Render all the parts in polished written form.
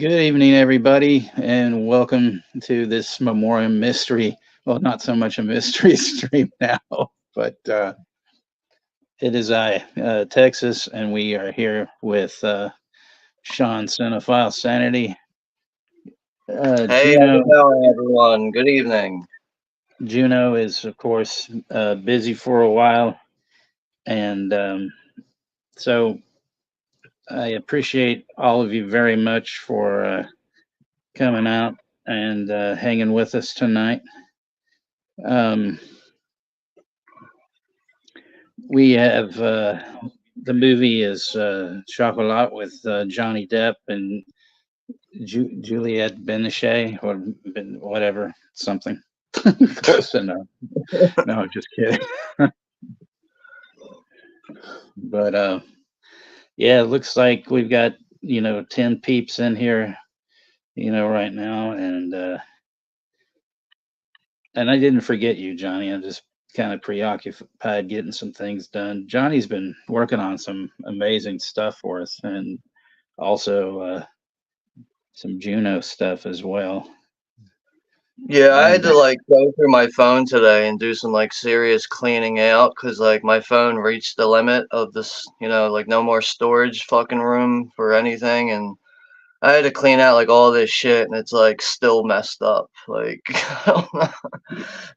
Good evening, everybody, and welcome to this Memoriam mystery. Well, not so much a mystery stream now, but it is Texas, and we are here with Sean Cinephile Sanity. Hey, how's Juno, it going, everyone? Good evening. Juno is, of course, busy for a while, and so I appreciate all of you very much for coming out and hanging with us tonight. Um, we have the movie is Chocolat with Johnny Depp and Juliette Binoche or whatever something close enough. No, just kidding. But yeah, it looks like we've got 10 peeps in here right now, and I didn't forget you, Johnny. I'm just kind of preoccupied getting some things done. Johnny's been working on some amazing stuff for us, and also some Juno stuff as well. Yeah, I had And to go through my phone today and do some serious cleaning out because my phone reached the limit of this, no more storage fucking room for anything, and I had to clean out all this shit, and it's still messed up. I don't know.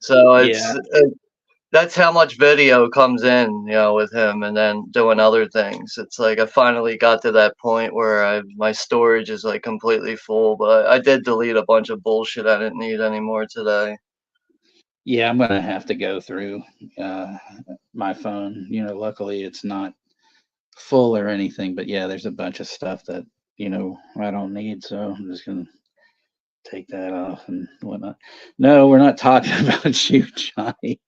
So yeah, that's how much video comes in, with him, and then doing other things. It's I finally got to that point where my storage is completely full, but I did delete a bunch of bullshit I didn't need anymore today. yeah, I'm gonna have to go through uh, my phone. Luckily it's not full or anything, but yeah, there's a bunch of stuff that I don't need, so I'm just gonna take that off and whatnot. No, we're not talking about you, Johnny.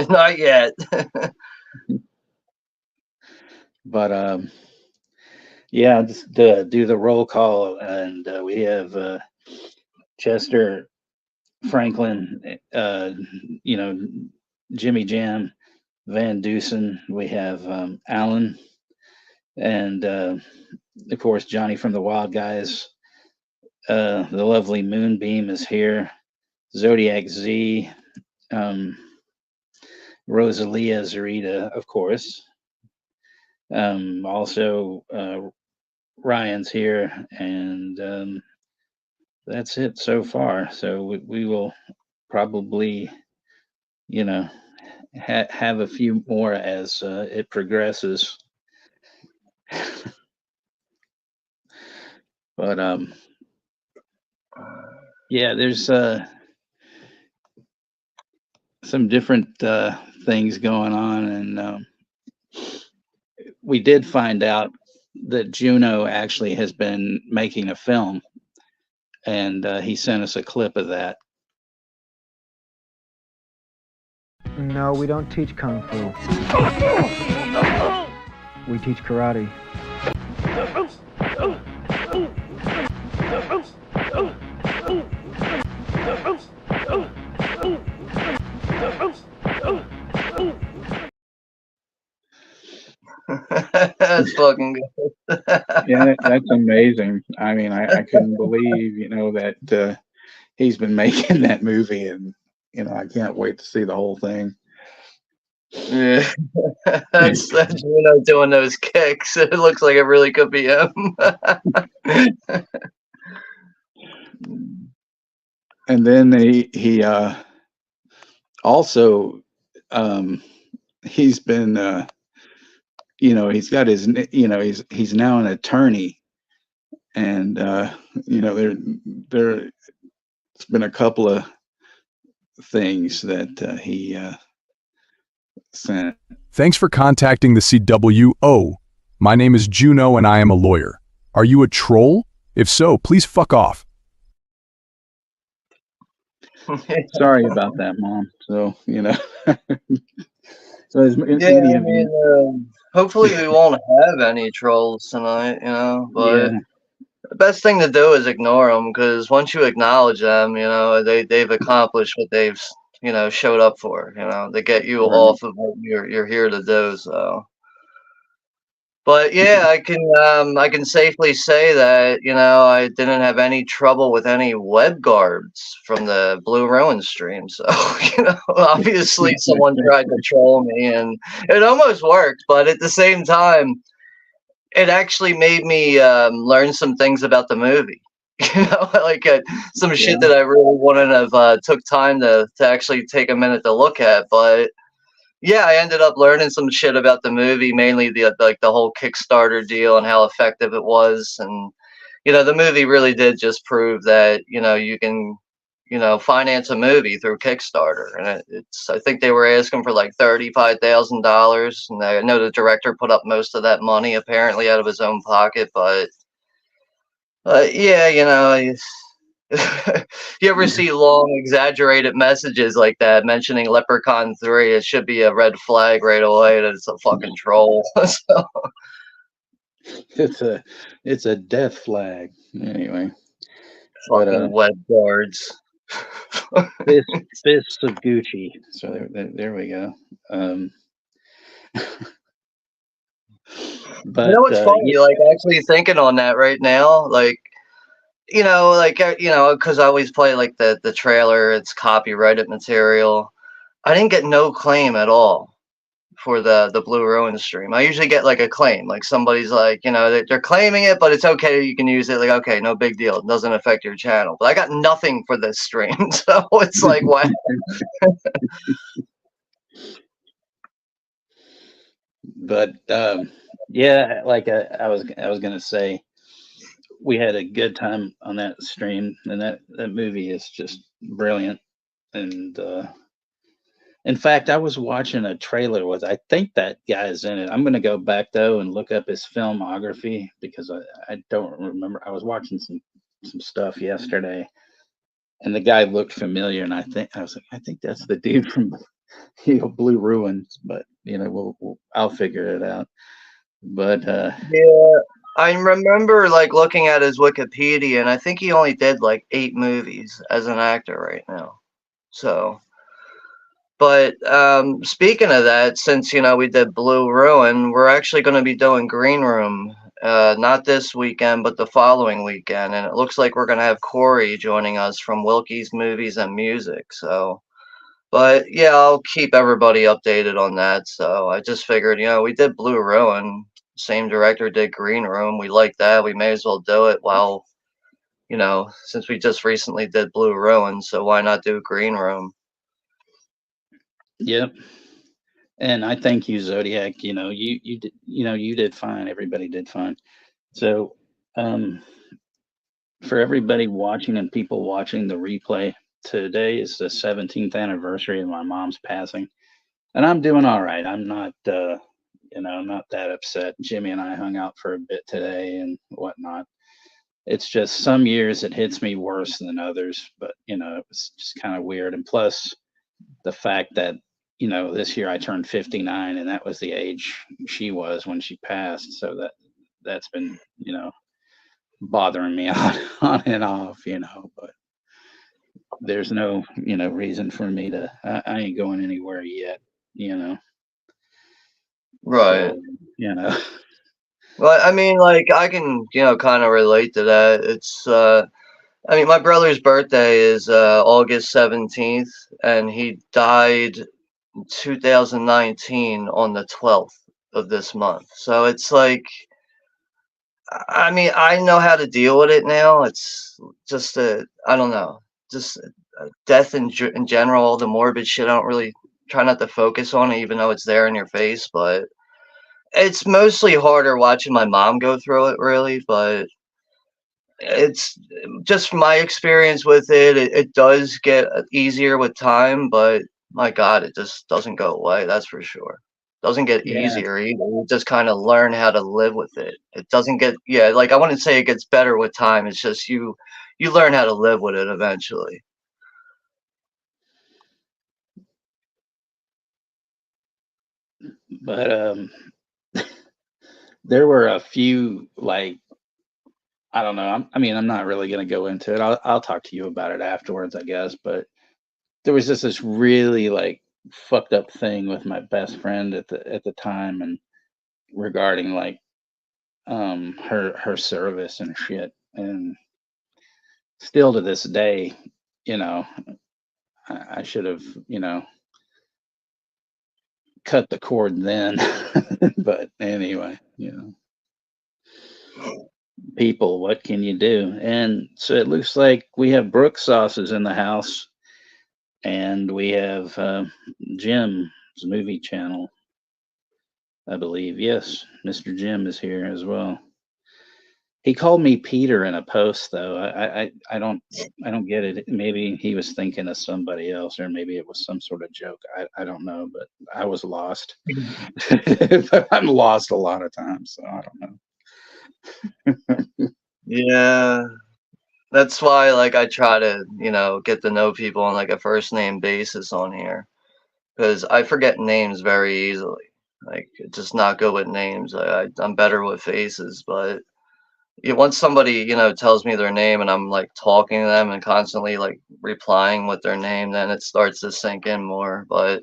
Not yet. But yeah, just do the roll call, and we have Chester Franklin, you know, Jimmy Jam, Van Dusen. We have Alan, and of course Johnny from the Wild Guys. The lovely Moonbeam is here. Zodiac Z, um, Rosalia Zarita, of course. Also, Ryan's here, and that's it so far. So we will probably, you know, have a few more as it progresses. But yeah, there's some different things going on, and we did find out that Juno actually has been making a film, and he sent us a clip of that. No, we don't teach Kung Fu. We teach karate. That's fucking good. Yeah, that's amazing. I mean, I couldn't believe, that he's been making that movie, and I can't wait to see the whole thing. Yeah, that's doing those kicks. It looks like it really could be him. And then he also he's been he's got his he's now an attorney, and there's been a couple of things that he sent. Thanks for contacting the CWO. My name is Juno and I am a lawyer. Are you a troll? If so, please fuck off. Sorry about that, Mom. So so as Yeah, many I of you, mean, hopefully we won't have any trolls tonight, yeah, but the best thing to do is ignore them because once you acknowledge them, they've accomplished what they've, showed up for, they get you right. off of what you're here to do, so. But yeah, I can safely say that I didn't have any trouble with any web guards from the Blue Ruin stream. So obviously someone tried to troll me, and it almost worked. But at the same time, it actually made me learn some things about the movie. Like some Yeah. shit that I really wouldn't have took time to actually take a minute to look at. But yeah, I ended up learning some shit about the movie, mainly the whole Kickstarter deal and how effective it was. And the movie really did just prove that you can finance a movie through Kickstarter, and it's I think they were asking for like $35,000, and I know the director put up most of that money apparently out of his own pocket. But yeah, you ever see long exaggerated messages like that mentioning Leprechaun 3? It should be a red flag right away that it's a fucking troll. So, It's a death flag. Anyway, but fucking web guards. fists of Gucci. So there we go. Um, but What's funny? Like actually thinking on that right now, like because I always play like the trailer. It's copyrighted material. I didn't get no claim at all for the Blue Ruin stream. I usually get like a claim, like somebody's like, they're claiming it, but it's okay, you can use it. Like, okay, no big deal, it doesn't affect your channel. But I got nothing for this stream, so it's like, what? but yeah, like I was gonna say, we had a good time on that stream, and that movie is just brilliant. And in fact, I was watching a trailer with, I think that guy is in it. I'm gonna go back though and look up his filmography because I don't remember. I was watching some stuff yesterday, and the guy looked familiar, and I was like, I think that's the dude from Blue Ruins. But I'll figure it out. But Yeah, I remember like looking at his Wikipedia, and I think he only did like 8 movies as an actor right now. So, but speaking of that, since we did Blue Ruin, we're actually going to be doing Green Room, not this weekend, but the following weekend, and it looks like we're going to have Corey joining us from Wilkie's Movies and Music. So, but yeah, I'll keep everybody updated on that. So I just figured, we did Blue Ruin, same director did Green Room. We like that. We may as well do it while, since we just recently did Blue Ruin, so why not do Green Room? yep. And I thank you, Zodiac. You did, you did fine. Everybody did fine. So, um, for everybody watching and people watching the replay, today is the 17th anniversary of my mom's passing, and I'm doing all right. I'm not, not that upset. Jimmy and I hung out for a bit today and whatnot. It's just some years it hits me worse than others, but it was just kind of weird. And plus, the fact that this year I turned 59, and that was the age she was when she passed. So that's been bothering me on and off. But there's no reason for me to. I ain't going anywhere yet. Right. So Well, I mean, like I can, kind of relate to that. It's, I mean, my brother's birthday is August 17th, and he died in 2019 on the 12th of this month. So it's like, I mean, I know how to deal with it now. It's just I don't know, just death in general, all the morbid shit. I don't really try not to focus on it, even though it's there in your face, but. It's mostly harder watching my mom go through it, really, but it's just from my experience with it. It does get easier with time, but my God, it just doesn't go away. That's for sure. Doesn't get yeah, easier either. You just kind of learn how to live with it. It doesn't get, yeah, like I wouldn't say it gets better with time. It's just you learn how to live with it eventually. but there were a few, like, I don't know. I mean, I'm not really going to go into it. I'll talk to you about it afterwards, I guess. But there was just this really like fucked up thing with my best friend at the time, and regarding like her service and shit. And still to this day, you know, I should have, cut the cord then. But anyway, people, what can you do? And so it looks like we have Brooks sauces in the house, and we have Jim's movie channel, I believe. Yes, Mr. Jim is here as well. He called me Peter in a post, though. I don't get it. Maybe he was thinking of somebody else, or maybe it was some sort of joke. I don't know, but I was lost. But I'm lost a lot of times, so I don't know. Yeah, that's why like I try to, get to know people on like a first name basis on here, because I forget names very easily. Like, just not good with names. I'm better with faces, but once somebody, tells me their name and I'm like talking to them and constantly like replying with their name, then it starts to sink in more. But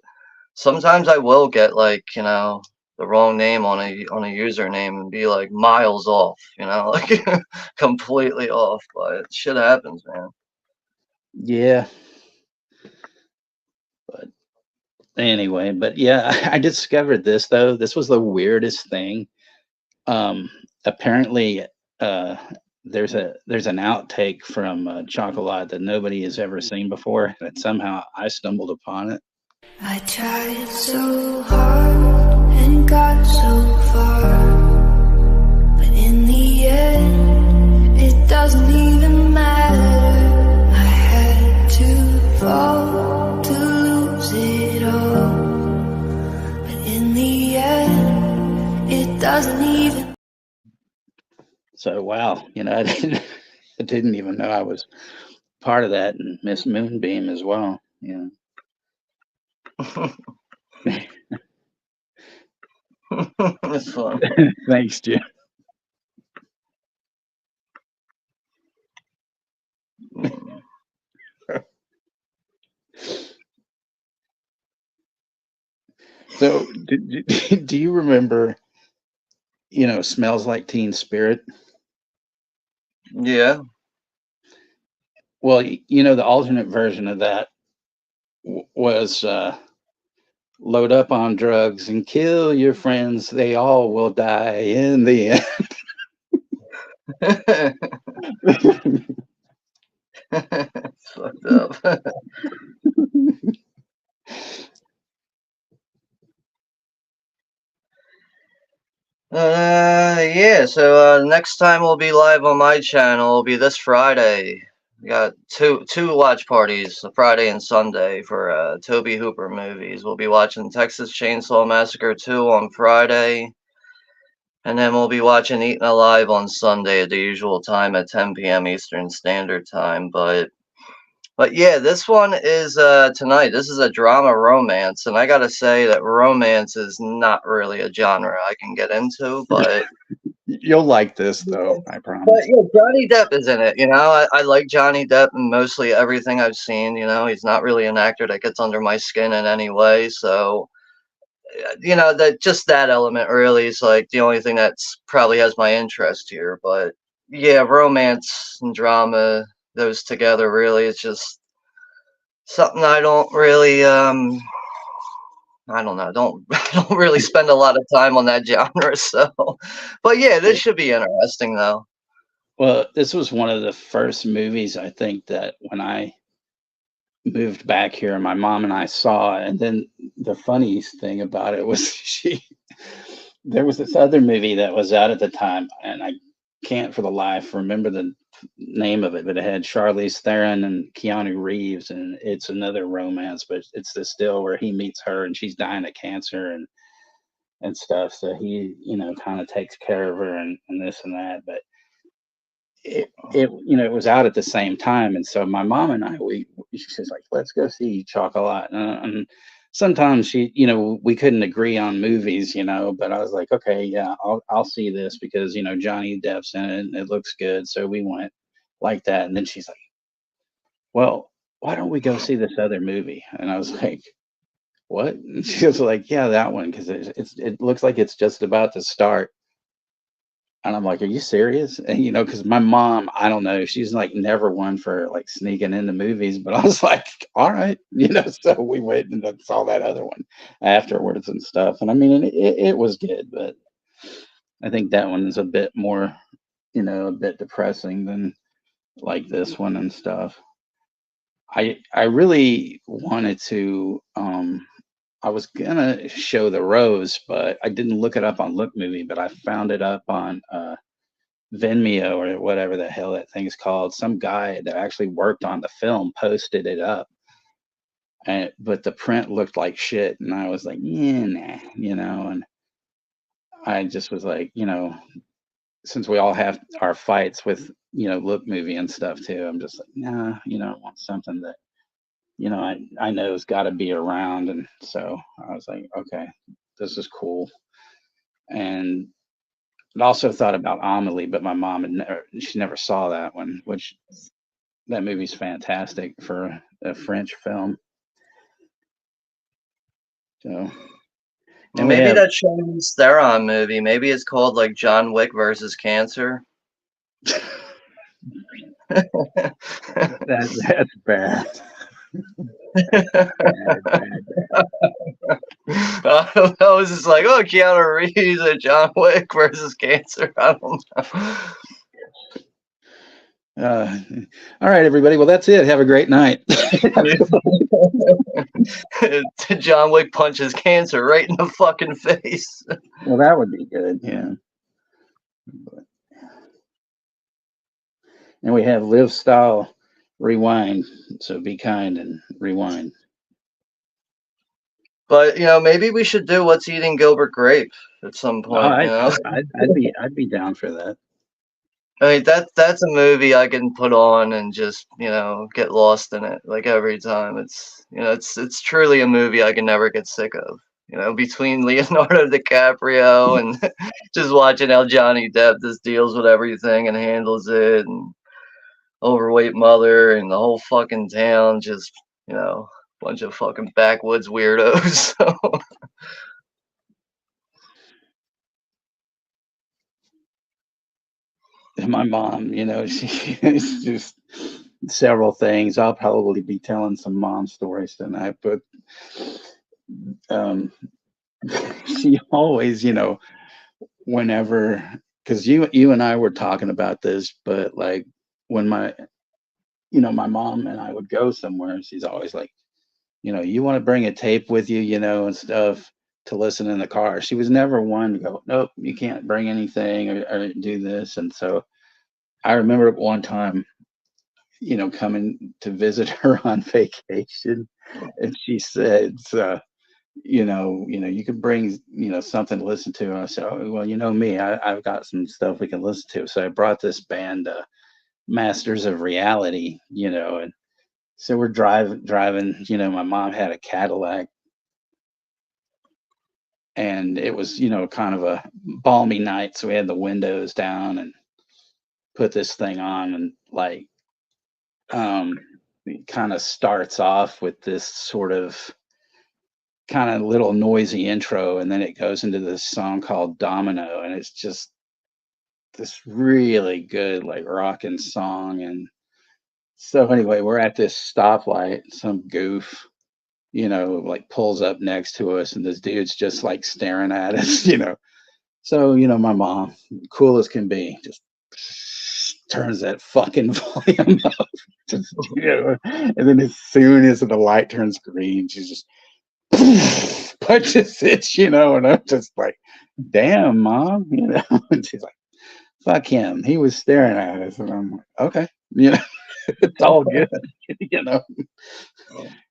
sometimes I will get like, the wrong name on a username and be like miles off, like completely off. But shit happens, man. Yeah, but anyway, but yeah, I discovered this though. This was the weirdest thing. Apparently, uh, there's an outtake from Chocolat that nobody has ever seen before, and somehow I stumbled upon it. I tried so hard and got so far, but in the end, it doesn't even matter. I had to fall to lose it all, but in the end, it doesn't even. So wow, I didn't even know I was part of that, and Miss Moonbeam as well. Yeah. It's fun. Thanks, Jim. So, do you remember, Smells Like Teen Spirit? Yeah. Well, the alternate version of that was load up on drugs and kill your friends. They all will die in the end. It's fucked up. Yeah, so next time we'll be live on my channel will be this Friday. We got two watch parties, Friday and Sunday, for Toby Hooper movies. We'll be watching Texas Chainsaw Massacre 2 on Friday, and then we'll be watching Eaten Alive on Sunday at the usual time at 10 p.m. Eastern Standard Time. But yeah, this one is tonight. This is a drama romance, and I gotta say that romance is not really a genre I can get into, but You'll like this, though, I but promise. yeah, Johnny Depp is in it. I like Johnny Depp in mostly everything I've seen. He's not really an actor that gets under my skin in any way. So, that just that element really is like the only thing that's probably has my interest here. But yeah, romance and drama, those together, really, it's just something I don't really I don't know. Don't I don't really spend a lot of time on that genre. So, but yeah, this should be interesting though. Well, this was one of the first movies I think that when I moved back here, my mom and I saw. And then the funniest thing about it was there was this other movie that was out at the time, and I can't for the life remember the name of it, but it had Charlize Theron and Keanu Reeves, and it's another romance, but it's this deal where he meets her and she's dying of cancer and stuff. So he, kind of takes care of her and this and that. But it was out at the same time, and so my mom and I, she says like, let's go see Chocolat, and sometimes we couldn't agree on movies, but I was like, okay, yeah, I'll see this because Johnny Depp's in it and it looks good, so we went like that. And then she's like, well, why don't we go see this other movie? And I was like, what? And she was like, yeah, that one, because it looks like it's just about to start. And I'm like, are you serious? And because my mom, I don't know, she's like never one for like sneaking into movies, but I was like, all right, so we went and saw that other one afterwards and stuff. And I mean, it was good, but I think that one is a bit more, a bit depressing than like this one and stuff. I really wanted to I was gonna show The Rose, but I didn't look it up on Look Movie, but I found it up on Vimeo or whatever the hell that thing's called. Some guy that actually worked on the film posted it up, but the print looked like shit, and I was like, yeah, nah, and I just was like, since we all have our fights with Look Movie and stuff too, I'm just like, nah, I want something that I know has got to be around, and so I was like, okay, this is cool. And I also thought about Amelie, but my mom she never saw that one, which that movie's fantastic for a French film. So, and we Maybe have that Charlize Theron movie. Maybe it's called like John Wick versus Cancer. that's bad. I was just like, oh, Keanu Reeves and John Wick versus Cancer. I don't know. All right, everybody. Well, that's it. Have a great night. John Wick punches Cancer right in the fucking face. Well, that would be good. Yeah. And we have Live Style Rewind. So be kind and rewind. But maybe we should do What's Eating Gilbert Grape at some point. I'd be down for that. I mean, that's a movie I can put on and just get lost in it like every time. It's truly a movie I can never get sick of. Between Leonardo DiCaprio and just watching how Johnny Depp just deals with everything and handles it, and overweight mother and the whole fucking town, just bunch of fucking backwoods weirdos. So. My mom, she's just several things. I'll probably be telling some mom stories tonight, but she always, whenever, because you and I were talking about this, but like when my mom and I would go somewhere, she's always like, you want to bring a tape with you, and stuff to listen in the car. She was never one to go, nope, you can't bring anything or do this. And so I remember one time, coming to visit her on vacation, and she said, you could bring, something to listen to. And I said, oh, well, me, I've got some stuff we can listen to. So I brought this band, Masters of Reality, and so we're driving, my mom had a Cadillac, and it was, kind of a balmy night. So we had the windows down and put this thing on, and like, it kind of starts off with this sort of kind of little noisy intro, and then it goes into this song called Domino, and it's just this really good like rocking song. And so anyway, we're at this stoplight, some goof like pulls up next to us, and this dude's just like staring at us. So my mom, cool as can be, just turns that fucking volume up. Just, and then as soon as the light turns green, she's just punches it, and I'm just like, damn, mom, and she's like, fuck him, he was staring at us. And I'm like, okay, it's all good,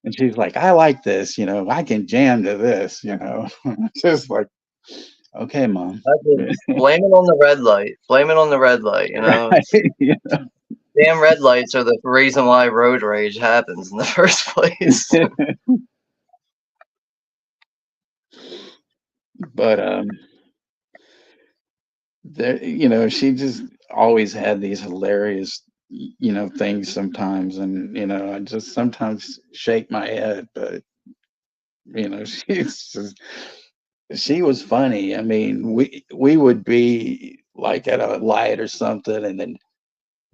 and she's like, I like this, I can jam to this, just like, okay, mom. Blame it on the red light. Blame it on the red light, Right. Damn red lights are the reason why road rage happens in the first place. But there, she just always had these hilarious things sometimes, and I just sometimes shake my head, but she was funny. I mean, we would be like at a light or something, and then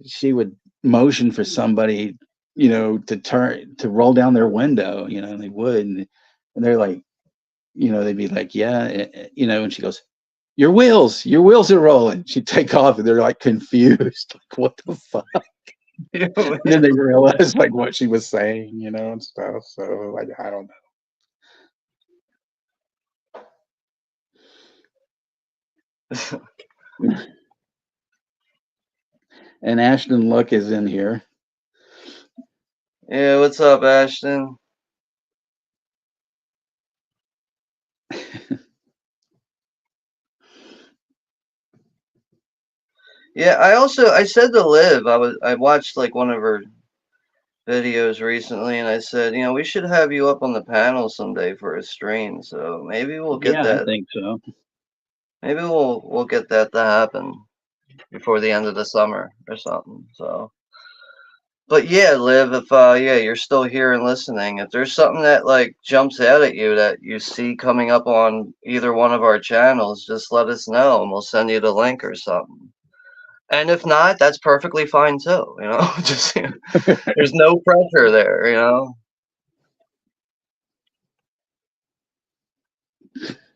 she would motion for somebody, to roll down their window, and they would, and they're like, they'd be like, yeah, and she goes, your wheels are rolling. She'd take off, and they're like confused, like what the fuck. And then they realized like what she was saying, and stuff. So like I don't know. And Ashton Look is in here. Yeah, what's up, Ashton? Yeah, I said to Liv, I watched like one of her videos recently, and I said, we should have you up on the panel someday for a stream. So maybe we'll get Yeah, I that. think so. Maybe we'll get that to happen before the end of the summer or something. So, but yeah, Liv, if you're still here and listening, if there's something that like jumps out at you that you see coming up on either one of our channels, just let us know, and we'll send you the link or something. And if not, that's perfectly fine too. Just there's no pressure there.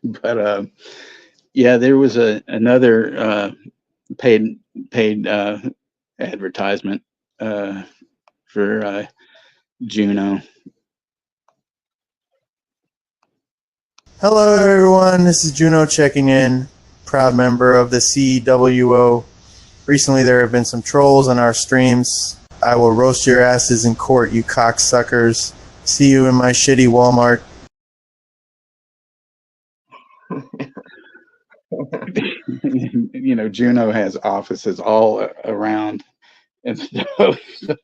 But yeah, there was another paid advertisement for Juno. Hello, everyone. This is Juno checking in, proud member of the CWO. Recently, there have been some trolls on our streams. I will roast your asses in court, you cocksuckers. See you in my shitty Walmart. Juno has offices all around and stuff. So.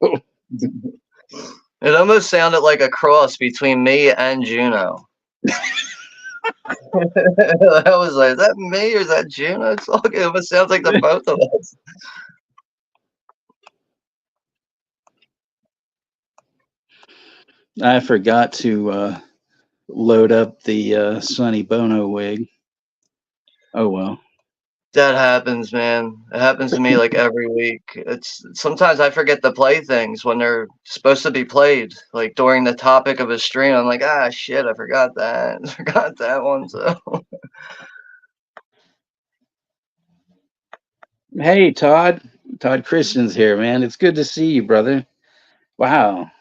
It almost sounded like a cross between me and Juno. I was like, is that me or is that Juno talking? It almost sounds like the both of us. I forgot to load up the Sonny Bono wig. Oh well. That happens, man. It happens to me like every week. It's sometimes I forget to play things when they're supposed to be played. Like during the topic of a stream, I'm like, shit, I forgot that. I forgot that one. So. Hey, Todd Christian's here, man. It's good to see you, brother. Wow,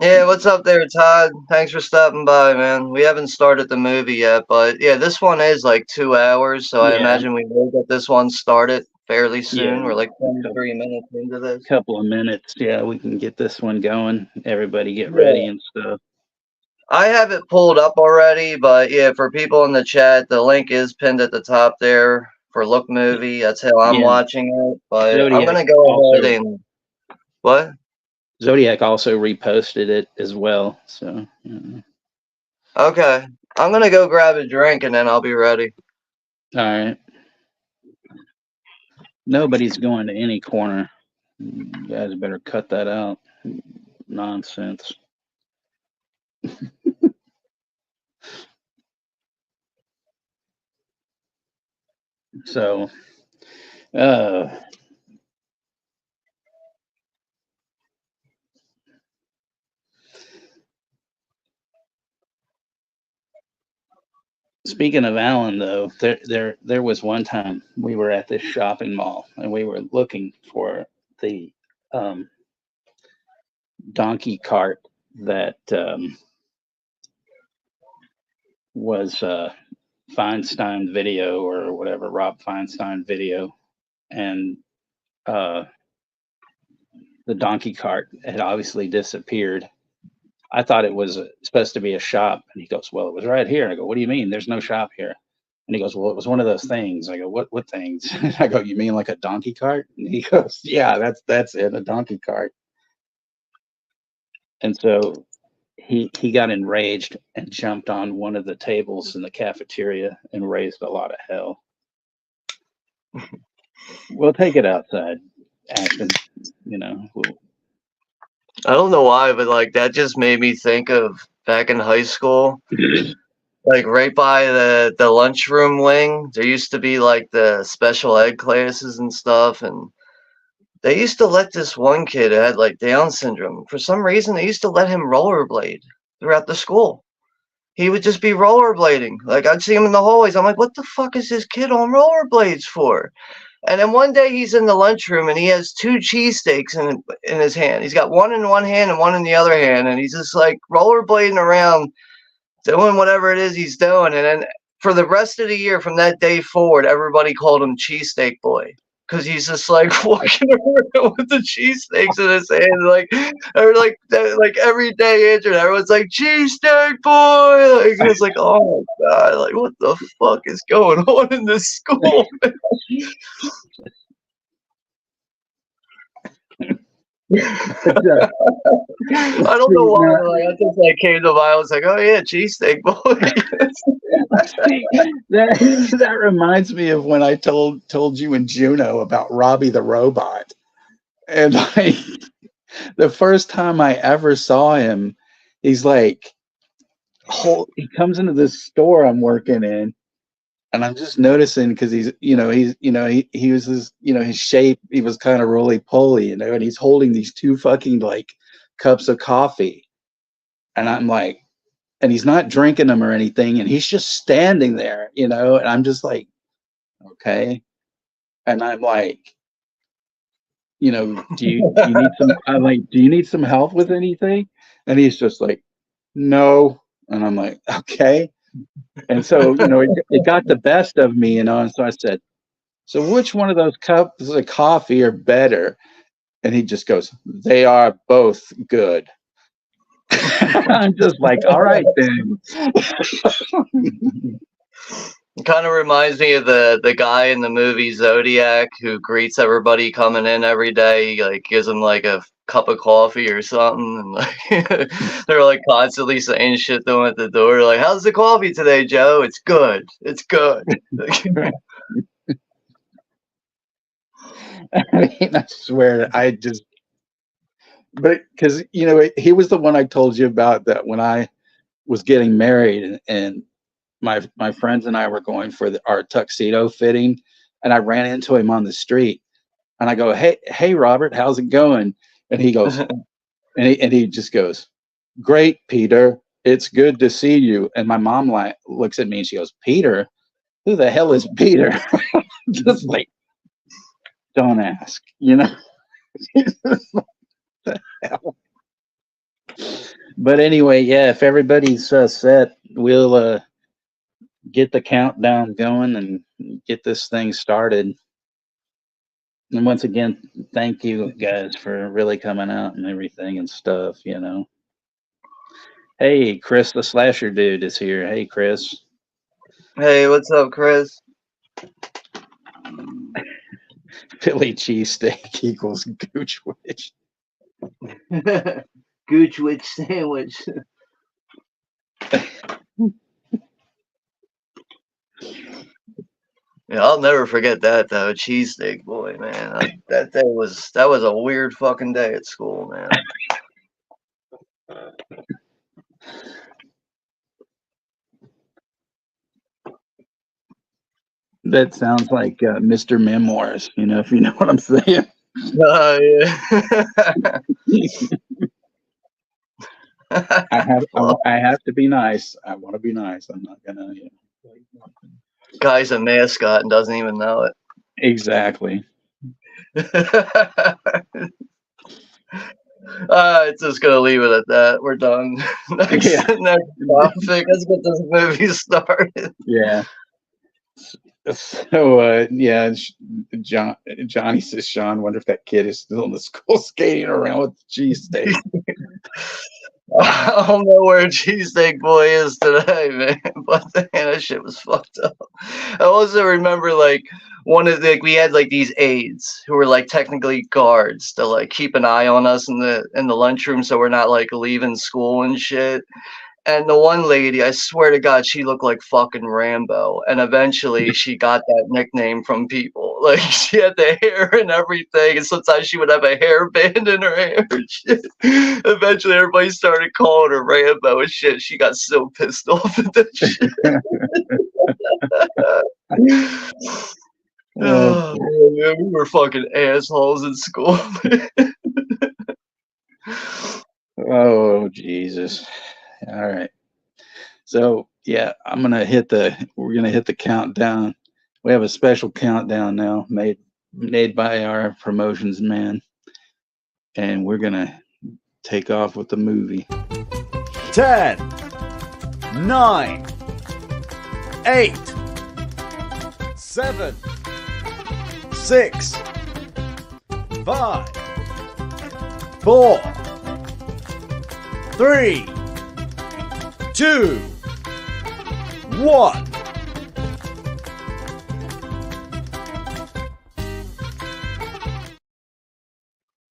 Yeah, what's up there, Todd? Thanks for stopping by, man. We haven't started the movie yet, but yeah, this one is like 2 hours, so I imagine we will get this one started fairly soon. Yeah. We're like 23 minutes into this. Couple of minutes, yeah, we can get this one going. Everybody get ready and stuff. I have it pulled up already, but yeah, for people in the chat, the link is pinned at the top there for Look Movie. That's how I'm watching it. But Zodiac I'm gonna go ahead and what? Zodiac also reposted it as well. So okay, I'm gonna go grab a drink and then I'll be ready. All right. Nobody's going to any corner. You guys better cut that out. Nonsense. So, speaking of Alan, though, there was one time we were at this shopping mall and we were looking for the donkey cart that was Feinstein Video or whatever, Rob Feinstein Video, and the donkey cart had obviously disappeared. I thought it was supposed to be a shop, and he goes, "Well, it was right here." I go, "What do you mean? There's no shop here." And he goes, "Well, it was one of those things." I go, "What things?" I go, "You mean like a donkey cart?" And he goes, "Yeah, that's it, a donkey cart." And so he got enraged and jumped on one of the tables in the cafeteria and raised a lot of hell. We'll take it outside, Ashton. I don't know why, but like that just made me think of back in high school. like right by the lunchroom wing, there used to be like the special ed classes and stuff, and they used to let this one kid who had like Down syndrome. For some reason, they used to let him rollerblade throughout the school. He would just be rollerblading. Like I'd see him in the hallways. I'm like, what the fuck is this kid on rollerblades for? And then one day he's in the lunchroom and he has 2 cheesesteaks in his hand. He's got one in one hand and one in the other hand, and he's just like rollerblading around, doing whatever it is he's doing. And then for the rest of the year, from that day forward, everybody called him Cheesesteak Boy. Because he's just like walking around with the cheesesteaks in his hand, like every day answering, everyone's like cheesesteak boy. Like it's like, oh my god, like what the fuck is going on in this school? I don't know why. Like, I just like came to mind. I was like, oh yeah, cheesesteak boy. that reminds me of when I told you and Juno about Robbie the robot, and like the first time I ever saw him, he's like, he comes into this store I'm working in, and I'm just noticing because he was his, his shape, he was kind of roly-poly, and he's holding these 2 fucking like cups of coffee, and I'm like, and he's not drinking them or anything, and he's just standing there, and I'm just like, okay, and I'm like, do you need some? I'm like, do you need some help with anything? And he's just like, no, and I'm like, okay. And so, it got the best of me, and so I said, so which one of those cups of coffee are better? And he just goes, they are both good. I'm just like, all right, then. It kind of reminds me of the guy in the movie Zodiac who greets everybody coming in every day. He like gives them like a cup of coffee or something, and like they're like constantly saying shit to him at the door, like, how's the coffee today, Joe? It's good. It's good. I mean, I swear, but because he was the one I told you about, that when I was getting married, and my friends and I were going for our tuxedo fitting, and I ran into him on the street, and I go, hey Robert, how's it going? And he goes, and he just goes, great, Peter, it's good to see you. And my mom looks at me and she goes, Peter, who the hell is Peter? Just like, don't ask, the hell. But anyway, yeah, if everybody's set, we'll get the countdown going and get this thing started. And once again, thank you guys for really coming out and everything and stuff, Hey, Chris the Slasher Dude is here. Hey, Chris. Hey, what's up, Chris? Philly cheesesteak equals Gooch Witch. Gooch Witch sandwich. Yeah, I'll never forget that though. Cheesesteak boy, man. That was a weird fucking day at school, man. That sounds like Mr. Memoirs, if you know what I'm saying. Yeah. I have to be nice. I want to be nice. I'm not gonna. Guy's a mascot and doesn't even know it. Exactly. It's just gonna leave it at that. We're done. Next topic. Let's get this movie started. Yeah. So Johnny says, Sean, wonder if that kid is still in the school skating around with the cheesesteak. I don't know where Cheesesteak Boy is today, man. But man, that shit was fucked up. I also remember like we had like these aides who were like technically guards to like keep an eye on us in the lunchroom so we're not like leaving school and shit. And the one lady, I swear to God, she looked like fucking Rambo. And eventually she got that nickname from people. Like she had the hair and everything, and sometimes she would have a hairband in her hair and shit. Eventually, everybody started calling her Rambo and shit. She got so pissed off at that shit. Oh, man, we were fucking assholes in school. Oh, Jesus. All right. So, yeah, we're going to hit the countdown. We have a special countdown now made by our promotions man. And we're going to take off with the movie. 10, 9, 8, 7, 6, 5, 4, 3, 2, 1.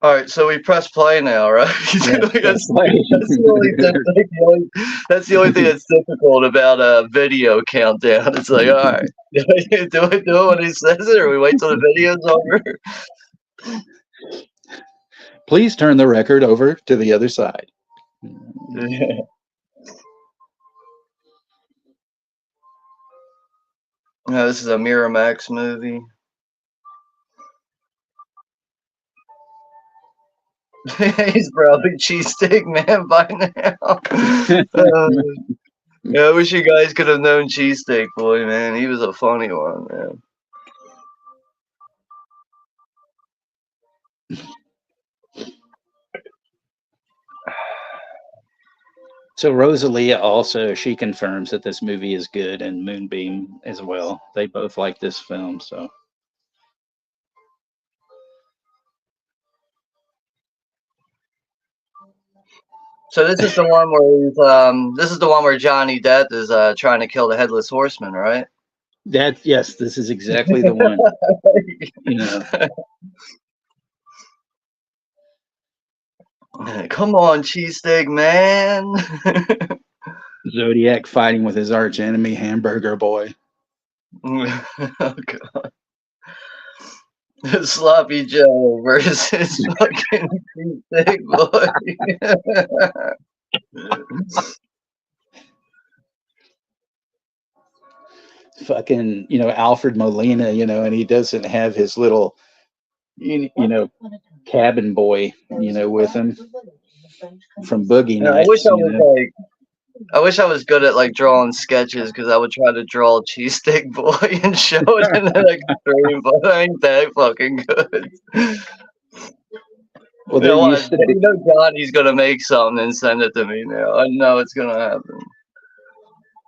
All right, so we press play now, right? Yeah, that's the only thing that's difficult about a video countdown. It's like, all right, do it when he says it, or we wait till the video's over? Please turn the record over to the other side. Yeah. No, this is a Miramax movie. He's probably cheesesteak man by now. Yeah, I wish you guys could have known Cheesesteak Boy, man. He was a funny one, man. So Rosalia also, she confirms that this movie is good, and Moonbeam as well. They both like this film, so. So this is the one where Johnny Depp is trying to kill the Headless Horseman, right? Yes, this is exactly the one. You know. Come on, cheesesteak man. Zodiac fighting with his arch enemy, Hamburger Boy. Oh god. Sloppy Joe versus fucking Cheesesteak Boy. Fucking, Alfred Molina, and he doesn't have his little, cabin boy, with him from Boogie Nights. I wish I was good at like drawing sketches, because I would try to draw Cheesesteak Boy and show it in like a stream, but I ain't that fucking good. Well, Johnny's gonna make something and send it to me now. I know it's gonna happen.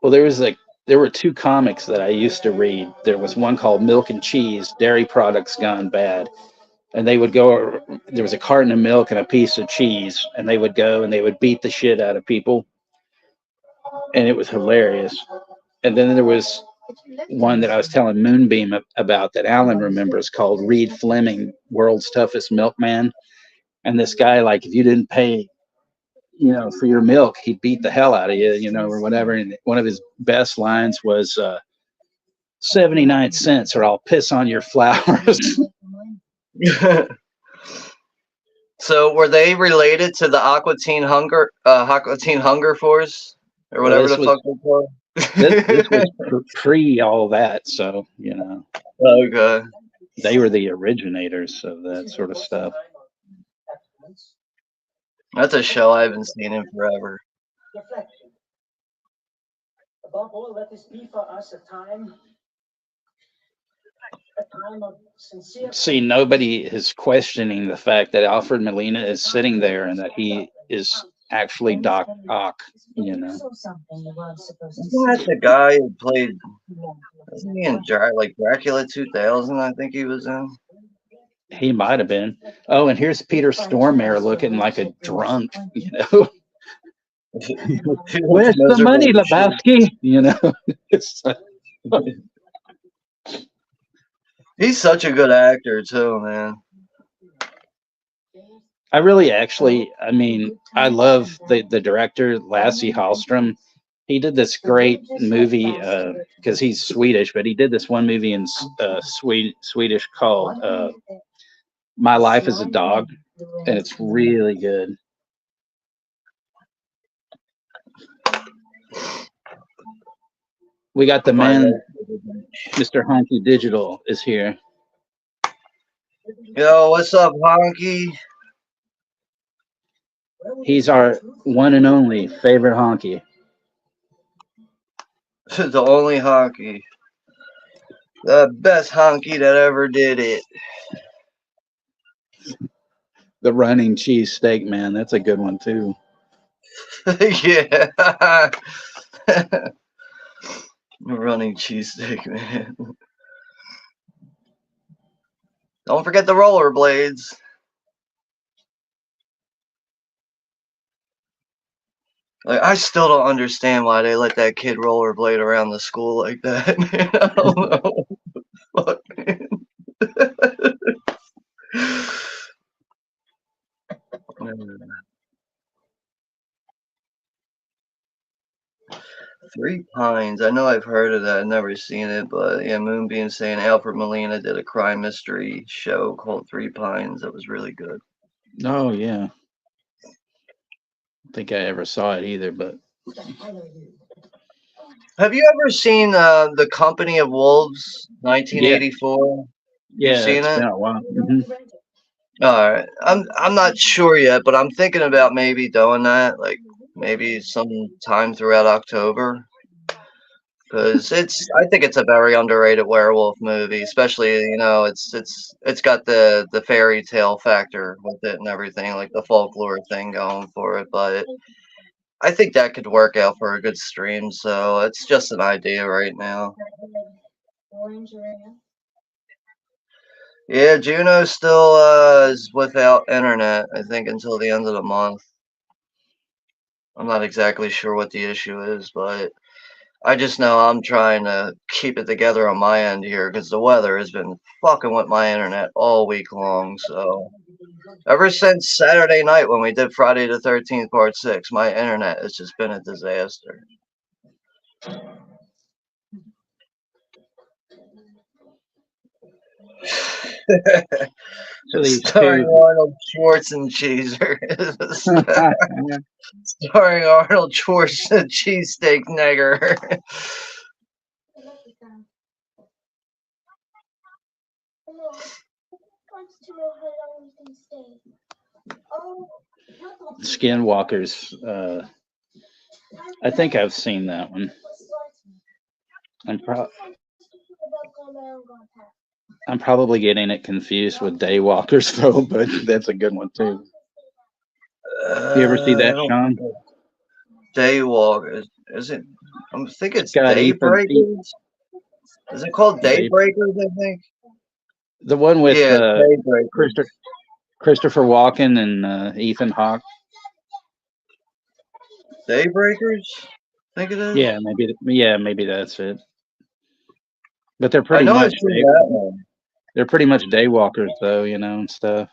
Well, there were two comics that I used to read. There was one called Milk and Cheese, Dairy Products Gone Bad. And they would go, there was a carton of milk and a piece of cheese, and they would go and they would beat the shit out of people. And it was hilarious. And then there was one that I was telling Moonbeam about that Alan remembers called Reed Fleming, World's Toughest Milkman. And this guy, like, if you didn't pay, for your milk, he'd beat the hell out of you, or whatever. And one of his best lines was 79 cents or I'll piss on your flowers. So were they related to the Aqua Teen Hunger Force or whatever the fuck they call it? This was pre all that, so Okay. They were the originators of that sort of stuff. That's a show I haven't seen in forever. Above all, let this be for us a time of sincere. See, nobody is questioning the fact that Alfred Molina is sitting there and that he is actually Doc Ock, Isn't that the guy who played, wasn't he in Dracula 2000, I think he was in? He might have been. Oh, and here's Peter Stormare looking like a drunk, Where's the money, Lebowski? He's such a good actor too, man. I love the director, Lasse Hallström. He did this great movie because he's Swedish, but he did this one movie in Swedish called My Life as a Dog, and it's really good. We got the man, Mr. Honky Digital, is here. Yo, what's up, Honky? He's our one and only favorite honky. The only honky. The best honky that ever did it. The running cheese steak, man. That's a good one, too. Yeah. Running cheesesteak, man. Don't forget the rollerblades. Like, I still don't understand why they let that kid rollerblade around the school like that, man. I don't know. Fuck, man. 3 Pines. I know I've heard of that. I've never seen it, but yeah, Moonbeam saying Alfred Molina did a crime mystery show called 3 Pines. That was really good. Oh, yeah. I don't think I ever saw it either, but have you ever seen The Company of Wolves, 1984? yeah, You've seen it's it? been a while. Mm-hmm. All right, I'm not sure yet, but I'm thinking about maybe doing that, like maybe some time throughout October, because I think it's a very underrated werewolf movie, especially it's got the fairy tale factor with it and everything, like the folklore thing going for it, but I think that could work out for a good stream, so it's just an idea right now. Yeah, Juno still is without internet, I think, until the end of the month. I'm not exactly sure what the issue is, but I just know I'm trying to keep it together on my end here because the weather has been fucking with my internet all week long, so ever since Saturday night when we did Friday the 13th Part 6, my internet has just been a disaster. Starring Arnold Schwarzenegger. Starring Arnold Schwarzenegger, cheesesteak nigger. Skinwalkers. I think I've seen that one. I'm probably getting it confused with Daywalkers, though, but that's a good one, too. You ever see that, Sean? Daywalkers. Is it? I think it's got Daybreakers. Is it called Daybreakers, I think? The one with Christopher Walken and Ethan Hawke. Daybreakers? I think it is. Yeah, maybe that's it. But they're pretty much they're pretty much daywalkers, though, and stuff.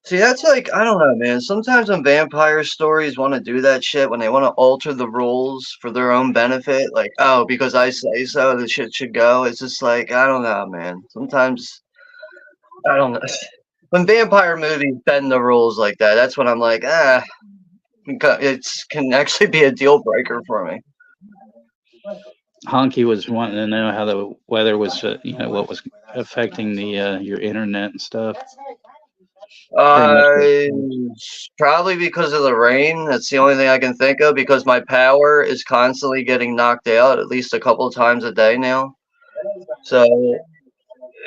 See, that's like, I don't know, man. Sometimes when vampire stories want to do that shit, when they want to alter the rules for their own benefit, like, oh, because I say so, the shit should go. It's just like, I don't know, man. Sometimes, I don't know. When vampire movies bend the rules like that, that's when I'm like, it can actually be a deal breaker for me. Honky was wanting to know how the weather was, what was affecting the your internet and stuff. Probably because of the rain. That's the only thing I can think of, because my power is constantly getting knocked out at least a couple of times a day now. So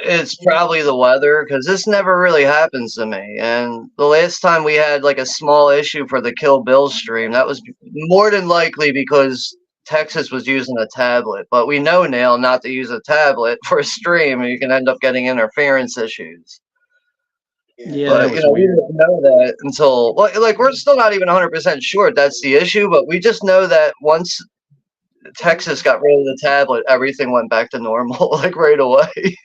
it's probably the weather, because this never really happens to me. And the last time we had like a small issue for the Kill Bill stream, that was more than likely because Texas was using a tablet. But we know now not to use a tablet for a stream, or you can end up getting interference issues. Yeah, but we didn't know that until like we're still not even 100% sure that's the issue, but we just know that once Texas got rid of the tablet, everything went back to normal like right away.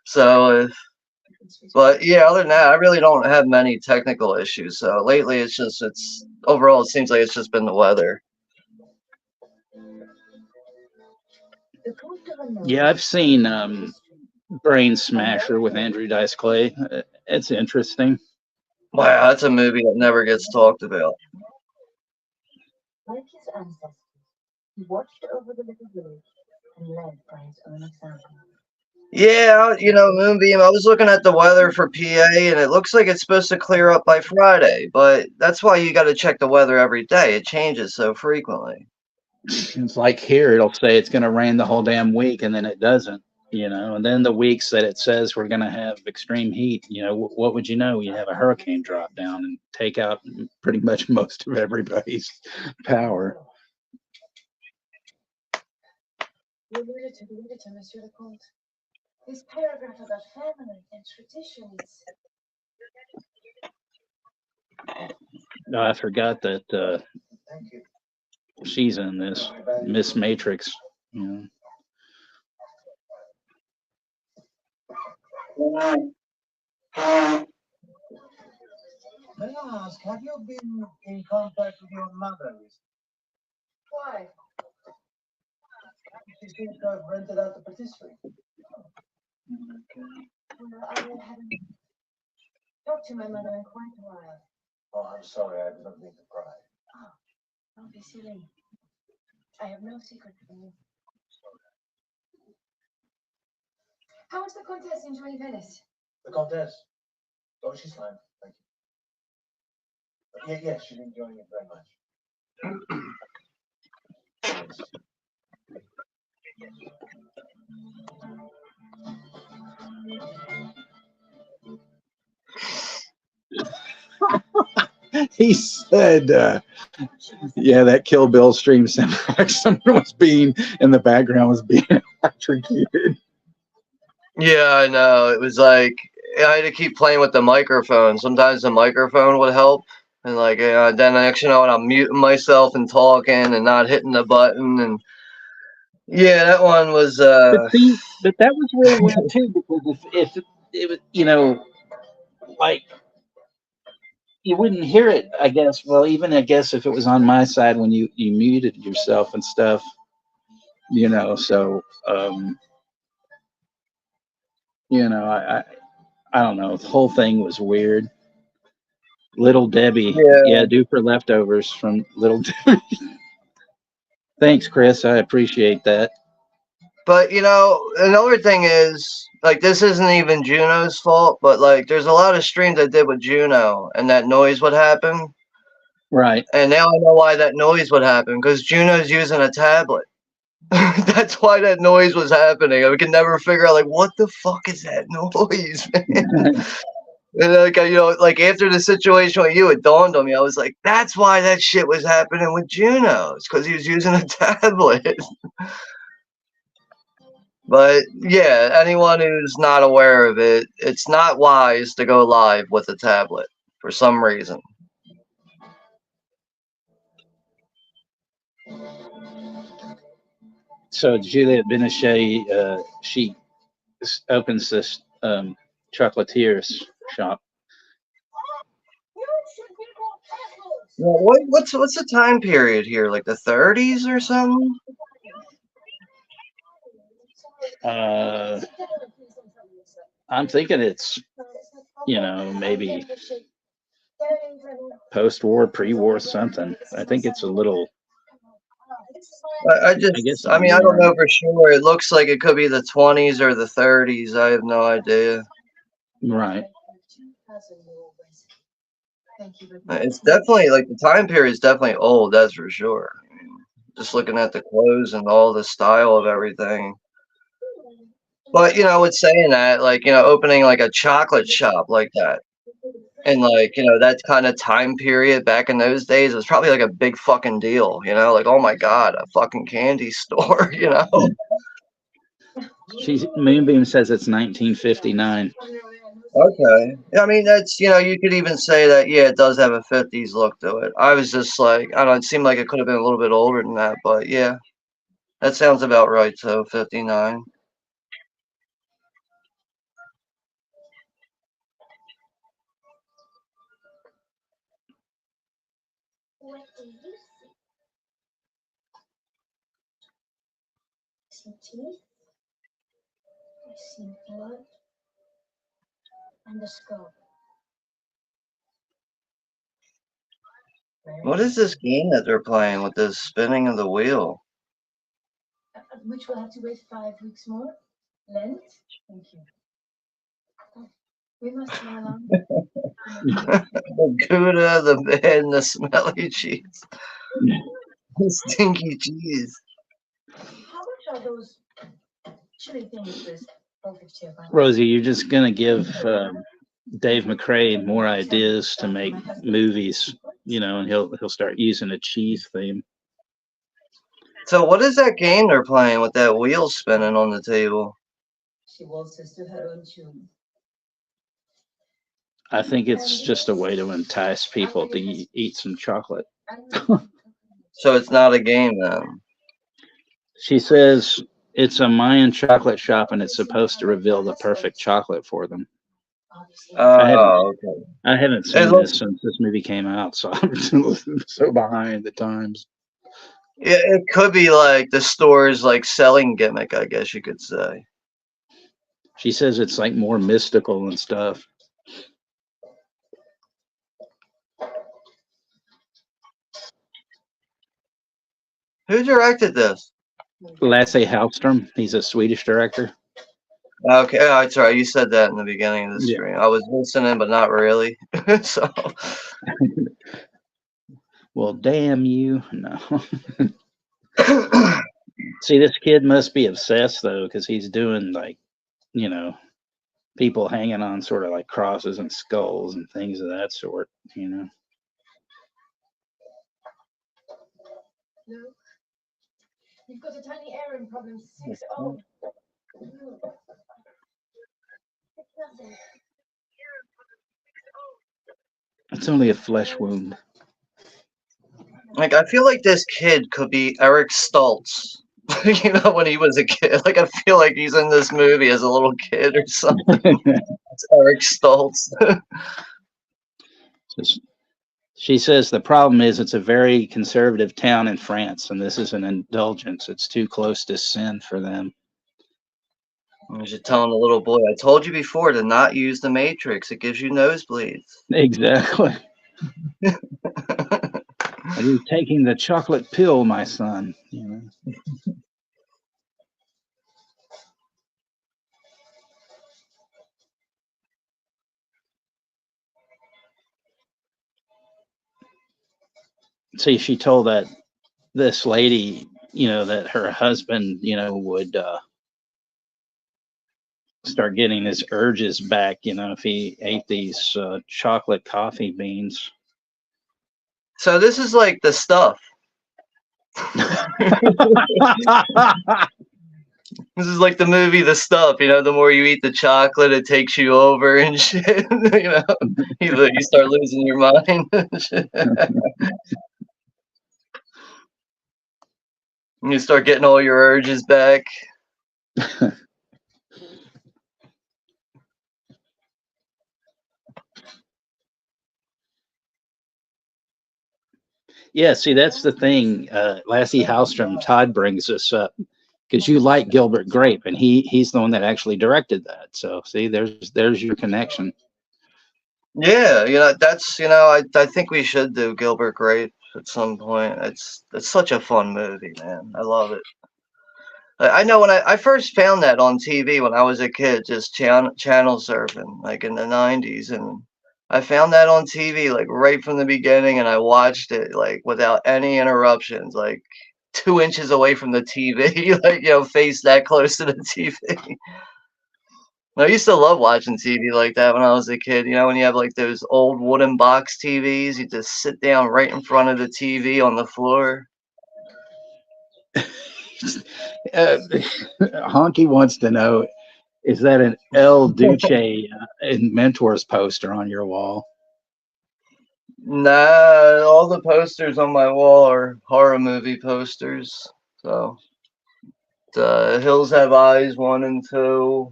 So But yeah, other than that, I really don't have many technical issues. So lately, it's overall, it seems like it's just been the weather. Yeah, I've seen Brain Smasher with Andrew Dice Clay. It's interesting. Wow, that's a movie that never gets talked about. Like his ancestors, he watched over the little village and led by his own example. Yeah, Moonbeam, I was looking at the weather for PA, and it looks like it's supposed to clear up by Friday, but that's why you got to check the weather every day. It changes so frequently. It's like here, it'll say it's going to rain the whole damn week, and then it doesn't, and then the weeks that it says we're going to have extreme heat, what would you know? You have a hurricane drop down and take out pretty much most of everybody's power. You alluded to Monsieur the Comte. This paragraph about family and traditions. No, I forgot that she's in this Miss Matrix. May I ask, have you been in contact with your mother? Why? She seems to have rented out the patisserie. Well, I haven't talked to my mother in quite a while. Oh, I'm sorry, I have nothing to pry. Oh, don't be silly. I have no secret from you. How was the Countess enjoying Venice? The Countess? Oh, she's fine, thank you. Yes, she's enjoying it very much. Yes. He said, yeah, that Kill Bill stream sounded like someone was being, in the background was being electrocuted. Yeah, I know. It was like I had to keep playing with the microphone. Sometimes the microphone would help, and then next you know, I'm muting myself and talking and not hitting the button, and yeah, that one was. But that was really weird too, because if it was, like you wouldn't hear it. I guess. Well, even I guess if it was on my side when you muted yourself and stuff, So I don't know. The whole thing was weird. Little Debbie, yeah, due for leftovers from Little Debbie. Thanks, Chris. I appreciate that. But another thing is this isn't even Juno's fault, but there's a lot of streams I did with Juno, and that noise would happen. Right. And now I know why that noise would happen, because Juno's using a tablet. That's why that noise was happening. I could never figure out what the fuck is that noise, man? And after the situation with you, it dawned on me. I was like, that's why that shit was happening with Juno. It's because he was using a tablet. But yeah, anyone who's not aware of it, it's not wise to go live with a tablet for some reason. So Juliette Binochet, she opens this chocolatiers shop. Well, what's the time period here? Like the 30s or something? I'm thinking it's, maybe post-war, pre-war, something. I think it's a little. I don't know for sure. It looks like it could be the 20s or the 30s. I have no idea. Right. It's definitely the time period is definitely old. That's for sure. Just looking at the clothes and all the style of everything. But with saying that, opening a chocolate shop like that, and that kind of time period back in those days was probably a big fucking deal. Oh my god, a fucking candy store. Moonbeam says it's 1959. Okay. I mean, that's, you could even say that, yeah, it does have a 50s look to it. I was just I don't know, it seemed like it could have been a little bit older than that, but yeah, that sounds about right, so 59. see teeth, I see blood, and the skull. What is this game that they're playing with this spinning of the wheel? Which will have to wait 5 weeks more. Lent? Thank you. We must smile on. The Gouda, the bed, and the smelly cheese. The stinky cheese. How much are those chili things with voltage here? Rosie, you're just gonna give Dave McCrae more ideas to make movies, and he'll start using a cheese theme. So what is that game they're playing with that wheel spinning on the table? She waltzes to her own tune. I think it's just a way to entice people to eat some chocolate. So it's not a game then. She says it's a Mayan chocolate shop and it's supposed to reveal the perfect chocolate for them. Oh, okay. I haven't It seen looks, this since this movie came out, so I'm so behind the times. it could be like the store's like selling gimmick, I guess you could say. She says it's like more mystical and stuff. Who directed this? Lasse Hallström, he's a Swedish director. Okay, oh, that's right. You said that in the beginning of the Yeah. stream. I was listening, but not really. So, Well, damn you. No. See, this kid must be obsessed, though, because he's doing, like, people hanging on sort of like crosses and skulls and things of that sort, No. You've got a tiny airing problem. 6 oh. No. It's nothing. It's only a flesh wound. like, I feel like this kid could be Eric Stoltz. When he was a kid. Like, I feel like he's in this movie as a little kid or something. It's Eric Stoltz. She says the problem is it's a very conservative town in France, and this is an indulgence. It's too close to sin for them. You're telling the little boy, I told you before to not use the Matrix. It gives you nosebleeds. Exactly. Are you taking the chocolate pill, my son? See, she told this lady, that her husband, would start getting his urges back, if he ate these chocolate coffee beans. So this is like the stuff. This is like the movie The Stuff, the more you eat the chocolate, it takes you over and shit. You start losing your mind. You start getting all your urges back. Yeah, see, that's the thing. Lasse Hallström, Todd brings this up because you like Gilbert Grape, and he's the one that actually directed that. So, see, there's your connection. Yeah, that's I think we should do Gilbert Grape at some point. It's such a fun movie, man. I love it. I know when I first found that on TV when I was a kid, just channel surfing, like in the 90s, and I found that on TV like right from the beginning, and I watched it like without any interruptions, like 2 inches away from the TV, like face that close to the TV. I used to love watching TV like that when I was a kid. When you have like those old wooden box TVs, you just sit down right in front of the TV on the floor. Honky wants to know, is that an El Duce in Mentors poster on your wall? Nah, all the posters on my wall are horror movie posters. So, Hills Have Eyes 1 and 2,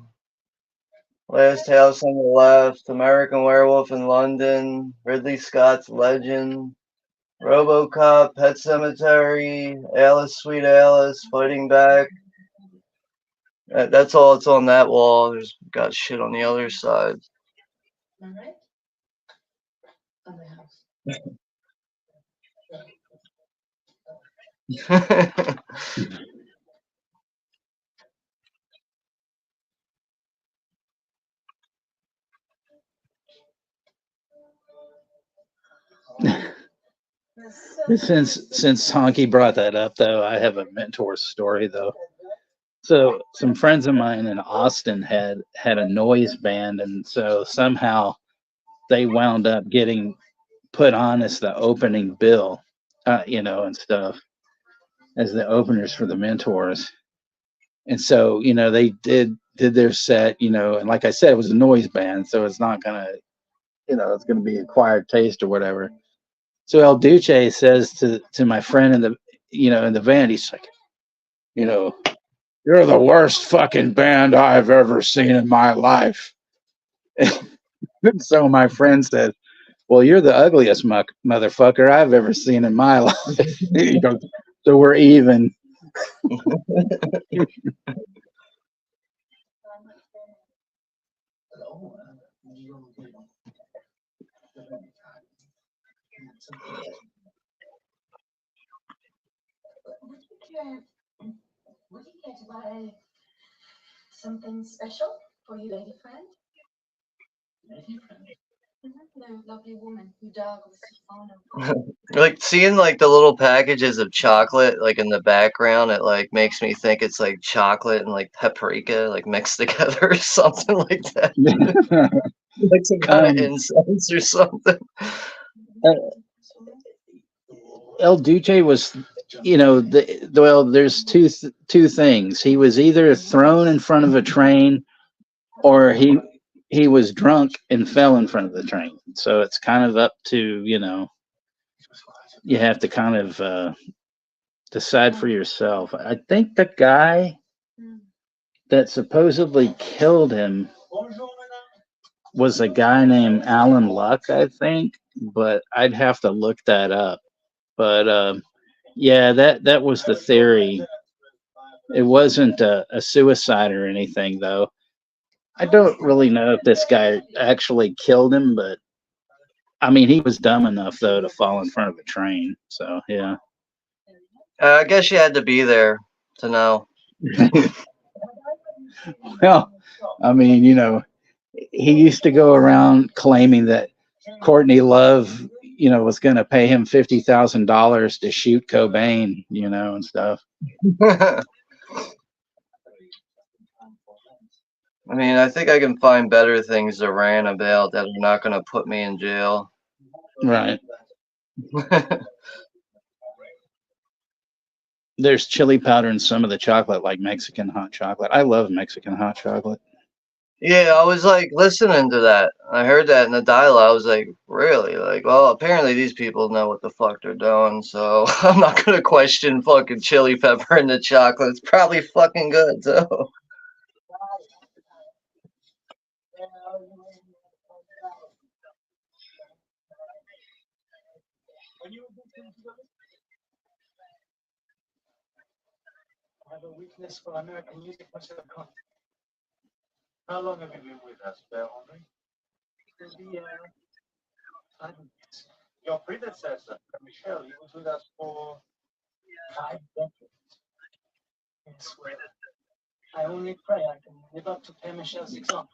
Last House on the Left, American Werewolf in London, Ridley Scott's Legend, RoboCop, Pet Sematary, Alice, Sweet Alice, Fighting Back, That's all it's on that wall. There's got shit on the other side. All right. On the house. Since Honky brought that up, though, I have a mentor story though. So some friends of mine in Austin had a noise band, and so somehow they wound up getting put on as the opening bill, and stuff as the openers for the mentors. And so they did their set, and like I said, it was a noise band, so it's not gonna, it's gonna be acquired taste or whatever. So El Duce says to my friend in the van, he's like, you know, you're the worst fucking band I've ever seen in my life. And so my friend said, well, you're the ugliest motherfucker I've ever seen in my life. He goes, so we're even. Would you care to buy something special for your lady friend? Lady friend? No, lovely woman who died with Stefano. Like seeing like the little packages of chocolate like in the background, it like makes me think it's like chocolate and like paprika like mixed together or something like that. Like some kind of incense or something. El Duce was, well, there's two things. He was either thrown in front of a train, or he was drunk and fell in front of the train. So it's kind of up to, you have to kind of decide for yourself. I think the guy that supposedly killed him was a guy named Alan Luck, I think, but I'd have to look that up. But yeah, that was the theory. It wasn't a suicide or anything, though. I don't really know if this guy actually killed him, but I mean, he was dumb enough though to fall in front of a train. So yeah. I guess you had to be there to know. Well, I mean, he used to go around claiming that Courtney Love, was going to pay him $50,000 to shoot Cobain, and stuff. I mean, I think I can find better things to rant about that are not going to put me in jail. Right. There's chili powder in some of the chocolate, like Mexican hot chocolate. I love Mexican hot chocolate. Yeah, I was like listening to that. I heard that in the dialogue. I was like, really? Like, well, apparently these people know what the fuck they're doing, so I'm not going to question fucking chili pepper in the chocolate. It's probably fucking good, too. I have a weakness for American music, much of a con. How long have you been with us, Henry? It'll be 5 years. Your predecessor, Michelle, he was with us for 5 decades. I swear. I only pray I can live up to Père Michel's example.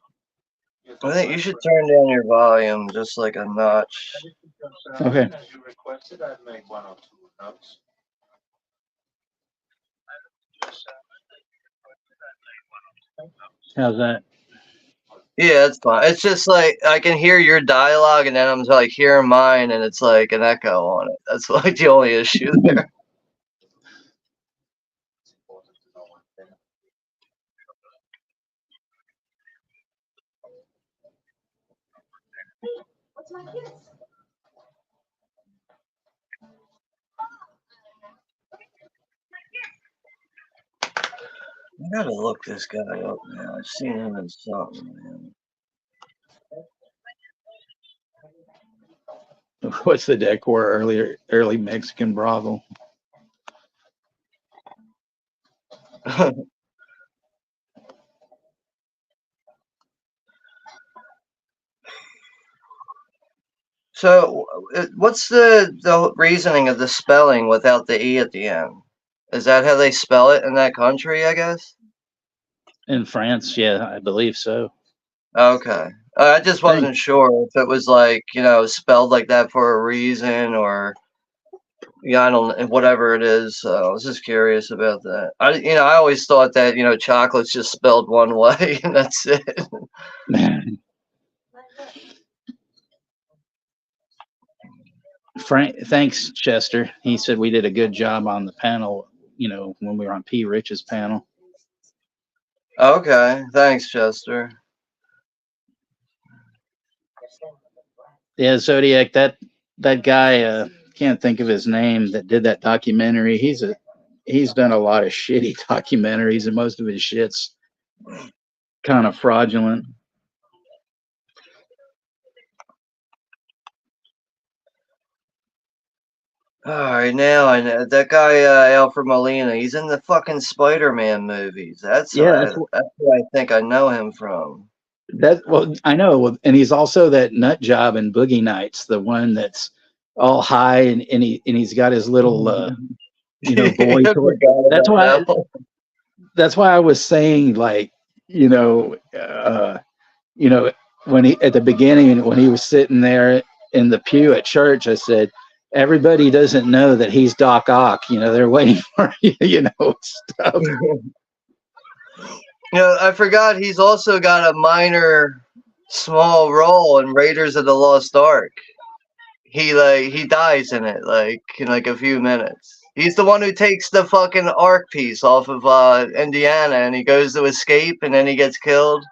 I think you should turn down your volume just like a notch. Okay. As you requested, I've made 1 or 2 notes. How's that? Yeah, it's fine. It's just like I can hear your dialogue and then I'm like hearing mine and it's like an echo on it. That's like the only issue there. What's my kids? I gotta look this guy up, man. I've seen him in something, man. What's the decor? Early Mexican brothel. So, what's the reasoning of the spelling without the E at the end? Is that how they spell it in that country, I guess? In France, yeah, I believe so. Okay. I just Thank. wasn't sure if it was like, spelled like that for a reason or, yeah, I don't, whatever it is. So I was just curious about that. I always thought that, chocolate's just spelled one way and that's it. Frank, thanks, Chester. He said we did a good job on the panel, when we were on P. Rich's panel. Okay. Thanks, Chester. Yeah, Zodiac, that guy, can't think of his name, that did that documentary. He's done a lot of shitty documentaries, and most of his shit's kind of fraudulent. All right, now I know that guy Alfred Molina. He's in the fucking Spider-Man movies. That's Yeah, where I think I know him from. well, I know, and he's also that nut job in Boogie Nights, the one that's all high and he's got his little boy toy. That's why I was saying, like, when he at the beginning, when he was sitting there in the pew at church, I said, everybody doesn't know that he's Doc Ock. They're waiting for stuff. I forgot he's also got a minor, small role in Raiders of the Lost Ark. He dies in it in a few minutes. He's the one who takes the fucking arc piece off of Indiana, and he goes to escape, and then he gets killed.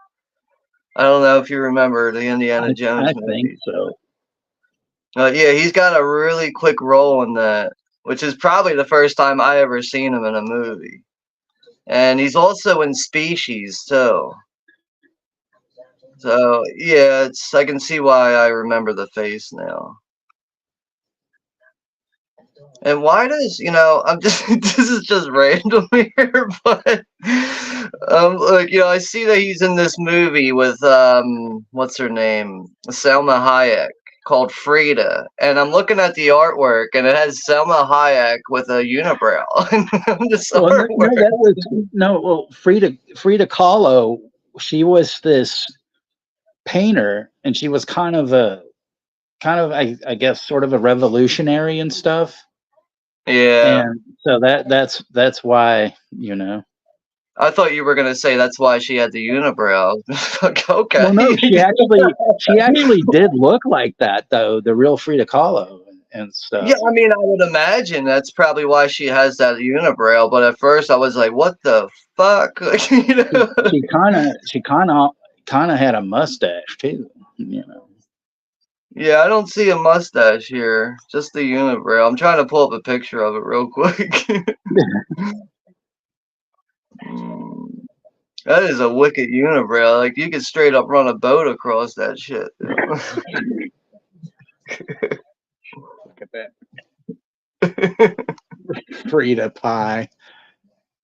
I don't know if you remember the Indiana Jones movie. I think so. Yeah, he's got a really quick role in that, which is probably the first time I ever seen him in a movie. And he's also in Species too. So yeah, I can see why I remember the face now. And why does I'm just this is just random here, but I see that he's in this movie with what's her name, Selma Hayek, called Frida, and I'm looking at the artwork and it has Selma Hayek with a unibrow. Frida Kahlo, she was this painter, and she was kind of I guess sort of a revolutionary and stuff. Yeah. And so that's why, I thought you were gonna say that's why she had the unibrow. Okay. Well, no, she actually did look like that, though, the real Frida Kahlo and stuff. Yeah, I mean, I would imagine that's probably why she has that unibrow. But at first, I was like, "What the fuck?" She kind of had a mustache too, Yeah, I don't see a mustache here, just the unibrow. I'm trying to pull up a picture of it real quick. That is a wicked unibrow. Like, you could straight up run a boat across that shit. Look at that. Frida Pie.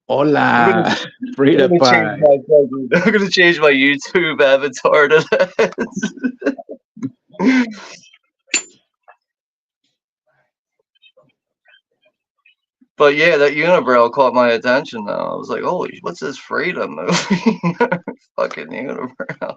Hola, Frida Pie. I'm gonna change my YouTube avatar to that. But yeah, that unibrow caught my attention though. I was like, holy, what's this Frida movie? Fucking unibrow.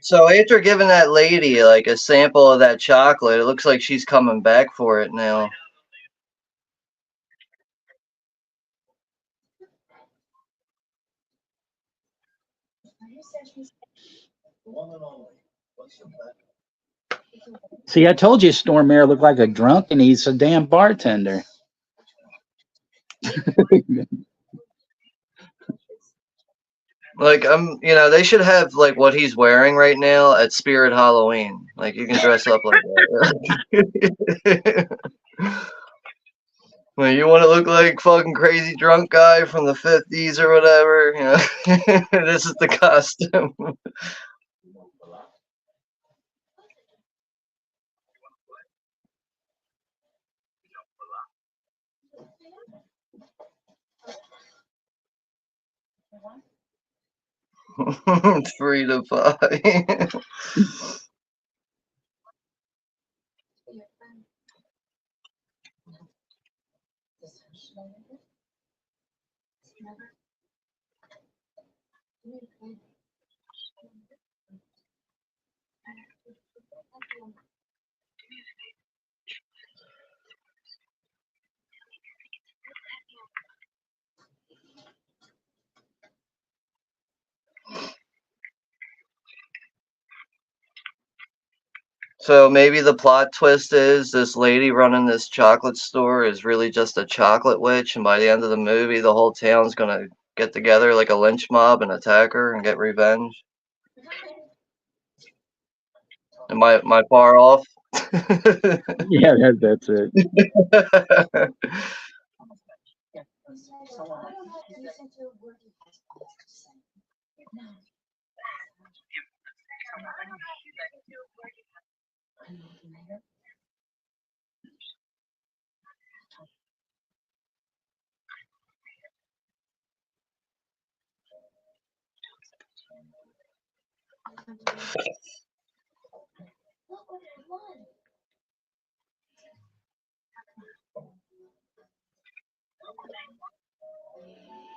So after giving that lady like a sample of that chocolate, it looks like she's coming back for it now. See, I told you Storm Air looked like a drunk, and he's a damn bartender. Like, they should have like what he's wearing right now at Spirit Halloween. Like, you can dress up like that. Well, you want to look like fucking crazy drunk guy from the 50s or whatever, you know? This is the costume. Free to buy. So maybe the plot twist is this lady running this chocolate store is really just a chocolate witch, and by the end of the movie, the whole town's gonna get together like a lynch mob and attack her and get revenge. Am I far off? Yeah, that's it.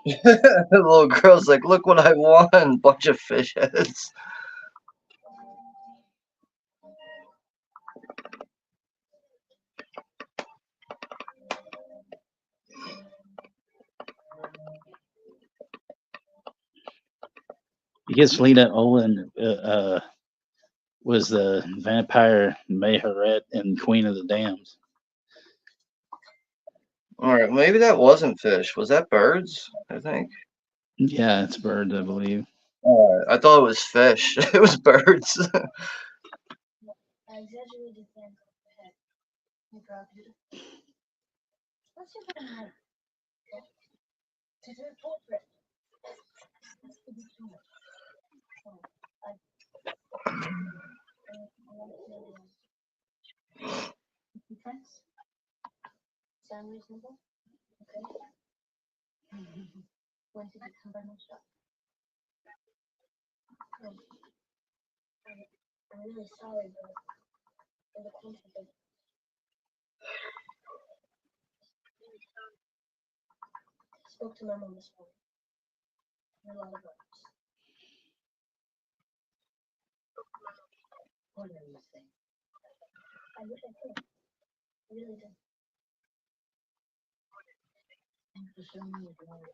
The little girl's like, look what I won, bunch of fish heads. I guess Lena Olin was the vampire Mayheret in Queen of the Dams. Alright, maybe that wasn't fish. Was that birds? I think. Yeah, it's birds, I believe. Alright, I thought it was fish. It was birds. I exaggerated the angle of the head. I grabbed it. What's your phone like? To do a portrait. That's to be true. So, I want to be friends. Sound reasonable? Okay. When did you come by my shop? I'm really sorry, but for the conflict. I spoke to my mom this morning. A lot of words. What are you saying? I wish I could. I really do. Thanks for showing me your love.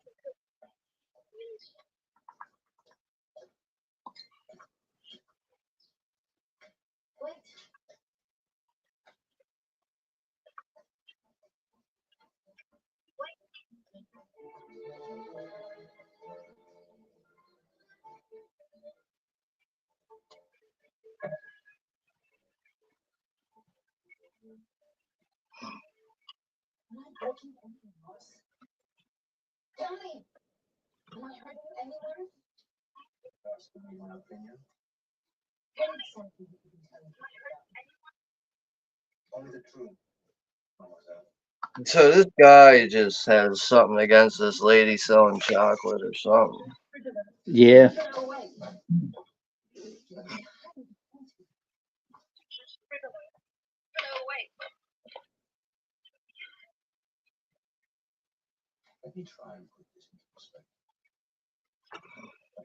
Wait. Am I breaking anything else? Tell me. Am I hurting anywhere? What exactly did you tell me? Only the truth. So this guy just has something against this lady selling chocolate or something. Yeah. Let me try and put this into perspective.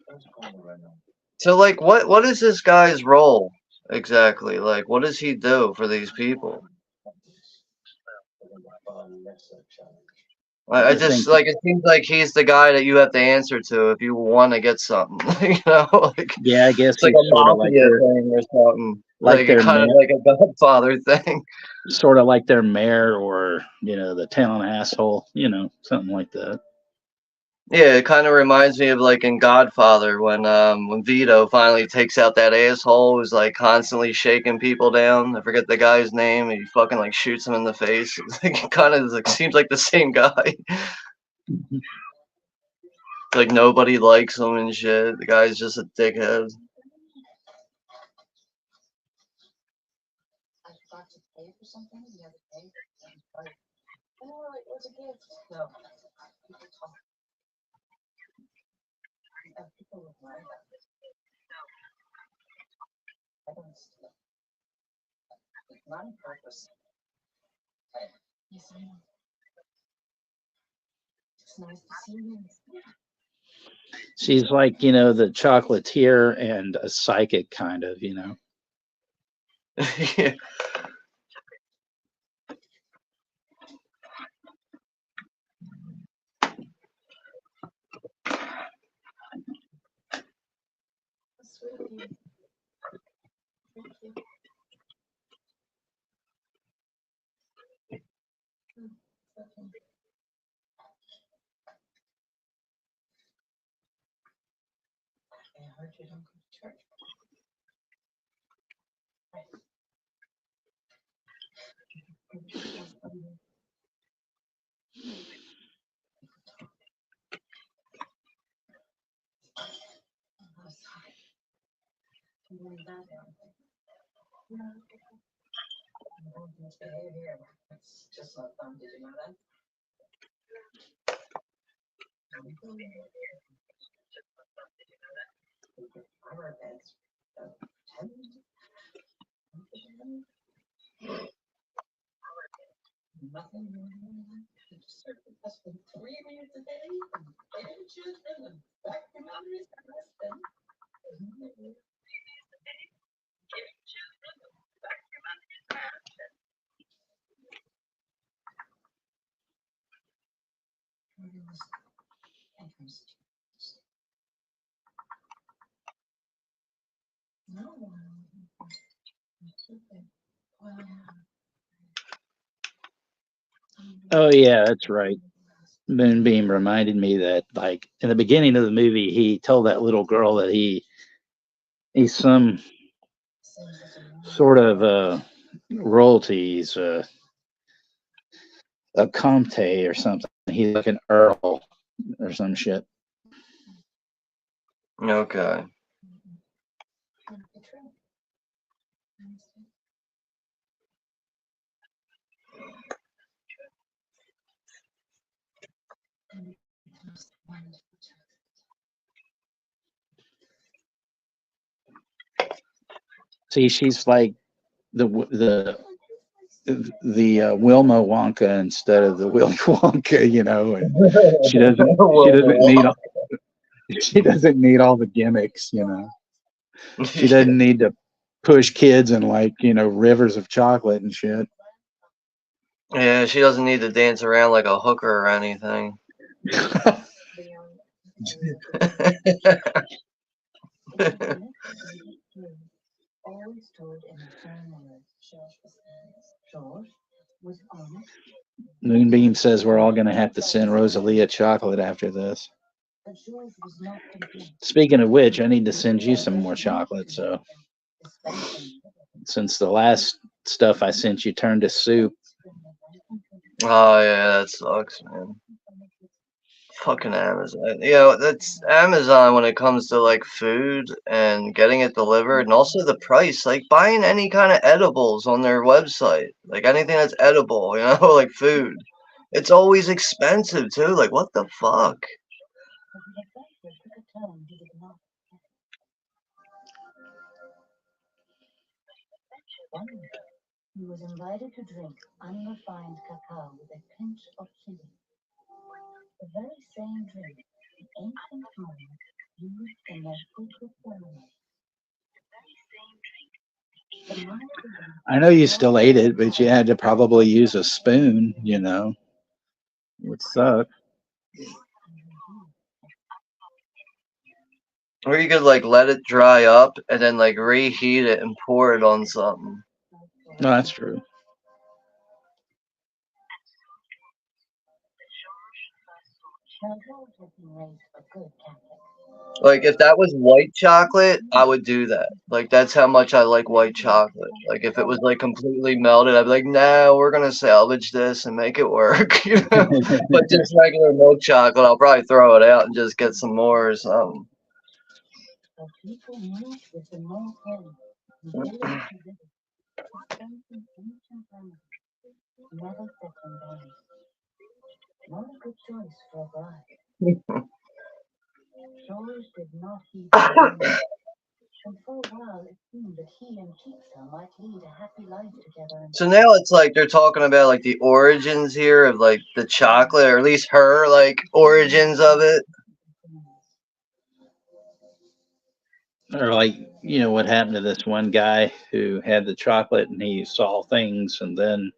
What's going on right now? So like what is this guy's role exactly? Like what does he do for these people? I just like it seems like he's the guy that you have to answer to if you want to get something, you know? Like Yeah, I guess it's like he's a sort of like mafia their, thing or something. like Like their kind of mayor, like a Godfather thing. sort of like their mayor, or the town asshole, something like that. Yeah, it kind of reminds me of like in Godfather when Vito finally takes out that asshole who's like constantly shaking people down. I forget the guy's name. And he fucking like shoots him in the face. It's like, it kind of like seems like the same guy. Like nobody likes him and shit. The guy's just a dickhead. I forgot to pay for something the other day. Oh, it was a gift. No, people talk. People would lie about it. I don't steal. It's not on purpose. Yes, I know. It's nice to see you. She's like, the chocolatier and a psychic kind of, Yeah. Sweet of you. Thank you. Okay. I heard you don't go to church. Right. I'm sorry. I'm really bad at everything. No. I don't misbehave here. It's just not fun. Did you know that? I wear pants. Nothing. You just serve the husband 3 minutes a day. They didn't choose them. And back to boundaries for husband. No. Oh yeah, that's right. Moonbeam reminded me that, like, in the beginning of the movie, he told that little girl that he's some sort of royalties, a comte or something. He's like an earl or some shit. Okay. See, she's like the Wilma Wonka instead of the Willy Wonka, and she doesn't need all the gimmicks. She doesn't need to push kids in, like, rivers of chocolate and shit. Yeah, she doesn't need to dance around like a hooker or anything. Always told in a firm word, George was honest. Moonbeam says we're all going to have to send Rosalia chocolate after this. But George was not content. Speaking of which, I need to send you some more chocolate. So, since the last stuff I sent you turned to soup. Oh yeah, that sucks, man. Fucking Amazon. That's Amazon when it comes to like food and getting it delivered, and also the price. Like buying any kind of edibles on their website, like anything that's edible, like food. It's always expensive too. Like what the fuck? He was invited to drink unrefined cacao with a pinch of chili. The very same drink the ancient Mayans used in their secret ceremony. I know you still ate it, but you had to probably use a spoon, It sucks. Or you could like let it dry up and then like reheat it and pour it on something. No, that's true. Now, George had been raised a good Catholic. Like, if that was white chocolate, I would do that. Like, that's how much I like white chocolate. Like, if it was, like, completely melted, I'd be like, no, we're going to salvage this and make it work, you know? But just regular milk chocolate, I'll probably throw it out and just get some more or something. So people moved with the North Wind, the village to village, to strengthen ancient families, never settling down. Not a good choice for a bride. George did not heed the warning, and for a while it seemed that he and Keitsa might lead a happy life together. So now it's like they're talking about, like, the origins here of, like, the chocolate, or at least her, like, origins of it. Or like, you know, what happened to this one guy who had the chocolate and he saw things and then,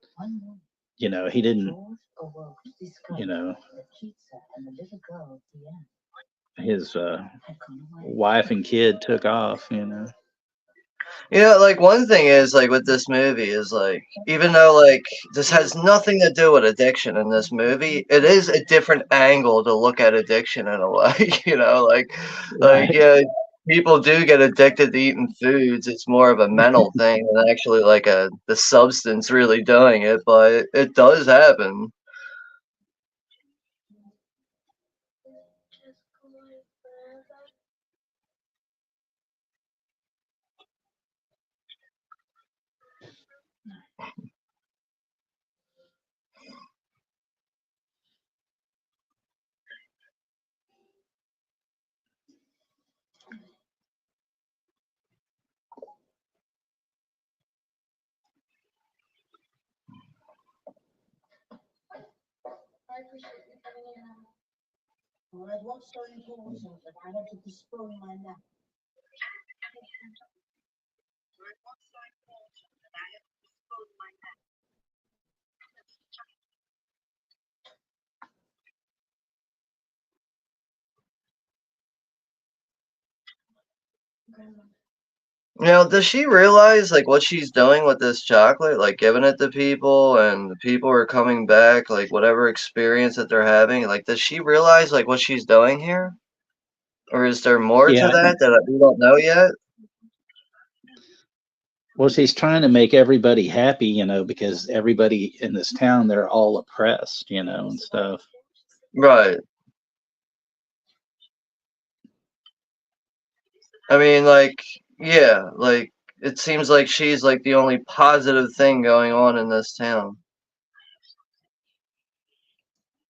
you know, he didn't, you know, his wife and kid took off, you know. Yeah, like, one thing is, like, with this movie is, like, even though, like, this has nothing to do with addiction in this movie, it is a different angle to look at addiction in a way, you know, like, Right. yeah, people do get addicted to eating foods. It's more of a mental thing than actually, like, the substance really doing it, but it does happen. I appreciate you coming in. Well, I've watched so important that I had to postpone my nap. You know, does she realize, like, what she's doing with this chocolate? Like, giving it to people, and the people are coming back, like, whatever experience that they're having. Like, does she realize, like, what she's doing here? Or is there more to Yeah. that we don't know yet? Well, she's trying to make everybody happy, you know, because everybody in this town, they're all oppressed, you know, and stuff. Right. I mean, like, yeah, like, it seems like she's, like, the only positive thing going on in this town.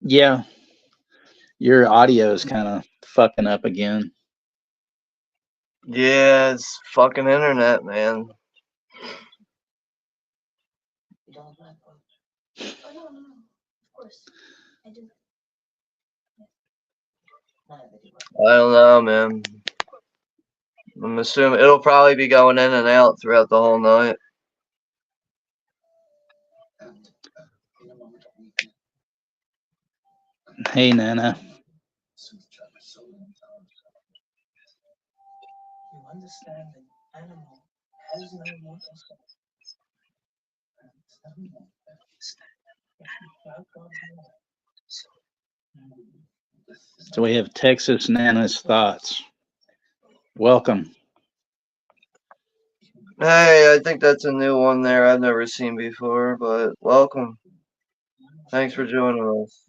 Yeah. Your audio is kind of fucking up again. Yeah, it's fucking internet, man. You don't like George? Oh, no, no, of course. I do. I don't know, man. I'm assuming it'll probably be going in and out throughout the whole night. Hey, Nana. You understand an animal has no mortal soul. So we have Texas Nana's thoughts. Welcome. Hey, I think that's a new one there I've never seen before, but welcome. Thanks for joining us.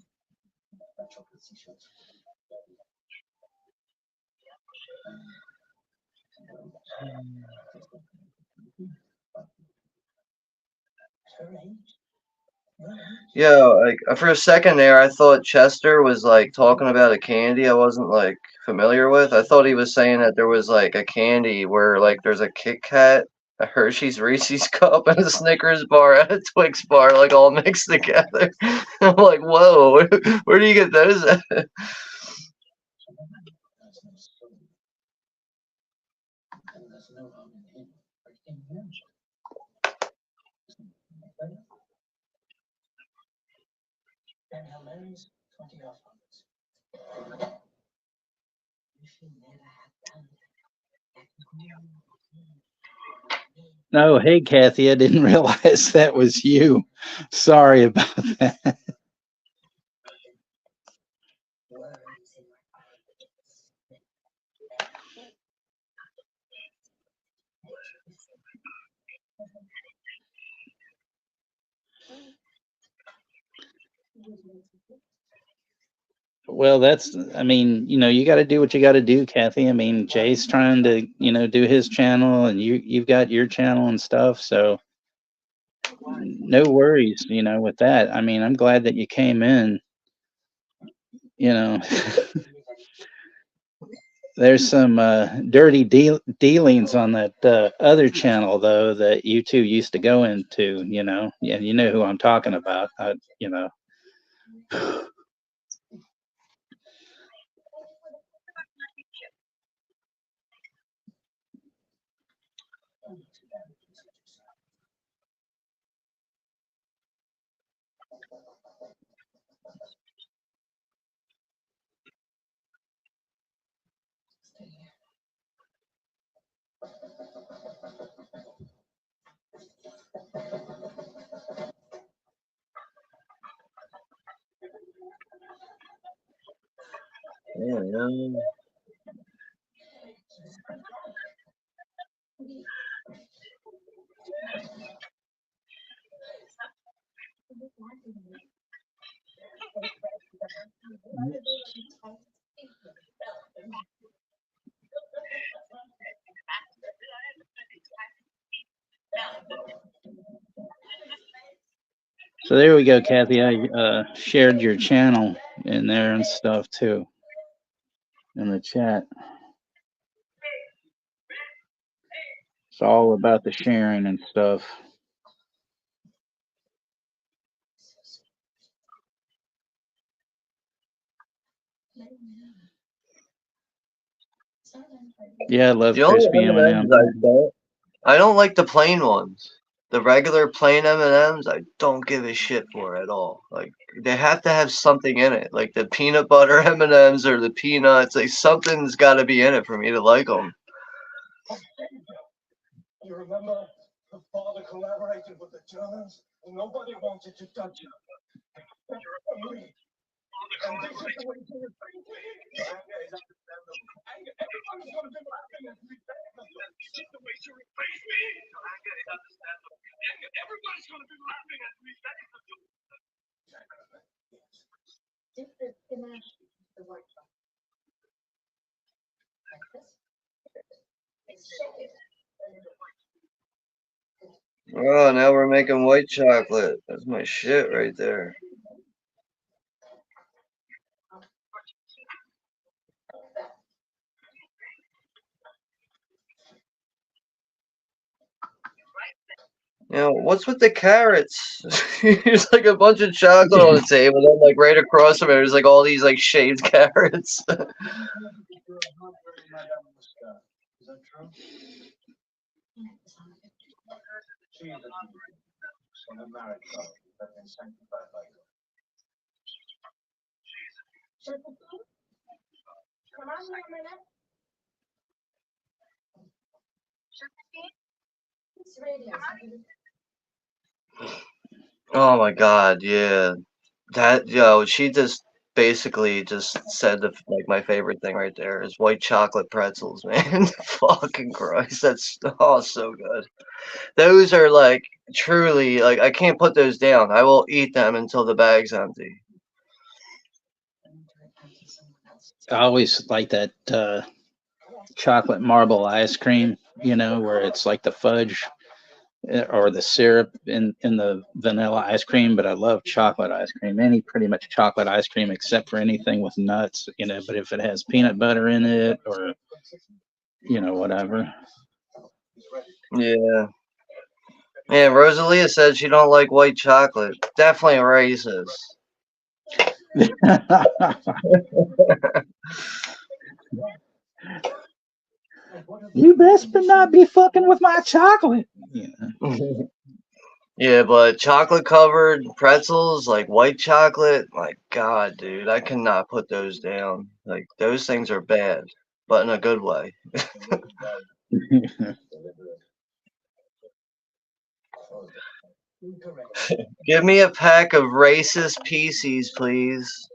Yeah, like, for a second there, I thought Chester was, like, talking about a candy I wasn't, like, familiar with. I thought he was saying that there was, like, a candy where, like, there's a Kit Kat, a Hershey's Reese's cup, and a Snickers bar, and a Twix bar, like, all mixed together. I'm like, whoa, where do you get those at? Then Helene's 20 off No, hey, Kathy, I didn't realize that was you. Sorry about that. Well, I mean, you got to do what you got to do, Kathy. I mean, Jay's trying to, do his channel, and you've got your channel and stuff. So no worries, with that. I mean, I'm glad that you came in. You know, there's some dirty dealings on that other channel though that you two used to go into. Yeah, you know who I'm talking about. Yeah. So there we go, Kathy. I shared your channel in there and stuff too in the chat. It's all about the sharing and stuff. Yeah, I love The only crispy M&Ms M&M. I don't like the plain ones. The regular plain M&Ms, I don't give a shit for at all. Like they have to have something in it, like the peanut butter M&Ms or the peanuts. Like something's got to be in it for me to like them. You remember the father collaborated with the Germans? Nobody wanted to touch him. And this is the way to replace me. Everyone's going to be laughing at me. This is the way to replace me. Everybody's going to be laughing at me. Dip the ganache into the white chocolate. Like this. Shake it. Oh, now we're making white chocolate. That's my shit right there. What's with the carrots? There's like a bunch of chocolate on the table, then like right across from it, there's like all these like shaved carrots. Is that true? She is a married couple that been sanctified by God. Come on here a minute. It's radio. Oh my god, yeah. She just basically just said like my favorite thing right there is white chocolate pretzels, man. Fucking Christ, that's so good. Those are like truly like I can't put those down. I will eat them until the bag's empty. I always like that chocolate marble ice cream, where it's like the fudge or the syrup in the vanilla ice cream, but I love chocolate ice cream. Any pretty much chocolate ice cream except for anything with nuts, but if it has peanut butter in it or whatever. Yeah. Yeah, Rosalia said she don't like white chocolate. Definitely racist. You best not be fucking with my chocolate. Yeah, but chocolate covered pretzels, like white chocolate, my God, dude, I cannot put those down. Like those things are bad, but in a good way. Give me a pack of racist PCs, please.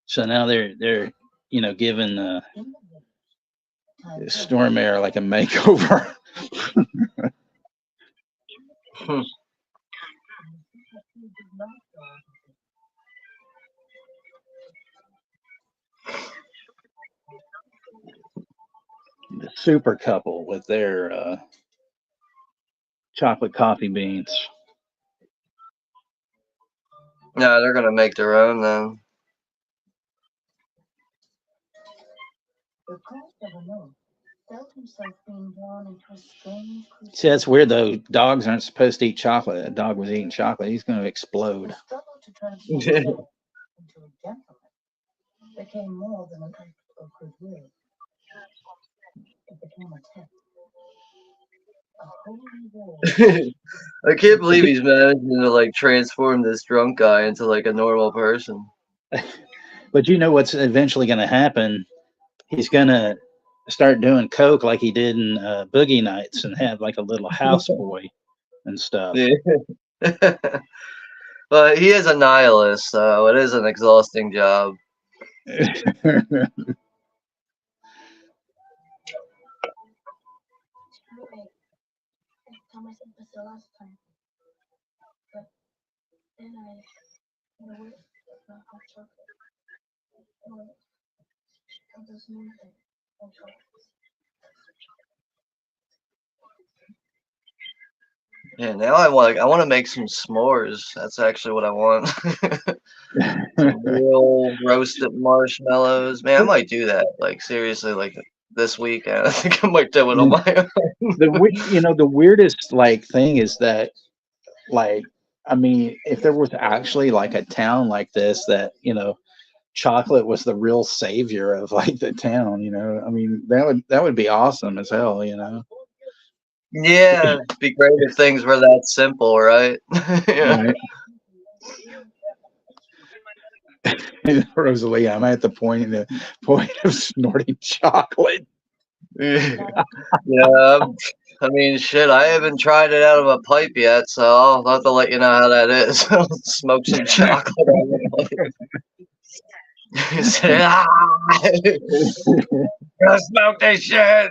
So now they're giving Storm Air like a makeover. The super couple with their chocolate coffee beans. Yeah, they're gonna make their own then. See, that's weird though. Dogs aren't supposed to eat chocolate. A dog was eating chocolate. He's going to explode. Became more than an act of goodwill. It became a test. A holy war. I can't believe he's managing to like transform this drunk guy into like a normal person. But you know what's eventually going to happen? He's going to start doing coke like he did in Boogie Nights and have like a little houseboy and stuff. Yeah. But he is a nihilist, so it is an exhausting job. Yeah, now I want to make some s'mores. That's actually what I want. Some real roasted marshmallows. Man, I might do that. Like seriously, like this weekend. I think I might do it on my own. The weirdest like thing is that like I mean, if there was actually like a town like this that chocolate was the real savior of like the town, I mean that would be awesome as hell. Yeah, it'd be great if things were that simple, right? Yeah. Right. Rosalie, I'm at the point of snorting chocolate. Yeah, I mean, shit, I haven't tried it out of a pipe yet, so I'll have to let you know how that is. I'll smoke some chocolate. You say, gonna smoke this shit.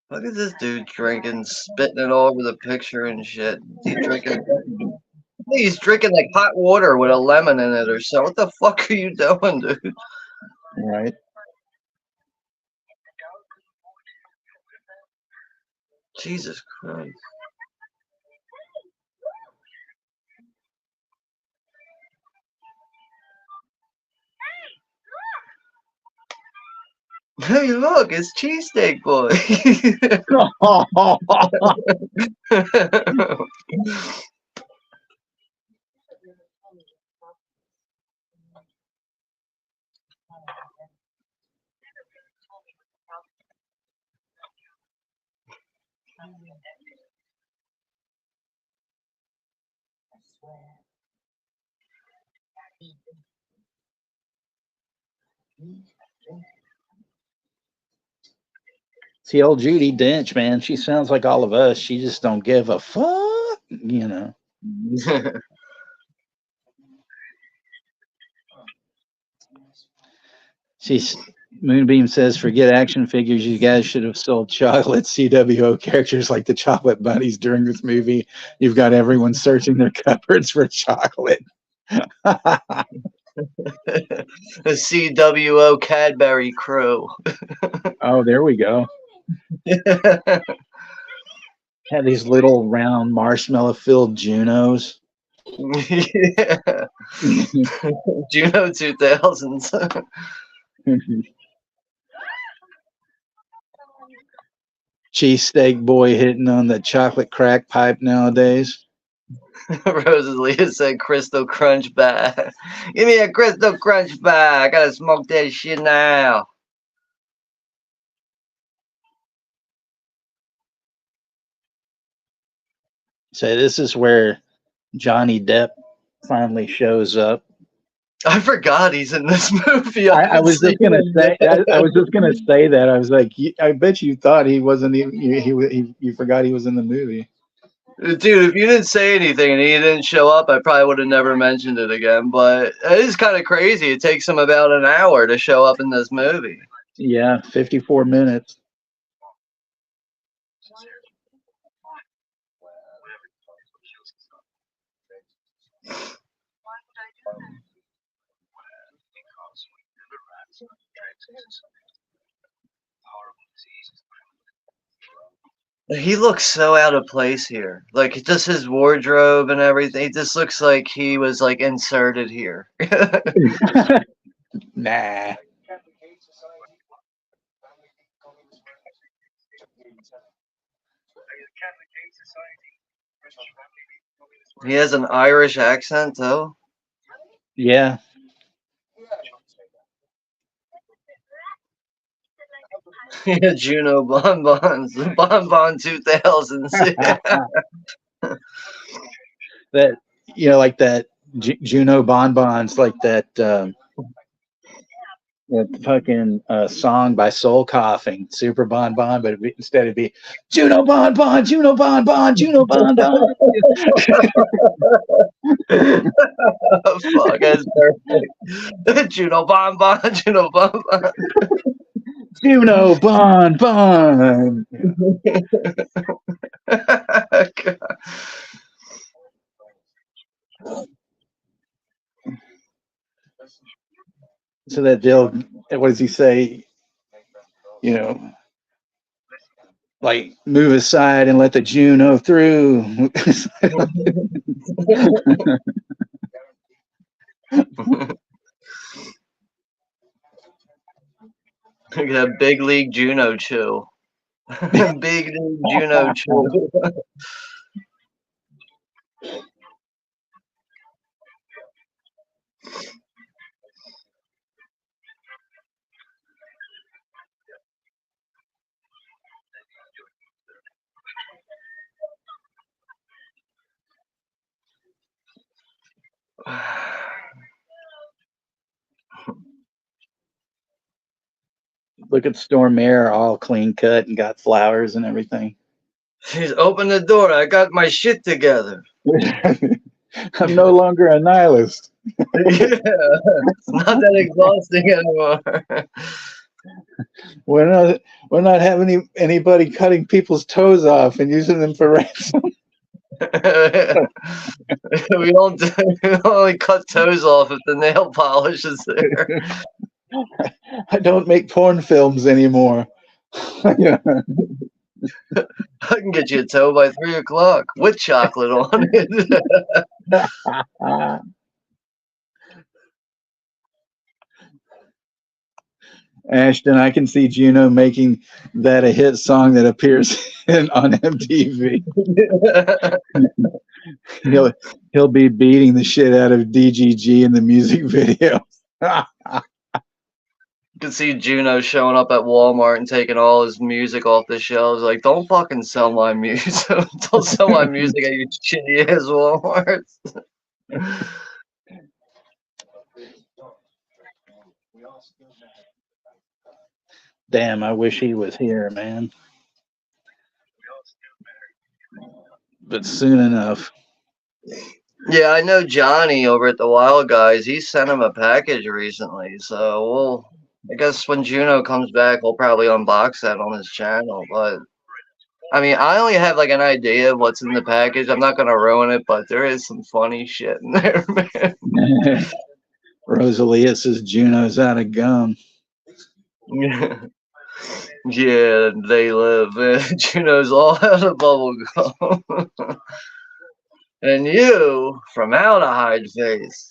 Look at this dude drinking, spitting it all over the picture and shit. He's drinking like hot water with a lemon in it or so. What the fuck are you doing, dude? Right. Jesus Christ. Hey, look, it's Cheesesteak Boy. See, old Judy Dench, man, she sounds like all of us. She just don't give a fuck, She's Moonbeam says, forget action figures. You guys should have sold chocolate CWO characters like the chocolate bunnies during this movie. You've got everyone searching their cupboards for chocolate. The CWO Cadbury crew. Oh, there we go. Had these little round marshmallow filled Junos. Yeah. Juno 2000s. Cheesesteak Boy hitting on the chocolate crack pipe nowadays. Rosalia said Crystal Crunch bar. Give me a Crystal Crunch bar. I gotta smoke that shit now. So this is where Johnny Depp finally shows up. I forgot he's in this movie. I was just gonna say. I was just gonna say that. I was like, I bet you thought he wasn't even. You forgot he was in the movie. Dude, if you didn't say anything and he didn't show up, I probably would have never mentioned it again. But it is kind of crazy. It takes him about an hour to show up in this movie. Yeah, 54 minutes. He looks so out of place here. Like just his wardrobe and everything. It just looks like he was like inserted here. Nah. He has an Irish accent though. Yeah. Yeah, Juno Bonbons. Bonbon 2000s. That like that Juno Bonbons, like that fucking song by Soul Coughing, Super Bonbon, but instead it'd be Juno Bonbon, Juno Bonbon, Juno Bonbon. Fuck, that's perfect. Juno Bonbon, Juno Bonbon. Juno Bonbon. So that they'll, what does he say? Like move aside and let the Juno through. Look at that big league Juno chew. Big league Juno chew. Look at Stormare, all clean cut and got flowers and everything. She's open the door. I got my shit together. I'm no longer a nihilist. Yeah, it's not that exhausting anymore. We're not having anybody cutting people's toes off and using them for ransom. we don't only cut toes off if the nail polish is there. I don't make porn films anymore. I can get you a toe by 3 o'clock with chocolate on it. Ashton, I can see Juno making that a hit song that appears on MTV. he'll be beating the shit out of DGG in the music video. You can see Juno showing up at Walmart and taking all his music off the shelves. Like, don't fucking sell my music. Don't sell my music at your shitty ass Walmart. Damn, I wish he was here, man. But soon enough. Yeah, I know Johnny over at the Wild Guys. He sent him a package recently. So I guess when Juno comes back, we'll probably unbox that on his channel. But I mean, I only have like an idea of what's in the package. I'm not gonna ruin it, but there is some funny shit in there, man. Rosalia says Juno's out of gum. Yeah, they live. Juno's all out of bubble gum. And you from Aldehyde Face.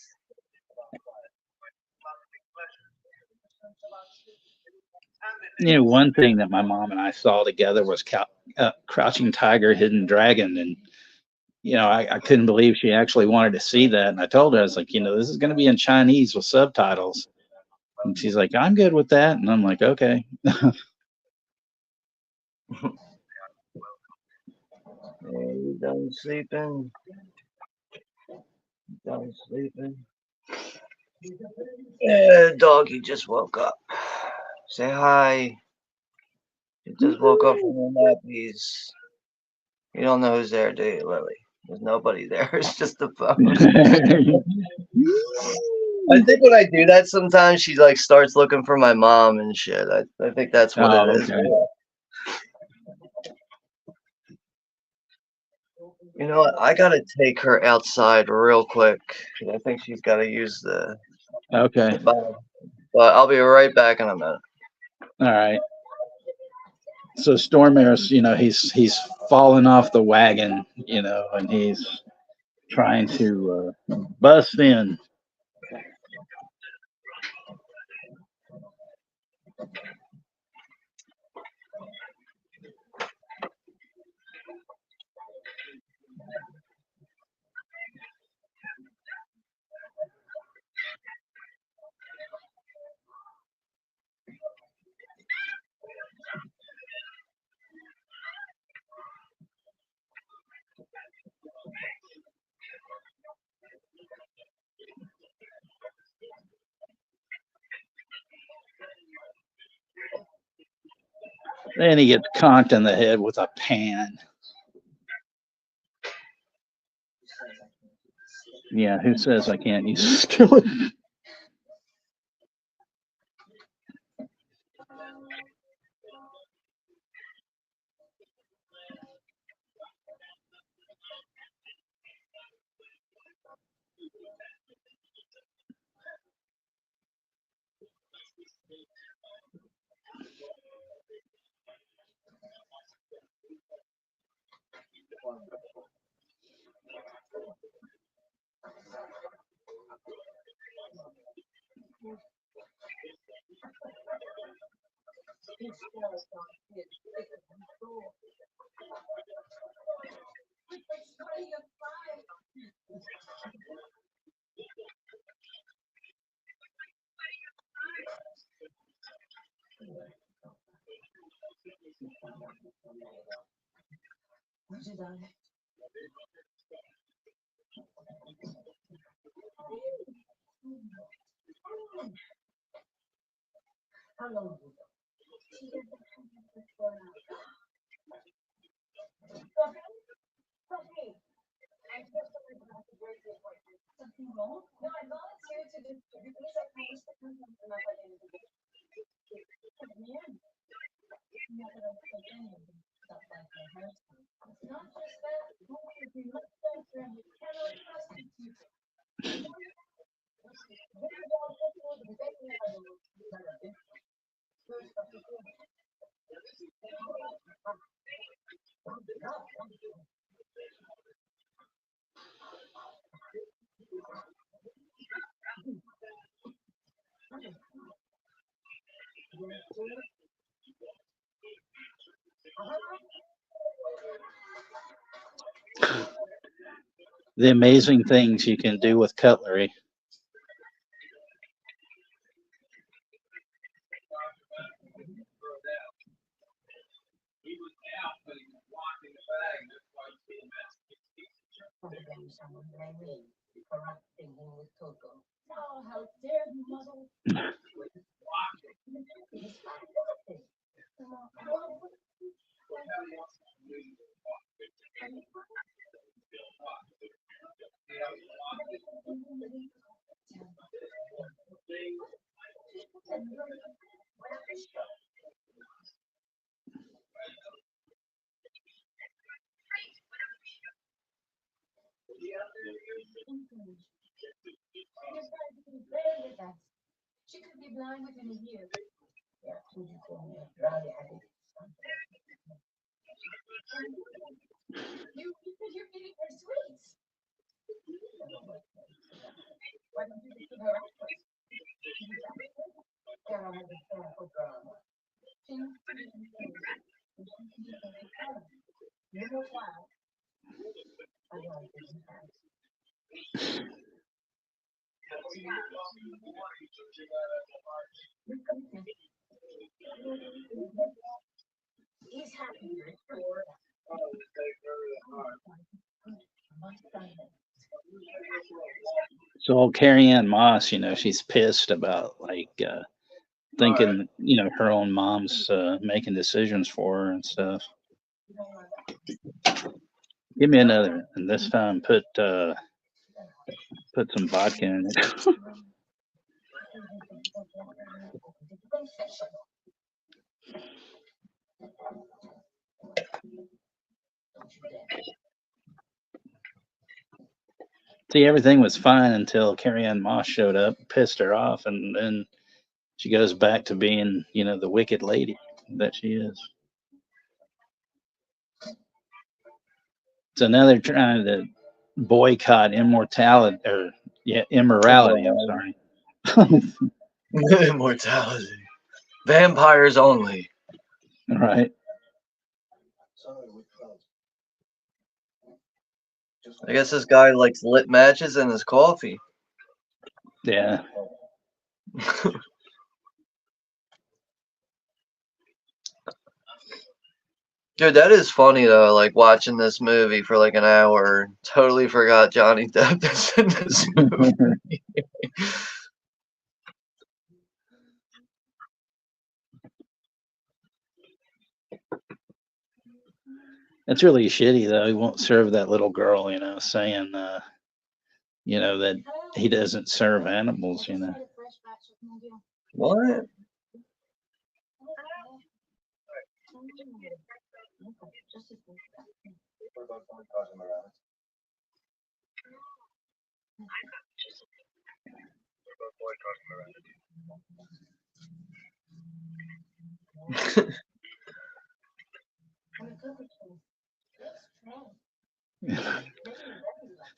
One thing that my mom and I saw together was Crouching Tiger, Hidden Dragon, and I couldn't believe she actually wanted to see that. And I told her, I was like, this is going to be in Chinese with subtitles. And she's like, I'm good with that. And I'm like, okay. You done sleeping? Done sleeping? Yeah, doggy just woke up. Say hi. He just woke up from a nap. You don't know who's there, do you, Lily? There's nobody there. It's just the phone. I think when I do that sometimes she like starts looking for my mom and shit. I think that's what it is. Okay. You know what? I gotta take her outside real quick. I think she's gotta use the Okay. bathroom. But I'll be right back in a minute. All right. So Stormare's, he's fallen off the wagon, and he's trying to bust in. Then he gets conked in the head with a pan. Yeah, who says I can't use a skillet? The amazing things you can do with cutlery. So old Carrie Ann Moss, she's pissed about thinking, her own mom's making decisions for her and stuff. Give me another, and this time put some vodka in it. See, everything was fine until Carrie Ann Moss showed up, pissed her off, and then she goes back to being, the wicked lady that she is. It's another trying to boycott immortality, or immorality. I'm sorry. Immortality. Vampires only. Right. I guess this guy likes lit matches in his coffee. Yeah. Dude, that is funny though, like watching this movie for like an hour. Totally forgot Johnny Depp is in this movie. It's really shitty though. He won't serve that little girl, saying that he doesn't serve animals, What?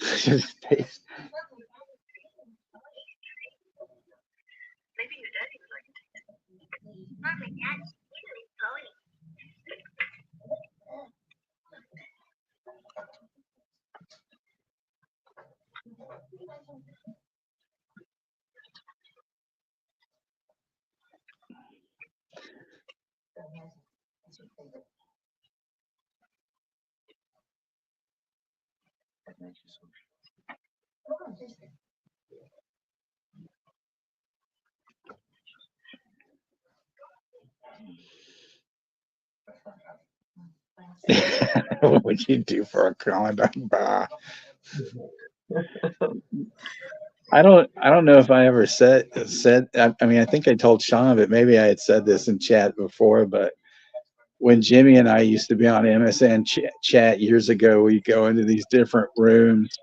Just taste. What would you do for a Klondike bar? I don't know if I ever said. I mean, I think I told Sean, but maybe I had said this in chat before. But when Jimmy and I used to be on MSN chat years ago, we go into these different rooms,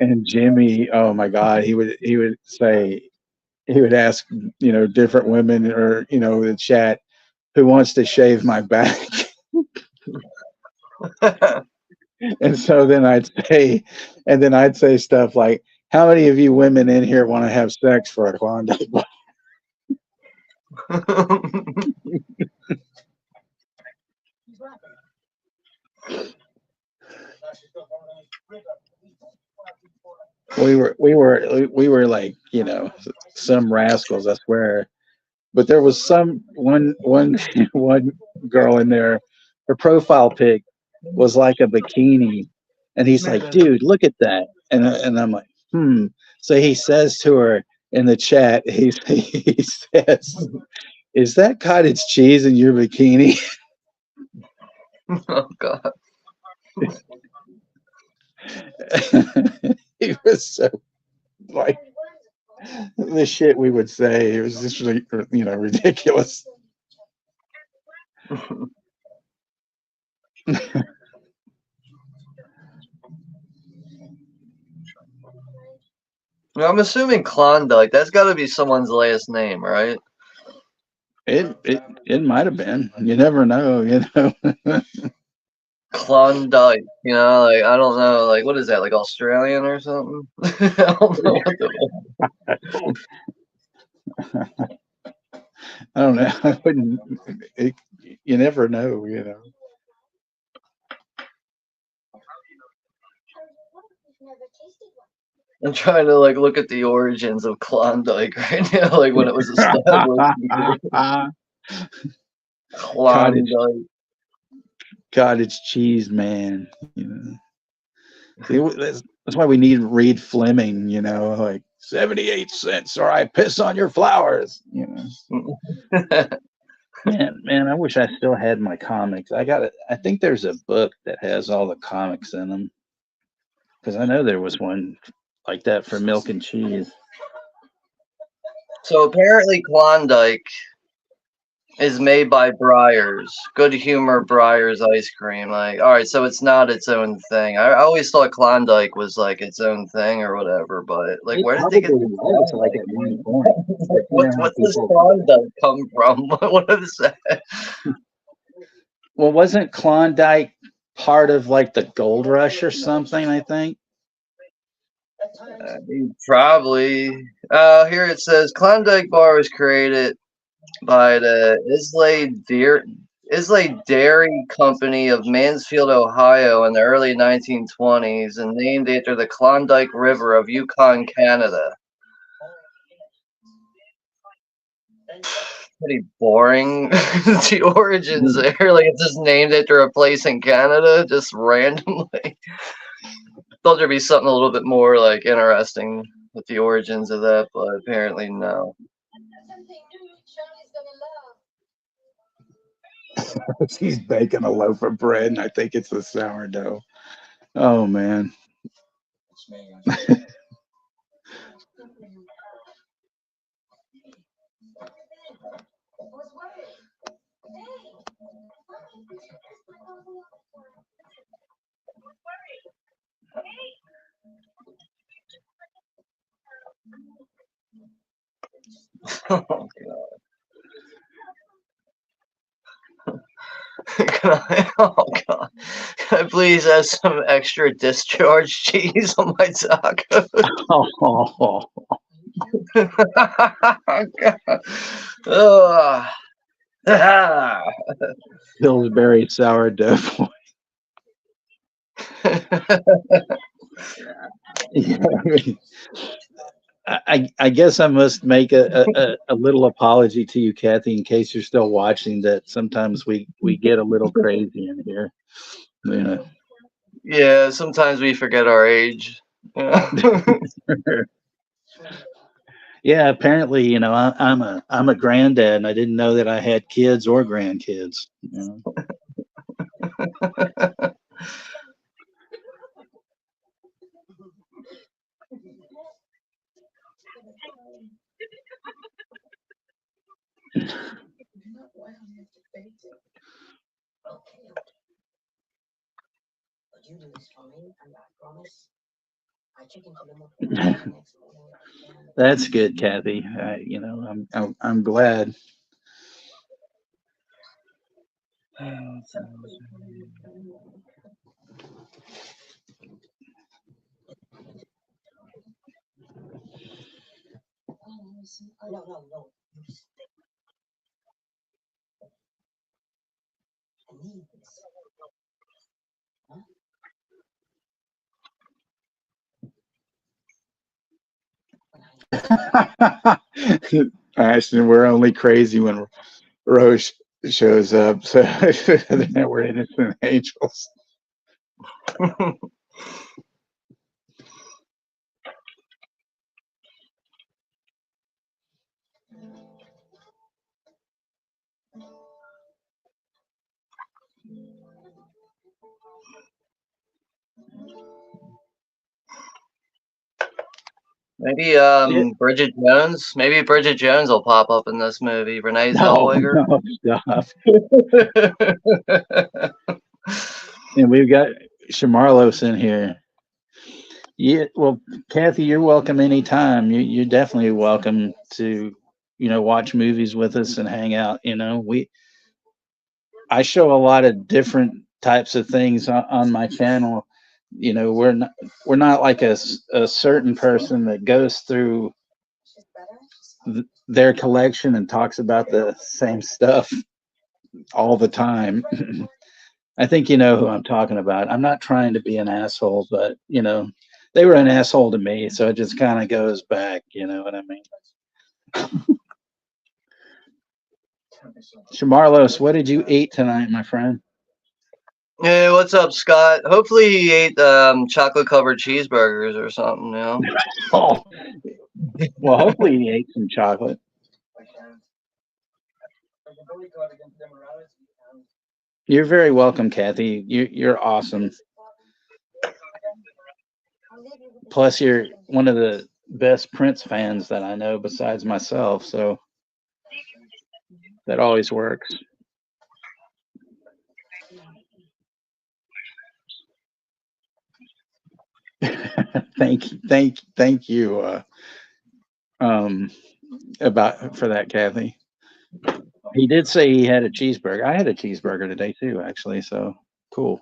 and Jimmy, oh my God, he would say, he would ask, different women or the chat, who wants to shave my back. And so then I'd say stuff like, how many of you women in here want to have sex for a Klondike bar? We were like, some rascals, I swear. But there was one one girl in there. Her profile pic was like a bikini, and he's like, "Dude, look at that!" And I'm like, "Hmm." So he says to her in the chat, he says, "Is that cottage cheese in your bikini?" Oh God. He was so like the shit we would say. It was just really, ridiculous. I'm assuming Klondike. That's got to be someone's last name, right? It might have been. You never know. Klondike. Like I don't know. Like what is that? Like Australian or something? I don't know what the. I don't know. I wouldn't. You never know. I'm trying to like look at the origins of Klondike right now, like when it was established. cottage Klondike. cottage cheese, man. You know, see, that's why we need Reed Fleming. You know, like 78 cents, or I piss on your flowers. You know, man, I wish I still had my comics. I got it. I think there's a book that has all the comics in them because I know there was one like that for Milk and Cheese. So apparently Klondike is made by Breyers, Good Humor Breyers ice cream. Like, all right, so it's not its own thing. I always thought Klondike was like its own thing or whatever, but like, It where did they probably get the was like at one point. But you know how what's this people. Klondike come from? What is that? Well, wasn't Klondike part of like the gold rush or something? I think. Probably. Here it says Klondike Bar was created by the Islay Dairy Company of Mansfield, Ohio, in the early 1920s, and named after the Klondike River of Yukon, Canada. Pretty boring. The origins there, like it's just named after a place in Canada, just randomly. Thought there'd be something a little bit more like interesting with the origins of that, but apparently no. He's baking a loaf of bread, and I think it's the sourdough. Oh man. Oh god. Oh god. Can I please have some extra discharge cheese on my taco? Oh, Oh god. Pillsbury sourdough. Yeah, I guess I must make a little apology to you, Kathy, in case you're still watching. That sometimes we get a little crazy in here. You know. Yeah, sometimes we forget our age. Yeah, apparently, you know, I'm a granddad, and I didn't know that I had kids or grandkids. You know? That's good, Kathy. You know, I'm glad. Ashton, we're only crazy when Roche shows up, so then we're innocent angels. Maybe Bridget Jones. Maybe Bridget Jones will pop up in this movie. Renee Zellweger. No, stop. And we've got Shamarlos in here. Yeah, well, Kathy, you're welcome anytime. You're definitely welcome to, you know, watch movies with us and hang out. You know, I show a lot of different types of things on my channel. You know, we're not like a certain person that goes through their collection and talks about the same stuff all the time. I think you know who I'm talking about. I'm not trying to be an asshole, but you know, they were an asshole to me, so it just kind of goes back. You know what I mean? Shamarlos, what did you eat tonight, my friend? Hey, what's up, Scott? Hopefully he ate chocolate covered cheeseburgers or something, you know? Oh, well, hopefully he ate some chocolate. You're very welcome, Kathy. You're awesome. Plus, you're one of the best Prince fans that I know besides myself, so that always works. thank you about for that, Kathy. He did say he had a cheeseburger. I had a cheeseburger today too, actually. So cool.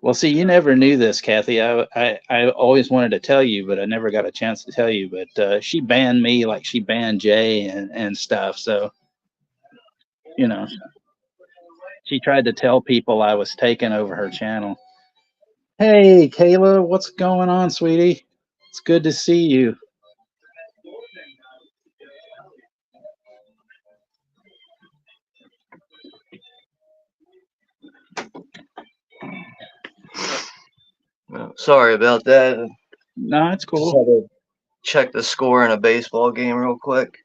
Well, see, you never knew this, Kathy. I always wanted to tell you, but I never got a chance to tell you. But she banned me like she banned Jay and stuff. So, you know, she tried to tell people I was taking over her channel. Hey, Kayla, what's going on, sweetie? It's good to see you. Sorry about that. No, it's Just cool. had to check the score in a baseball game real quick.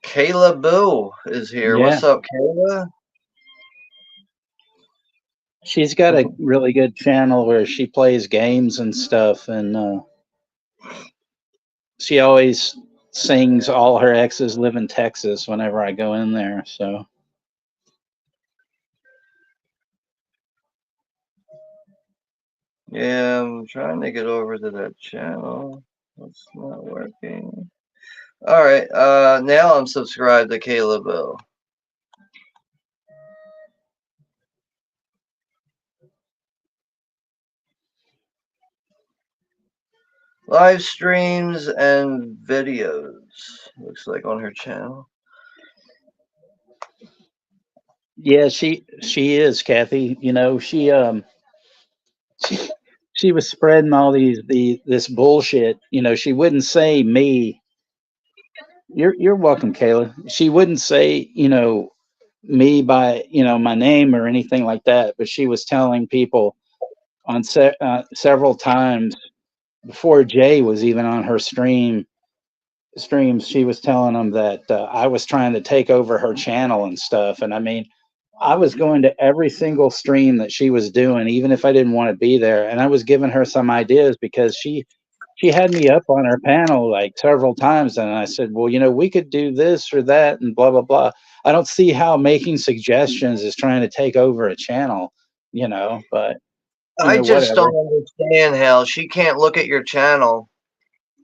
Kayla Boo is here. Yeah. What's up, Kayla? She's got a really good channel where she plays games and stuff, and she always sings "All Her Exes Live in Texas" whenever I go in there. So Yeah, I'm trying to get over to that channel. It's not working. Alright, now I'm subscribed to Kayla Boo. Live streams and videos, looks like, on her channel. yeah, she is Kathy. You know, she she was spreading all this bullshit. You know, she wouldn't say me. You're welcome, Kayla. She wouldn't say, you know, me by, you know, my name or anything like that, but she was telling people on several times before Jay was even on her streams. She was telling them that I was trying to take over her channel and stuff. And I mean, I was going to every single stream that she was doing, even if I didn't want to be there, and I was giving her some ideas because she had me up on her panel like several times, and I said, well, you know, we could do this or that and blah blah blah. I don't see how making suggestions is trying to take over a channel, you know, but you I know, just whatever. don't understand how she can't look at your channel.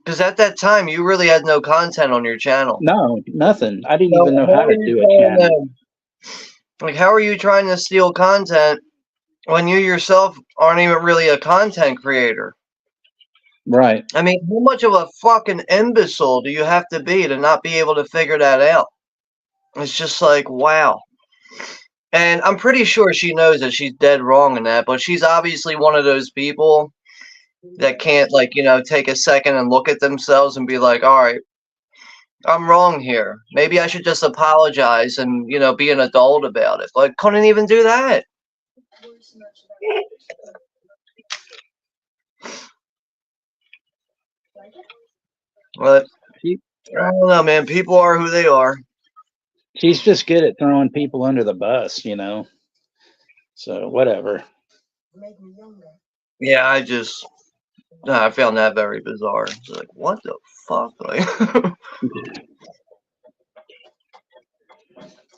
Because at that time, you really had no content on your channel. No, nothing. I didn't So even know how how are to you do a trying channel. how are you trying to steal content when you yourself aren't even really a content creator? Right. I mean, how much of a fucking imbecile do you have to be to not be able to figure that out? It's just like, wow. And I'm pretty sure she knows that she's dead wrong in that, but she's obviously one of those people that can't, like, you know, take a second and look at themselves and be like, all right, I'm wrong here. Maybe I should just apologize and, you know, be an adult about it. Like, couldn't even do that. But I don't know, man. People are who they are. She's just good at throwing people under the bus, you know. So whatever. Yeah, I found that very bizarre. It's like, what the fuck? Like,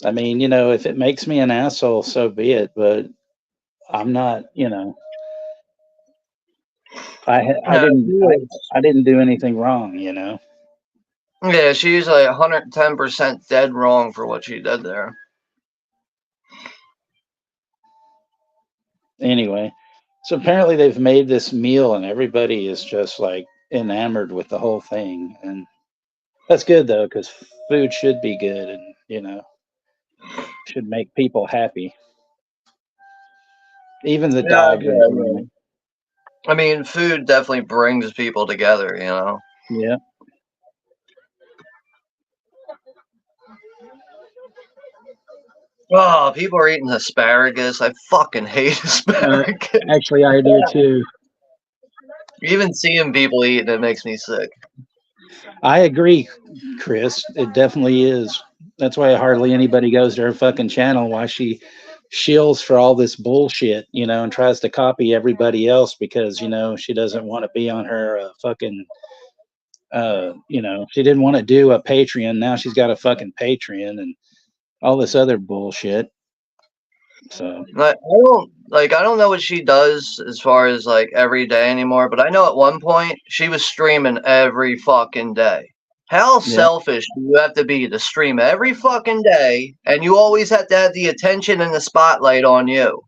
I mean, you know, if it makes me an asshole, so be it. But I'm not, you know, no, I didn't do anything wrong, you know. yeah, she's like 110% dead wrong for what she did there. Anyway, so apparently they've made this meal, and everybody is just like enamored with the whole thing, and that's good though, because food should be good, and you know. should make people happy, even the Yeah, dogs yeah, enjoying yeah. it. I mean, food definitely brings people together, you know. Yeah. Oh, people are eating asparagus. I fucking hate Uh, asparagus. actually, I do too. Even seeing people eating it makes me sick. I agree, Chris. It definitely is. That's why hardly anybody goes to her fucking channel. Why she shills for all this bullshit, and tries to copy everybody else because she doesn't want to be on her fucking. She didn't want to do a Patreon. Now she's got a fucking Patreon and all this other bullshit. So I don't know what she does as far as like every day anymore, but I know at one point she was streaming every fucking day. How yeah, selfish do you have to be to stream every fucking day and you always have to have the attention and the spotlight on you?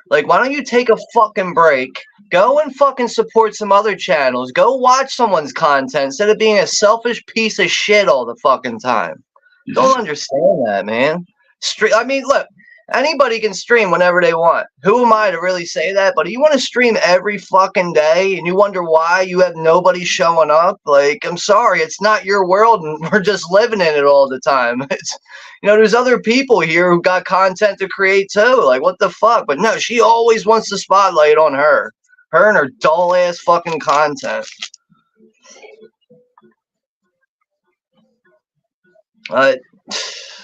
Like, why don't you take a fucking break? Go and fucking support some other channels. Go watch someone's content instead of being a selfish piece of shit all the fucking time. Don't understand that, man. I mean, look, anybody can stream whenever they want. Who am I to really say that? But you want to stream every fucking day and you wonder why you have nobody showing up? Like, I'm sorry, it's not your world and we're just living in it all the time. It's, there's other people here who got content to create too. Like, what the fuck? But no, she always wants the spotlight on her. Her and her dull ass fucking content. Uh,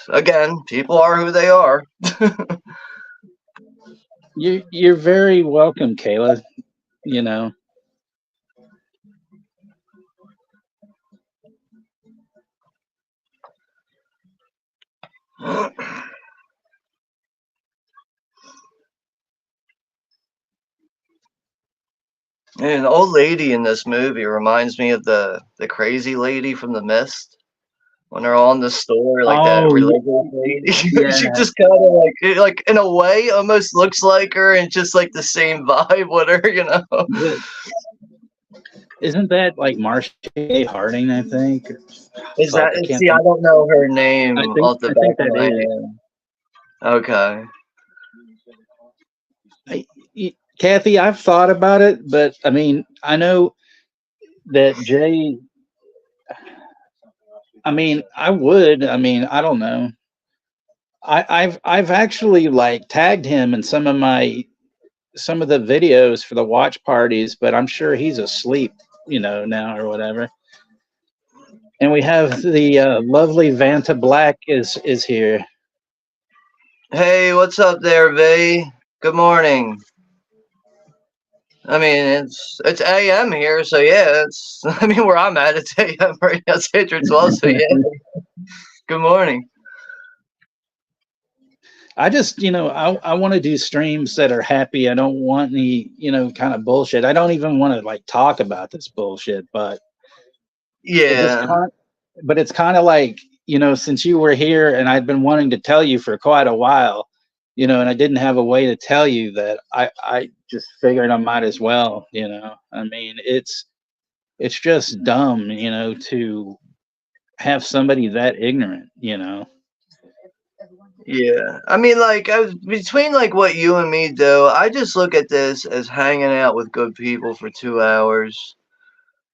Again, people are who they are. you're very welcome, Kayla. You know, And the old lady in this movie reminds me of the crazy lady from The Mist. When they're all in the store, like that oh religious lady, yeah, she just kind of like in a way, almost looks like her, and just like the same vibe with her. yeah. Isn't that like Marcia Harding? I think. Is Fuck, that? I can't See, I think. don't know her name I think off the I back think of that my is. hand. Okay. Kathy, I've thought about it, but I mean, I know that Jay. I mean, I would. I mean, I don't know. I've actually like tagged him in some of the videos for the watch parties, but I'm sure he's asleep, now or whatever. And we have the lovely Vanta Black is here. Hey, what's up there, V? Good morning. I mean, it's AM here, so yeah, it's. I mean, where I'm at, it's AM right now. It's after 12, so yeah. Good morning. I just, I want to do streams that are happy. I don't want any, kind of bullshit. I don't even want to like talk about this bullshit, but it just Yeah. con- but it's kind of like, since you were here and I'd been wanting to tell you for quite a while, and I didn't have a way to tell you that I just figured I might as well, I mean, it's just dumb, to have somebody that ignorant. Yeah, I mean, like, between like what you and me do, I just look at this as hanging out with good people for 2 hours.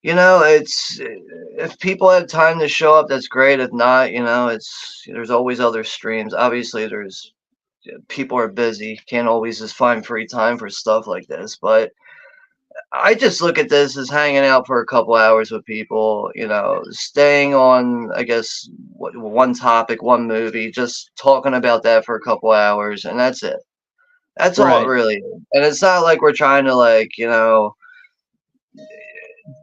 It's if people have time to show up, that's great. If not, there's always other streams. Obviously, there's people are busy, can't always just find free time for stuff like this. But I just look at this as hanging out for a couple hours with people, staying on, I guess, one topic, one movie, just talking about that for a couple hours, and that's it. That's all it Right. really is. And it's not like we're trying to, like,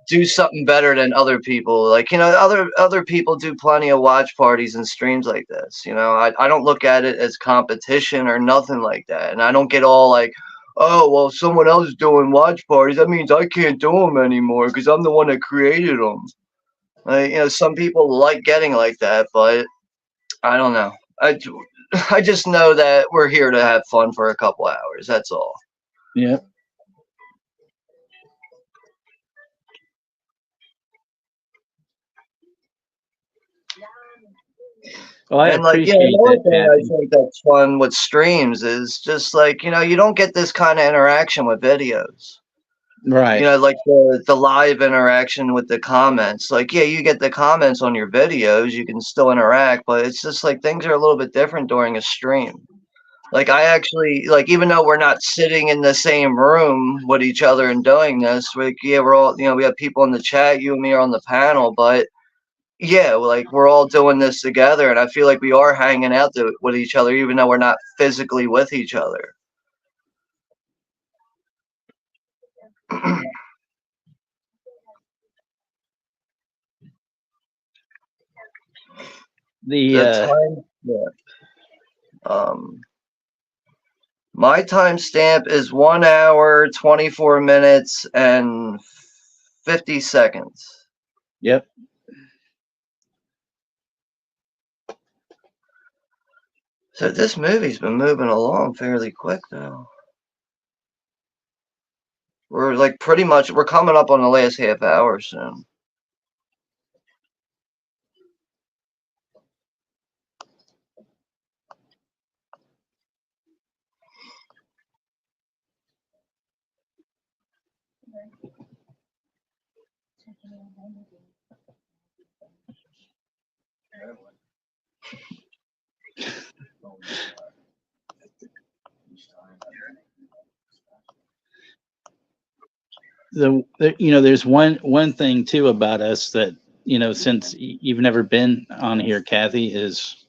do something better than other people. Like, other people do plenty of watch parties and streams like this. I don't look at it as competition or nothing like that. And I don't get all like, oh, well, someone else is doing watch parties. That means I can't do them anymore because I'm the one that created them. Like, some people like getting like that, but I don't know. I just know that we're here to have fun for a couple hours. That's all. Yeah. Well, I And like, yeah, appreciate another that, thing I Kathy. think that's fun with streams is just like, you don't get this kind of interaction with videos. Right. Like the live interaction with the comments. Like, yeah, you get the comments on your videos, you can still interact, but it's just like things are a little bit different during a stream. Like I actually like, even though we're not sitting in the same room with each other and doing this, like yeah, we're all we have people in the chat, you and me are on the panel, but yeah, like we're all doing this together, and I feel like we are hanging out with each other, even though we're not physically with each other. The time, yeah. My timestamp is 1 hour, 24 minutes, and 50 seconds. Yep. So this movie's been moving along fairly quick, though. We're like we're coming up on the last half hour soon. There's one thing too about us that since you've never been on here, Kathy, is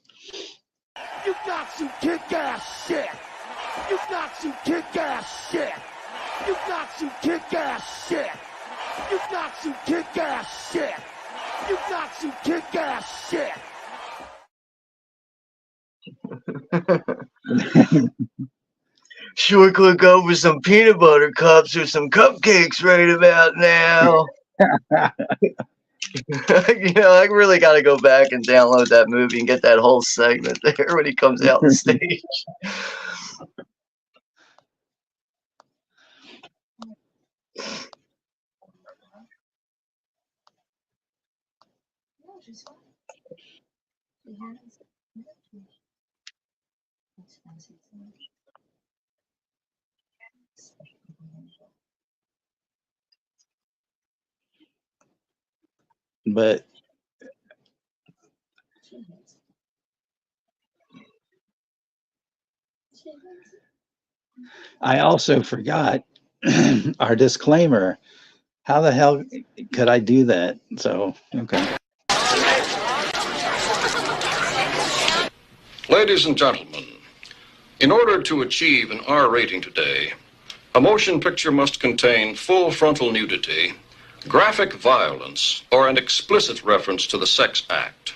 You got some kick-ass shit. You got some kick-ass shit. You got some kick-ass shit. You got some kick-ass shit. You got some kick-ass shit. Sure could go for some peanut butter cups or some cupcakes right about now. I really got to go back and download that movie and get that whole segment there when he comes out on stage. but I also forgot our disclaimer. How the hell could I do that? So, okay. Ladies and gentlemen, in order to achieve an R rating today, a motion picture must contain full frontal nudity, graphic violence, or an explicit reference to the sex act.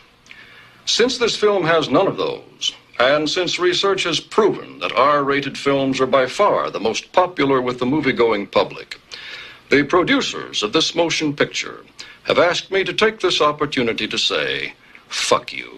Since this film has none of those, and since research has proven that R-rated films are by far the most popular with the movie-going public, the producers of this motion picture have asked me to take this opportunity to say, fuck you.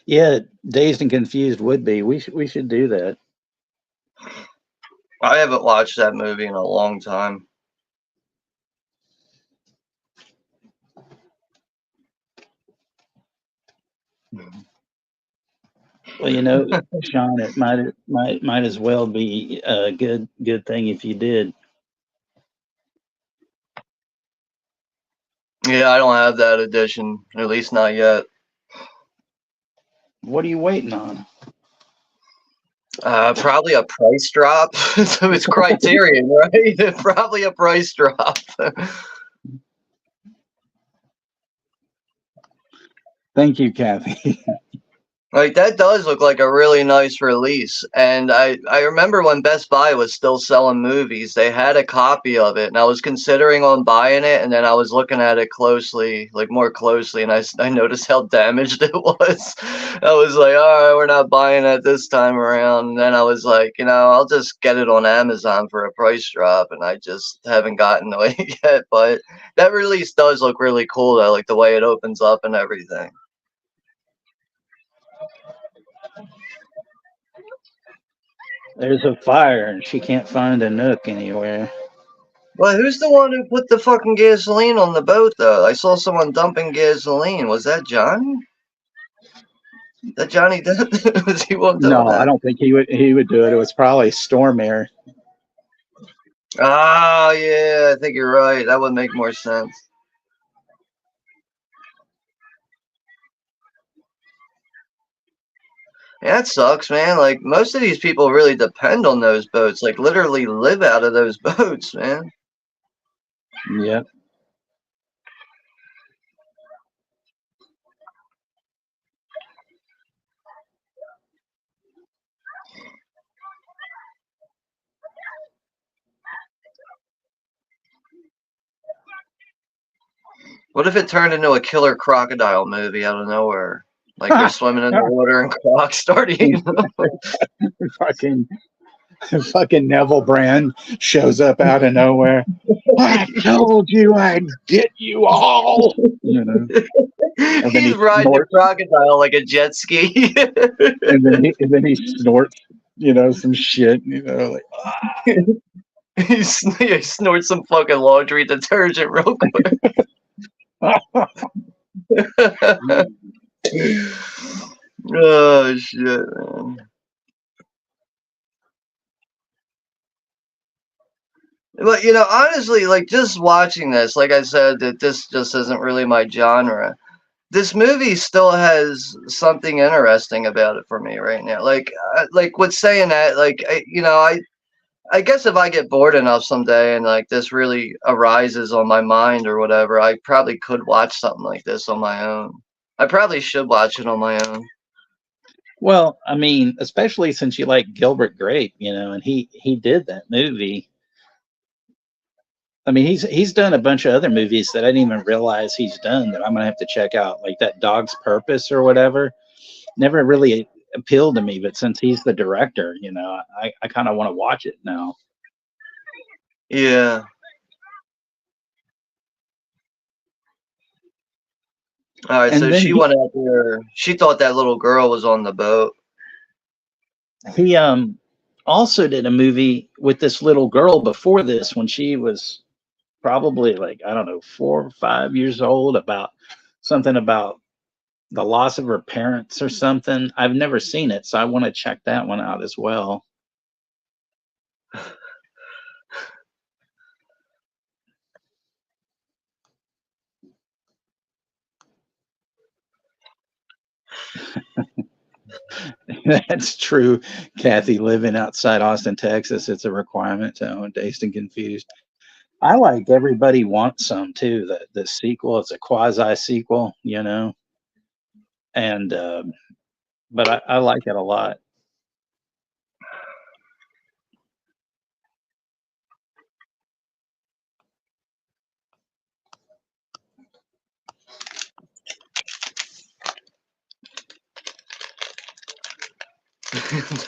Yeah, Dazed and Confused would be. We should do that. I haven't watched that movie in a long time. Well, Sean, it might as well be a good thing if you did. Yeah, I don't have that edition, at least not yet. What are you waiting on? Probably a price drop. So it's Criterion, right? Probably a price drop. Thank you, Kathy. Like, that does look like a really nice release. And I remember when Best Buy was still selling movies, they had a copy of it, and I was considering on buying it, and then I was looking at it closely, like more closely, and I noticed how damaged it was. I was like, all right, we're not buying it this time around. And then I was like, I'll just get it on Amazon for a price drop, and I just haven't gotten to it yet. But that release does look really cool, though, like the way it opens up and everything. There's a fire and she can't find a nook anywhere. Well, who's the one who put the fucking gasoline on the boat, though? I saw someone dumping gasoline. Was that Johnny? That Johnny Depp? Was he one doing No, I that? don't think he would do it. It was probably storm air. Ah, yeah, I think you're right. That would make more sense. Yeah, that sucks, man. Like, most of these people really depend on those boats. Like, literally live out of those boats, man. Yep. What if it turned into a killer crocodile movie out of nowhere? Like, they're swimming in the water and crocs start eating them. fucking fucking Neville Brand shows up out of nowhere. I told you I'd get you all. You know. And then He's riding the crocodile like a jet ski. and then he snorts, some shit, like he snorts some fucking laundry detergent real quick. Oh shit, man. But honestly, like just watching this, like I said, that this just isn't really my genre. This movie still has something interesting about it for me right now. Like with saying that, like I guess if I get bored enough someday and like this really arises on my mind or whatever, I probably could watch something like this on my own. I probably should watch it on my own. Well, I mean, especially since you like Gilbert Grape, and he did that movie. I mean, he's done a bunch of other movies that I didn't even realize he's done that I'm gonna have to check out, like that Dog's Purpose or whatever. Never really appealed to me, but since he's the director, I kind of want to watch it now. Yeah. All right, And so then she went out there. She thought that little girl was on the boat. He also did a movie with this little girl before this when she was probably like, I don't know, 4 or 5 years old, about something about the loss of her parents or something. I've never seen it, so I want to check that one out as well. That's true, Kathy. Living outside Austin, Texas, it's a requirement to own Dazed and Confused. I like Everybody Wants Some too. The sequel, it's a quasi sequel, and but I like it a lot.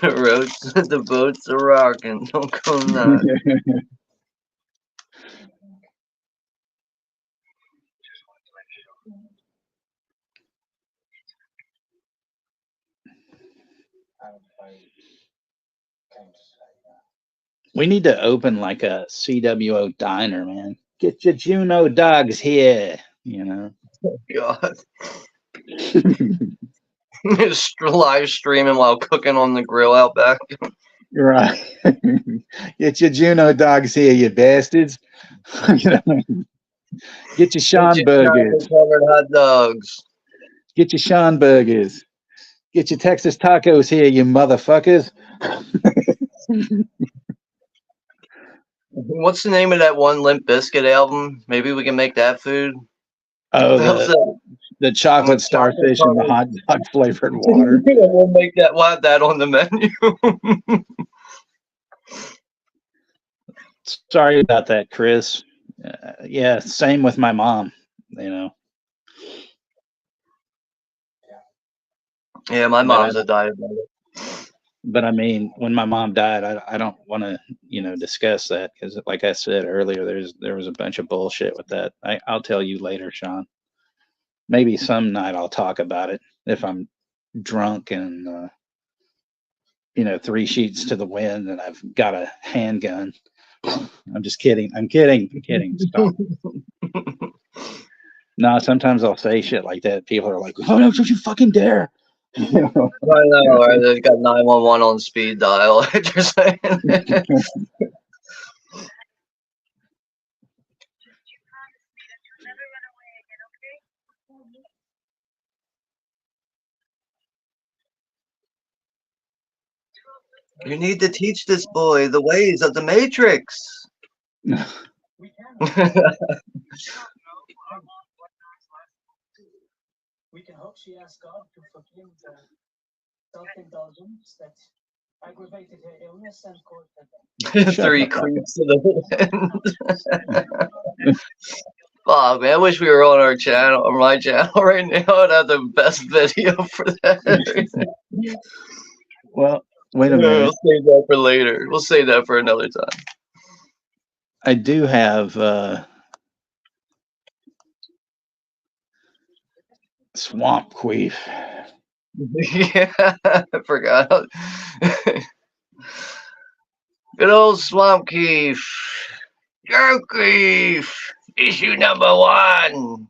The boats are rocking. Don't go nuts. We need to open like a CWO diner, man. Get your Juno dogs here, God. Live streaming while cooking on the grill out back. Right. Get your Juno dogs here, you bastards. Get your Sean burgers. Covered hot dogs. Get your Sean burgers. Get your Texas tacos here, you motherfuckers. What's the name of that one Limp Bizkit album? Maybe we can make that food. Oh, the chocolate starfish and the hot dog flavored water. We'll make that. We'll have that on the menu. Sorry about that, Chris. Yeah, same with my mom. Yeah, my mom's a diabetic. But I mean, when my mom died, I don't want to, discuss that because, like I said earlier, there was a bunch of bullshit with that. I'll tell you later, Sean. Maybe some night I'll talk about it if I'm drunk and 3 sheets to the wind, and I've got a handgun. I'm just kidding. I'm kidding. Stop. No, sometimes I'll say shit like that. People are like, "Oh no, don't you fucking dare!" I know, right? They got 911 on speed dial. You're saying. You need to teach this boy the ways of the Matrix. We can hope she asks God to forgive the self-indulgence that aggravated her illness and caused her death. 3 creeps to the wind. Oh man, I wish we were on our channel, or my channel right now. I'd have the best video for that. Well, wait a minute. We'll save that for later. We'll save that for another time. I do have swamp queef. Yeah, I forgot. Good old swamp queef. Your queef. Issue number 1.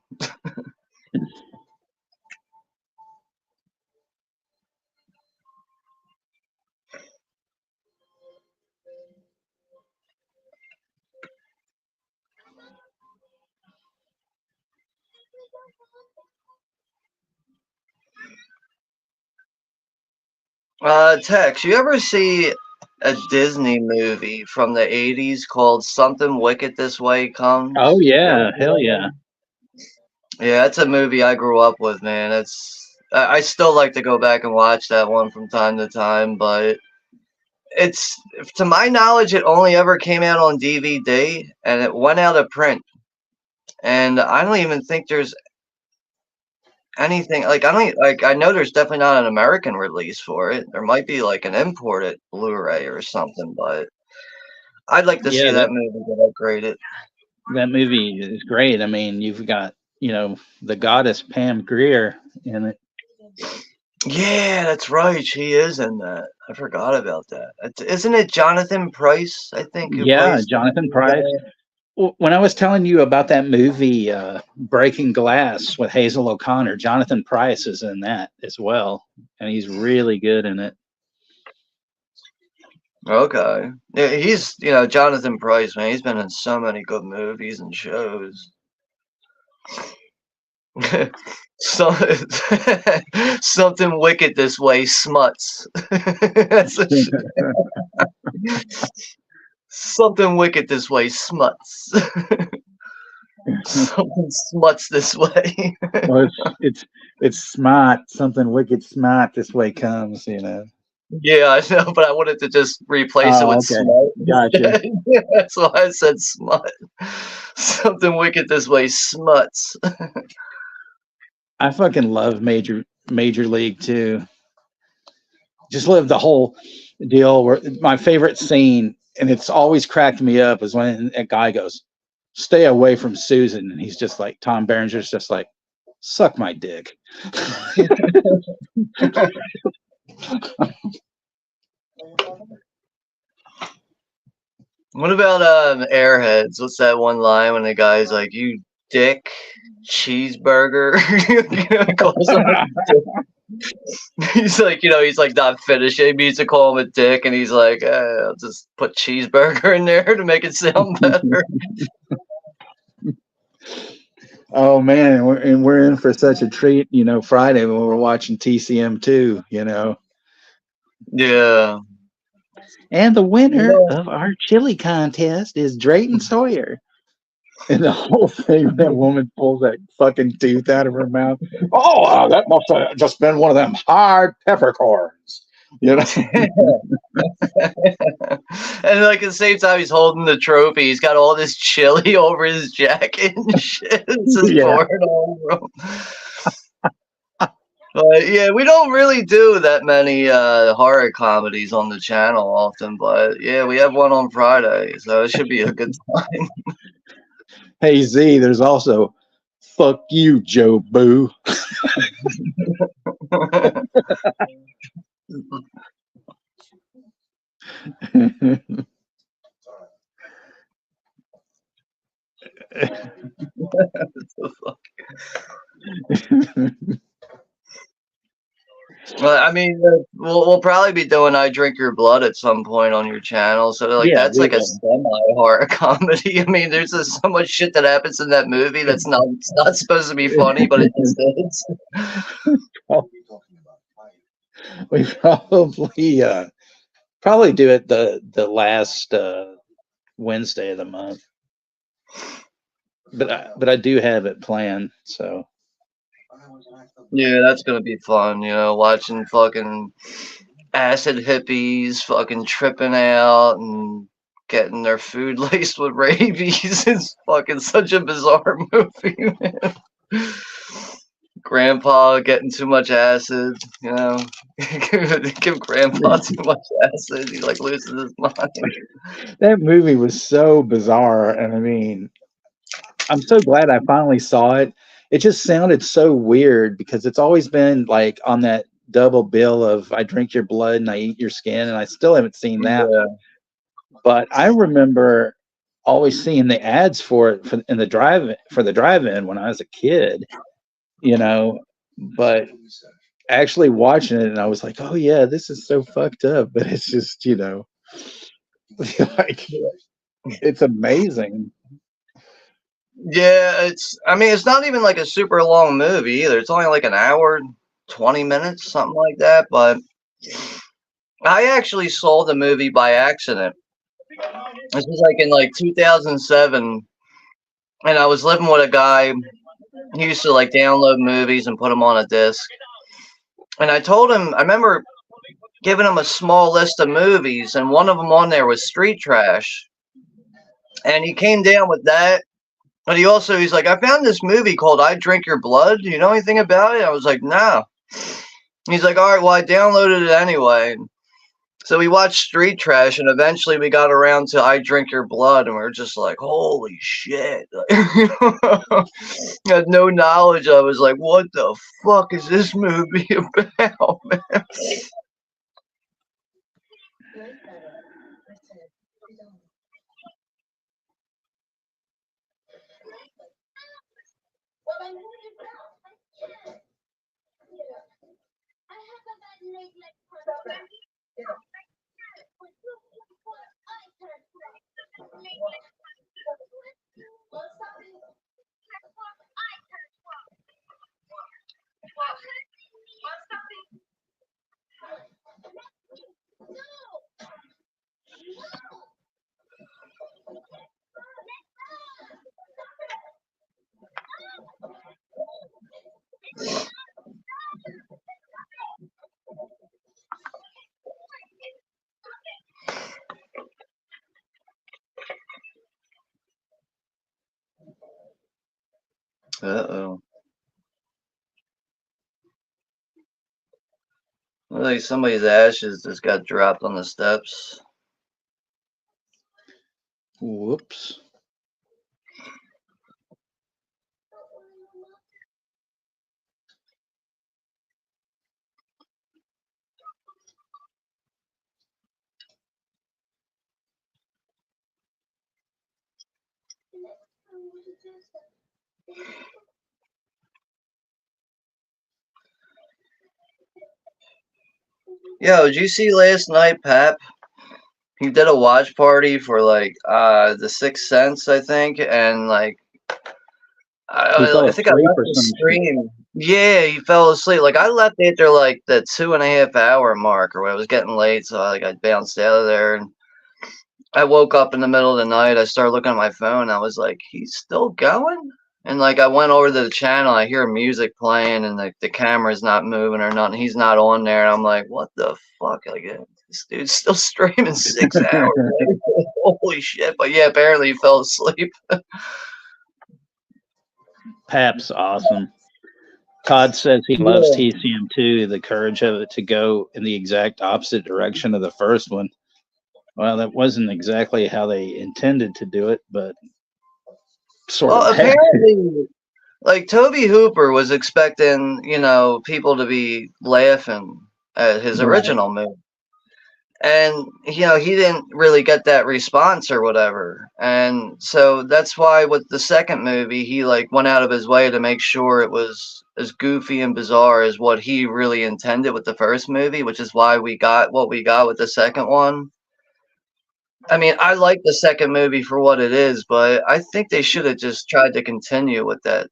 Tex, you ever see a Disney movie from the 80s called Something Wicked This Way Comes? Oh yeah, hell yeah. Yeah, it's a movie I grew up with, man. I still like to go back and watch that one from time to time, but it's, to my knowledge, it only ever came out on DVD and it went out of print. And I don't even think there's anything I know there's definitely not an American release for it. There might be like an imported Blu-ray or something, but I'd like to see that movie get upgraded. That movie is great. I mean, you've got, the goddess Pam Grier in it. Yeah, that's right. She is in that. I forgot about that. Isn't it Jonathan Pryce, I think? Yeah, Jonathan Pryce. When I was telling you about that movie, Breaking Glass with Hazel O'Connor, Jonathan Pryce is in that as well, and he's really good in it. Okay. Yeah, he's, Jonathan Pryce, man. He's been in so many good movies and shows. So, Something Wicked This Way, Smuts. Something wicked this way, smuts. Something smuts this way. Well, it's smart. Something wicked smart this way comes, Yeah, I know, but I wanted to just replace it with smut. Gotcha. Yeah, that's why I said smut. Something wicked this way, smuts. I fucking love Major League too. Just love the whole deal. Where my favorite scene, and it's always cracked me up, is when a guy goes, "Stay away from Susan," and he's just like, Tom Berenger's just like, "Suck my dick." What about Airheads? What's that one line when the guy's like, "You dick cheeseburger"? He's like, he's like not finished. He needs to call him a dick, and he's like, "I'll just put cheeseburger in there to make it sound better." Oh man, and we're in for such a treat, Friday when we're watching TCM2, Yeah. And the winner of our chili contest is Drayton Sawyer. And the whole thing, that woman pulls that fucking tooth out of her mouth. Oh, that must have just been one of them hard peppercorns. And like at the same time he's holding the trophy, he's got all this chili over his jacket and shit. It's just pouring all over him. But yeah, we don't really do that many horror comedies on the channel often, but yeah, we have one on Friday, so it should be a good time. Hey Z, there's also "Fuck You, Joe Boo." The fuck? Well, I mean, we'll probably be doing "I Drink Your Blood" at some point on your channel. So like Yeah, that's we like a will. semi-horror comedy. I mean, there's just so much shit that happens in that movie that's it's not supposed to be funny, but it just is. We probably do it the last Wednesday of the month. But I do have it planned, so Yeah, that's gonna be fun. Watching fucking acid hippies fucking tripping out and getting their food laced with rabies. It's fucking such a bizarre movie, man. Grandpa getting too much acid, give Grandpa too much acid. He like loses his mind. that movie was so bizarre, and I mean, I'm so glad I finally saw it. It just sounded so weird because it's always been like on that double bill of "I drink your blood and I eat your skin," and I still haven't seen that. Yeah. But I remember always seeing the ads for it in the drive-in when I was a kid, But actually watching it, and I was like, "Oh yeah, this is so fucked up," but it's just like it's amazing. Yeah, it's not even like a super long movie either. It's only like an hour, 20 minutes, something like that. But I actually saw the movie by accident. This was like in like 2007, and I was living with a guy. He used to like download movies and put them on a disc. And I told him, I remember giving him a small list of movies, and one of them on there was Street Trash. And he came down with that. But he's like, I found this movie called "I Drink Your Blood. Do you know anything about it?" I was like, no. He's like, all right, well, I downloaded it anyway. So we watched Street Trash, and eventually we got around to "I Drink Your Blood," and we were just like, holy shit. Had no knowledge. I was like, what the fuck is this movie about, man? Uh-oh. Looks like somebody's ashes just got dropped on the steps. Whoops. Yo, did you see last night, Pap? He did a watch party for like The Sixth Sense, I think, and like He fell I think I asleep left or the something. stream. Yeah, he fell asleep. Like I left after like the 2.5 hour mark, or when it was getting late, so I bounced out of there, and I woke up in the middle of the night. I started looking at my phone. I was like, he's still going? And like I went over to the channel. I hear music playing, and the camera's not moving or nothing. He's not on there. And I'm like, what the fuck? Like, this dude's still streaming 6 hours. Like, holy shit! But yeah, apparently he fell asleep. Pap's awesome. Todd says he loves TCM too. The courage of it to go in the exact opposite direction of the first one. Well, that wasn't exactly how they intended to do it, but sort of. Apparently, like Toby Hooper was expecting, people to be laughing at his original movie. and he didn't really get that response or whatever, and so that's why with the second movie he like went out of his way to make sure it was as goofy and bizarre as what he really intended with the first movie, which is why we got what we got with the second one. I mean, I like the second movie for what it is, but I think they should have just tried to continue with that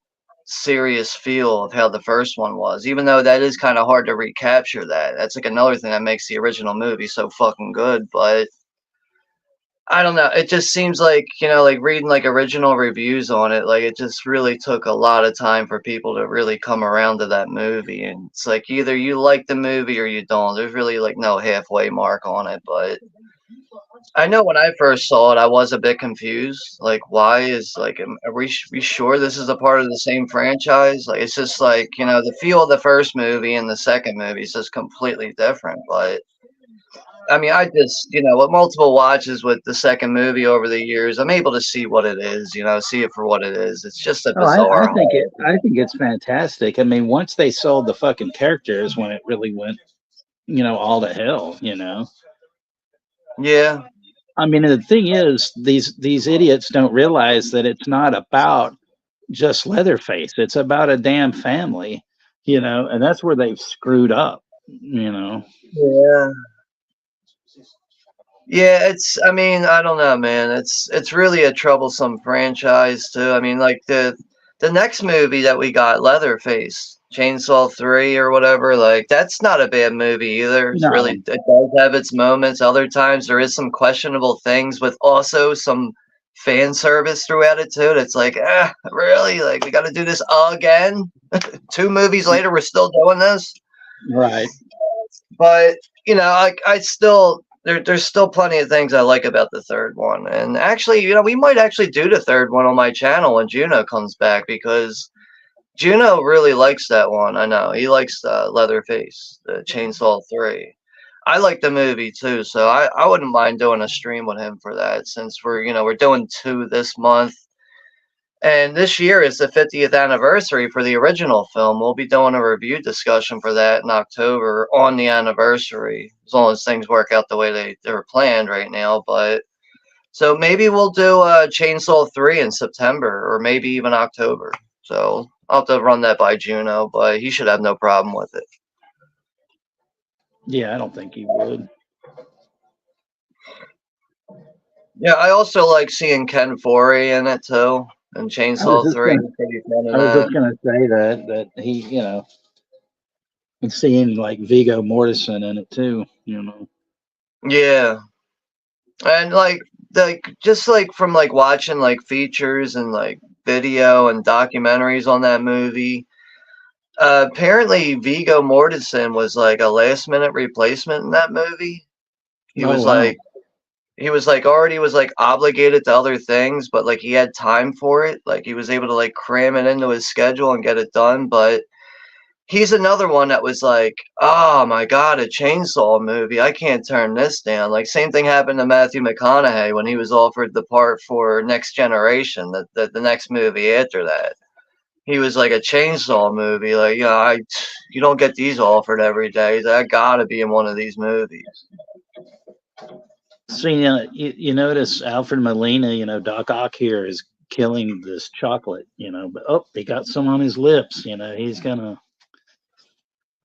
serious feel of how the first one was, even though that is kind of hard to recapture that. That's like another thing that makes the original movie so fucking good, but I don't know. It just seems like, like reading like original reviews on it, like it just really took a lot of time for people to really come around to that movie. And it's like either you like the movie or you don't. There's really like no halfway mark on it, but I know when I first saw it, I was a bit confused. Like, why is like, are we sure this is a part of the same franchise? Like, it's just like the feel of the first movie and the second movie is just completely different. But I mean, I just with multiple watches with the second movie over the years, I'm able to see what it is. See it for what it is. It's just a Oh, I bizarre. think it's fantastic. I mean, once they sold the fucking characters, when it really went, all to hell. Yeah. I mean, the thing is, these idiots don't realize that it's not about just Leatherface. It's about a damn family, and that's where they've screwed up. Yeah. Yeah, I mean, I don't know, man. It's really a troublesome franchise too. I mean, like the next movie that we got, Leatherface, Chainsaw 3 or whatever, like that's not a bad movie either. It's No. really, it does have its moments. Other times there is some questionable things with also some fan service throughout it too. That's like, really? Like we got to do this again? 2 movies later, we're still doing this? Right. But I still there's still plenty of things I like about the third one. And actually, we might actually do the third one on my channel when Juno comes back, because Juno really likes that one. I know he likes Leatherface, the Chainsaw 3. I like the movie too, so I wouldn't mind doing a stream with him for that, since we're doing 2 this month. And this year is the 50th anniversary for the original film. We'll be doing a review discussion for that in October on the anniversary, as long as things work out the way they're planned right now. But so maybe we'll do Chainsaw 3 in September, or maybe even October. So I'll have to run that by Juno, but he should have no problem with it. Yeah, I don't think he would. Yeah, I also like seeing Ken Foree in it too. And Chainsaw 3. I was just gonna say that he, and seeing like Viggo Mortensen in it too, Yeah, and like just like from like watching like features and like video and documentaries on that movie. Apparently, Viggo Mortensen was like a last minute replacement in that movie. He was like. He was like already was like obligated to other things, but like he had time for it. Like he was able to like cram it into his schedule and get it done. But he's another one that was like, oh my God, a Chainsaw movie. I can't turn this down. Like same thing happened to Matthew McConaughey when he was offered the part for Next Generation, the next movie after that. He was like, a Chainsaw movie. Like, you don't get these offered every day. I gotta be in one of these movies. So you notice Alfred Molina, Doc Ock here is killing this chocolate, but he got some on his lips, he's gonna.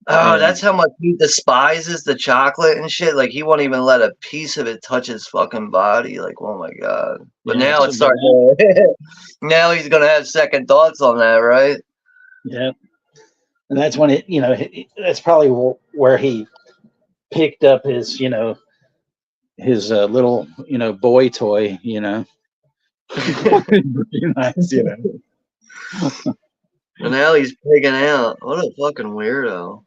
Oh, that's how much he despises the chocolate and shit. Like he won't even let a piece of it touch his fucking body. Like, oh my God. But now it's starting to, now he's gonna have second thoughts on that, right? Yeah. And that's when that's probably where he picked up his, his little, boy toy, Pretty nice, And now he's pigging out. What a fucking weirdo.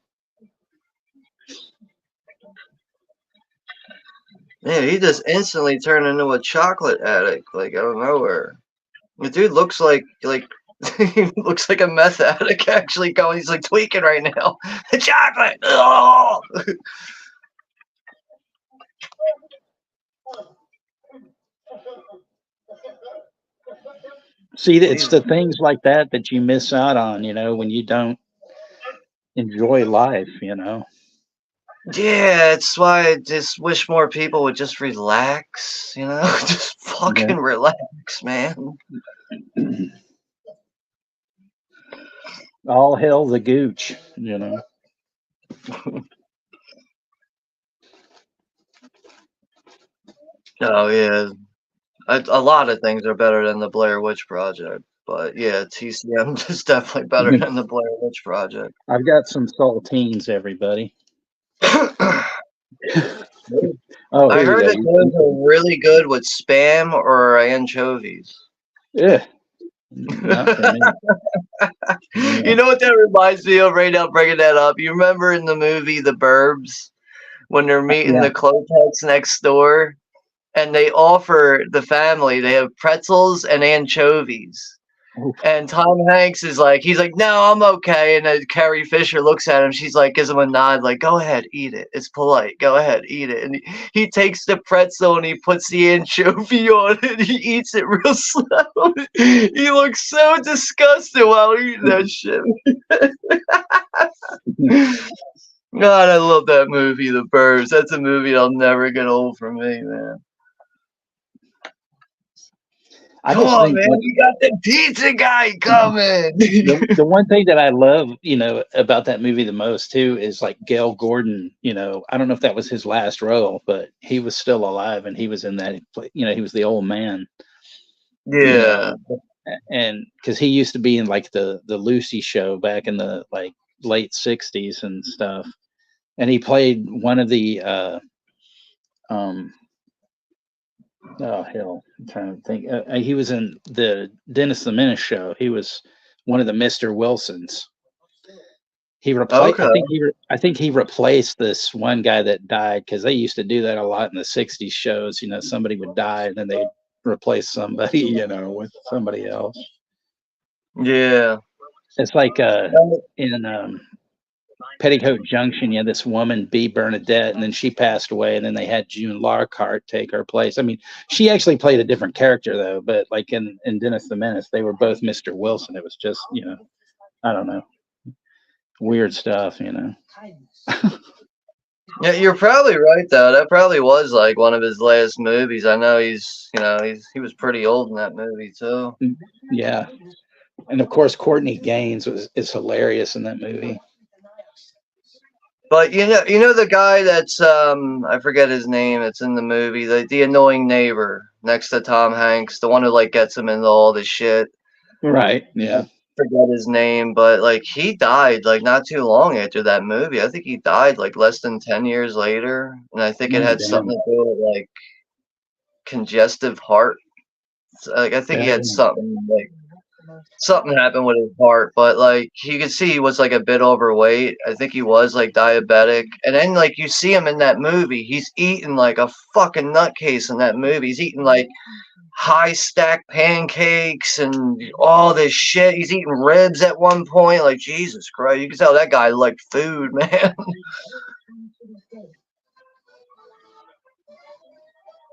Man, he just instantly turned into a chocolate addict, like out of nowhere. The dude looks like he looks like a meth addict actually going. He's like tweaking right now. Chocolate. Oh! See, it's the things like that you miss out on, when you don't enjoy life, Yeah, it's why I just wish more people would just relax, you know? Just Yeah. fucking relax, man. All hell the gooch, you know. Oh, yeah. A lot of things are better than the Blair Witch Project. But yeah, TCM is definitely better than the Blair Witch Project. I've got some saltines, everybody. Oh, I here you heard go. that those are really good with Spam or anchovies. Yeah, not for me. You Yeah. know what that reminds me of right now, bringing that up? You remember in the movie The Burbs when they're meeting Yeah. the Klopeks next door and they offer the family, they have pretzels and anchovies. Oof. And Tom Hanks is like, he's like, no, I'm okay. And then Carrie Fisher looks at him. She's like, gives him a nod, like, go ahead, eat it. It's polite. Go ahead, eat it. And he takes the pretzel and he puts the anchovy on it. And he eats it real slow. He looks so disgusted while eating that shit. God, I love that movie, The Burbs. That's a movie that'll never get old for me, man. I Come just on, think man. We got the pizza guy coming. the one thing that I love, about that movie the most too is like Gail Gordon. I don't know if that was his last role, but he was still alive and he was in that. He was the old man. Yeah. And because he used to be in like the Lucy show back in the like late '60s and stuff, and he played one of the oh hell, I'm trying to think. He was in the Dennis the Menace show. He was one of the Mr. Wilsons. He replaced. Okay. I think he replaced this one guy that died because they used to do that a lot in the '60s shows. Somebody would die and then they replace somebody, with somebody else. Yeah. It's like in Petticoat Junction, this woman, B. Bernadette, and then she passed away, and then they had June Lockhart take her place. I mean, she actually played a different character though, but like in Dennis the Menace, they were both Mr. Wilson. It was just, I don't know, weird stuff, Yeah, you're probably right though. That probably was like one of his last movies. I know he was pretty old in that movie too. Yeah, and of course Courtney Gaines is hilarious in that movie. But you know the guy that's I forget his name. It's in the movie. The annoying neighbor next to Tom Hanks, the one who like gets him into all this shit. Right. Yeah. Forget his name, but like he died like not too long after that movie. I think he died like less than 10 years later, and I think it Oh, had damn. something to do with like congestive heart. Like I think he had something happened with his heart, but like you could see he was like a bit overweight. I think he was like diabetic, and then like you see him in that movie, he's eating like a fucking nutcase in that movie. He's eating like high stack pancakes and all this shit. He's eating ribs at one point. Like Jesus Christ, you can tell that guy liked food, man.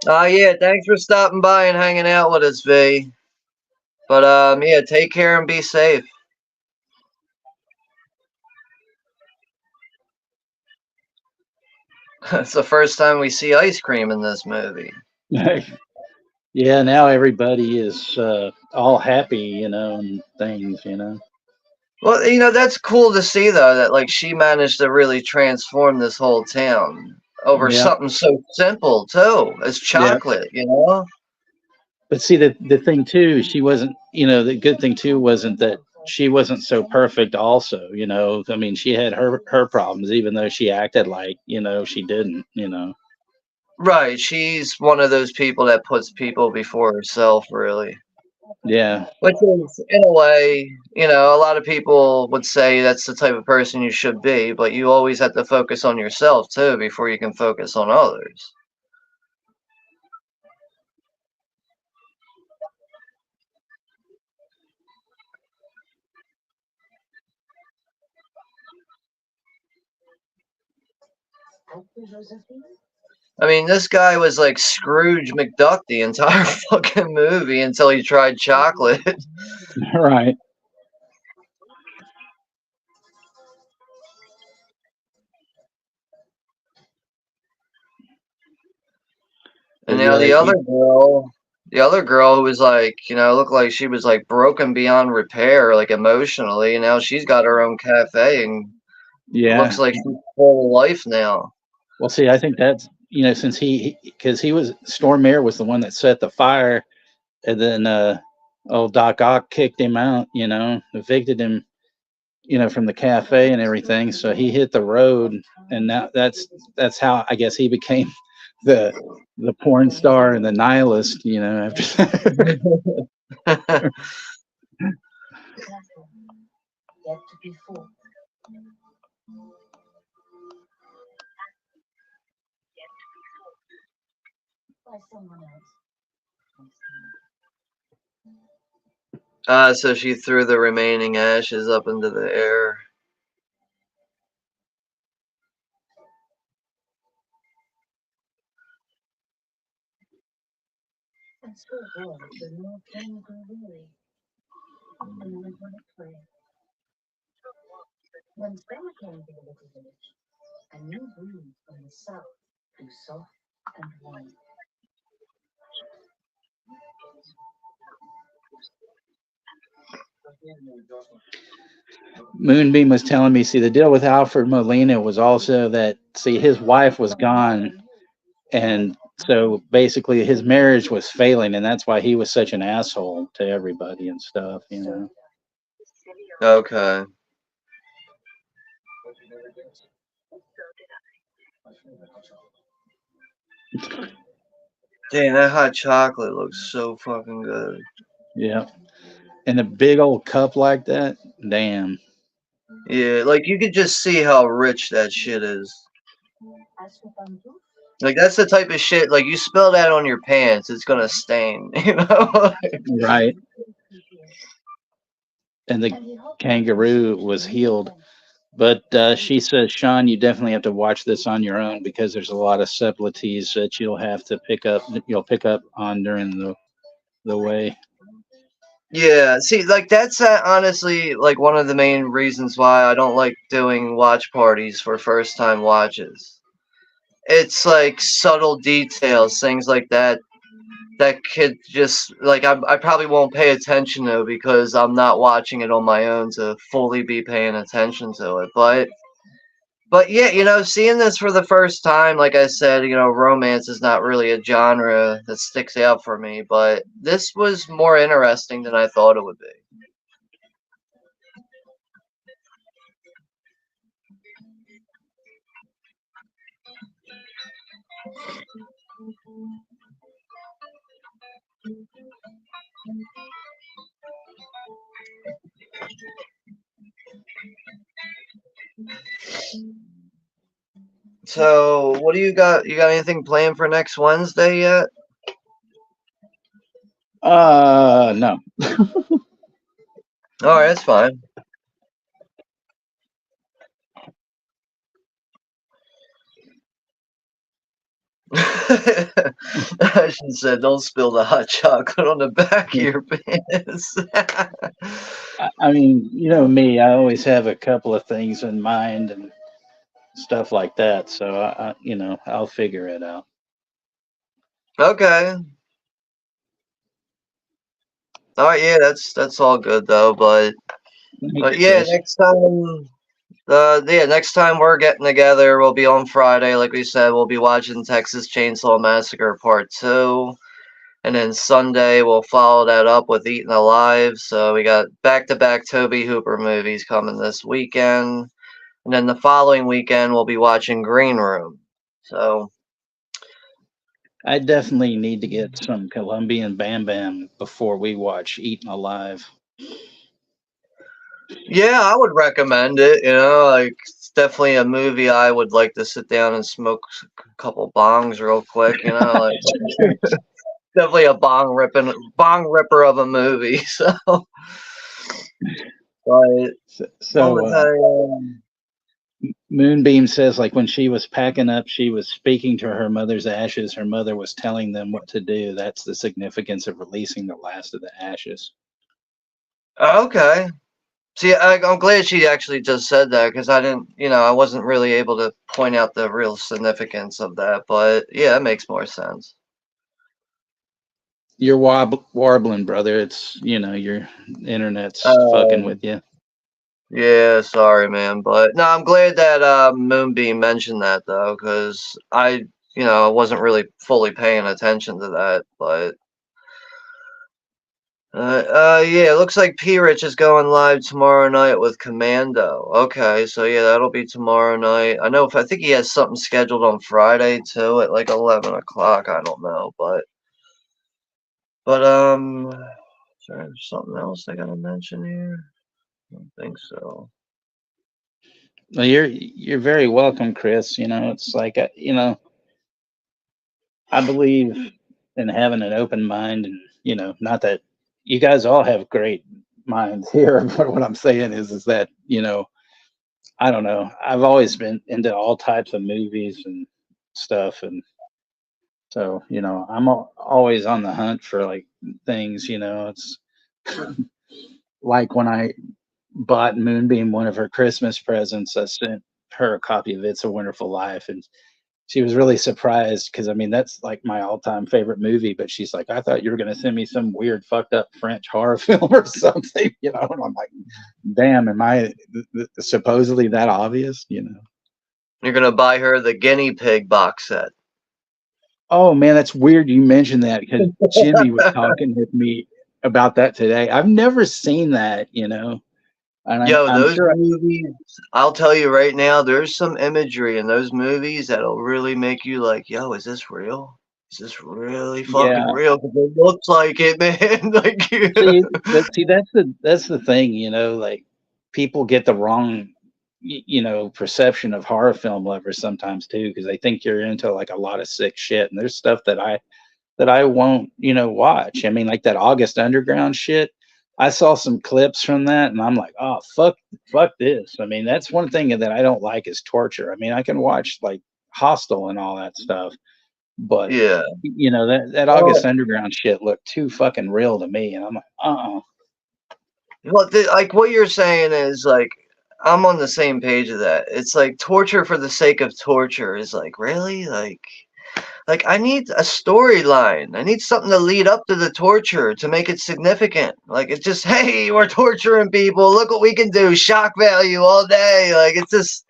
Yeah, thanks for stopping by and hanging out with us, V. But yeah, take care and be safe. It's the first time we see ice cream in this movie. Yeah, now everybody is all happy, and things, Well, that's cool to see though that like she managed to really transform this whole town over Yeah. something so simple too as chocolate, But see, the thing too, she wasn't, the good thing too wasn't that she wasn't so perfect also, I mean, she had her problems, even though she acted like, she didn't, Right. She's one of those people that puts people before herself, really. Yeah. Which is, in a way, a lot of people would say that's the type of person you should be, but you always have to focus on yourself too before you can focus on others. I mean, this guy was like Scrooge McDuck the entire fucking movie until he tried chocolate. Right. And now the other girl who was like, looked like she was like broken beyond repair, like emotionally, and now she's got her own cafe and Yeah. looks like she's full of life now. Well, see, I think that's, since because Storm Air was the one that set the fire, and then old Doc Ock kicked him out, evicted him, from the cafe and everything. So he hit the road, and now that's how I guess he became the porn star and the nihilist, after that. Yet to be full. By someone else. So she threw the remaining ashes up into the air. And so was the new kangaroo really. And then it went play. When summer came to the little village, a new breeze from the south blew soft and warm. Moonbeam was telling me, see, the deal with Alfred Molina was also that, see, his wife was gone, and so basically his marriage was failing, and that's why he was such an asshole to everybody and stuff, Okay. Dang, that hot chocolate looks so fucking good. Yeah. And a big old cup like that, damn. Yeah, like you could just see how rich that shit is. Like that's the type of shit, like you spill that on your pants, it's gonna stain, Right. And the kangaroo was healed. But she says, Sean, you definitely have to watch this on your own because there's a lot of subtleties that you'll pick up on during the way. Yeah, see, like that's honestly like one of the main reasons why I don't like doing watch parties for first time watches. It's like subtle details, things like that could just like I probably won't pay attention to because I'm not watching it on my own to fully be paying attention to it. But yeah, seeing this for the first time, like I said, romance is not really a genre that sticks out for me, but this was more interesting than I thought it would be. So, what do you got? You got anything planned for next Wednesday yet? No. All right, that's fine. She said, "Don't spill the hot chocolate on the back of your pants." I mean, me, I always have a couple of things in mind and stuff like that. So, I'll figure it out. Okay. All right, yeah, that's all good though. But yeah, next time. Next time we're getting together, we'll be on Friday. Like we said, we'll be watching Texas Chainsaw Massacre Part 2. And then Sunday, we'll follow that up with Eaten Alive. So we got back-to-back Toby Hooper movies coming this weekend. And then the following weekend, we'll be watching Green Room. So I definitely need to get some Colombian Bam Bam before we watch Eaten Alive. yeah, I would recommend it. Like it's definitely a movie I would like to sit down and smoke a couple bongs real quick. Like definitely a bong ripper of a movie. So, but Moonbeam says, like when she was packing up, she was speaking to her mother's ashes. Her mother was telling them what to do. That's the significance of releasing the last of the ashes. Okay. See, I'm glad she actually just said that because I didn't, I wasn't really able to point out the real significance of that. But yeah, it makes more sense. You're warbling, brother. It's your internet's fucking Um, with you. yeah, sorry, man, but no, I'm glad that Moonbeam mentioned that though, because I wasn't really fully paying attention to that, but yeah, it looks like P Rich is going live tomorrow night with Commando. Okay, so yeah, that'll be tomorrow night. I think he has something scheduled on Friday too at like 11 o'clock. I don't know, but is there something else I gotta mention here? I don't think so. Well, you're very welcome, Chris. It's like I believe in having an open mind, and not that you guys all have great minds here, but what I'm saying is that I don't know. I've always been into all types of movies and stuff, and so I'm always on the hunt for like things. It's like when I bought Moonbeam one of her Christmas presents, I sent her a copy of It's a Wonderful Life, and she was really surprised because I mean that's like my all-time favorite movie. But she's like, I thought you were gonna send me some weird, fucked up French horror film or something, And I'm like, damn, am I supposedly that obvious, You're gonna buy her the guinea pig box set. Oh man, that's weird you mentioned that because Jimmy was talking with me about that today. I've never seen that, and Yo, I'm those sure. movies, I'll tell you right now, there's some imagery in those movies that'll really make you like, yo, is this real? Is this really fucking Yeah. real? 'Cause it looks like it, man. Like, See, that's the thing, like people get the wrong, perception of horror film lovers sometimes too, because they think you're into like a lot of sick shit, and there's stuff that I won't, watch. I mean, like that August Underground shit. I saw some clips from that, and I'm like, oh fuck this. I mean, that's one thing that I don't like is torture. I mean, I can watch like Hostel and all that stuff, but yeah. that August Underground shit looked too fucking real to me, and I'm like, Well, like what you're saying is like, I'm on the same page of that. It's like torture for the sake of torture is like, really? Like I need a storyline. I need something to lead up to the torture to make it significant. Like it's just, hey, we're torturing people. Look what we can do. Shock value all day. Like it's just,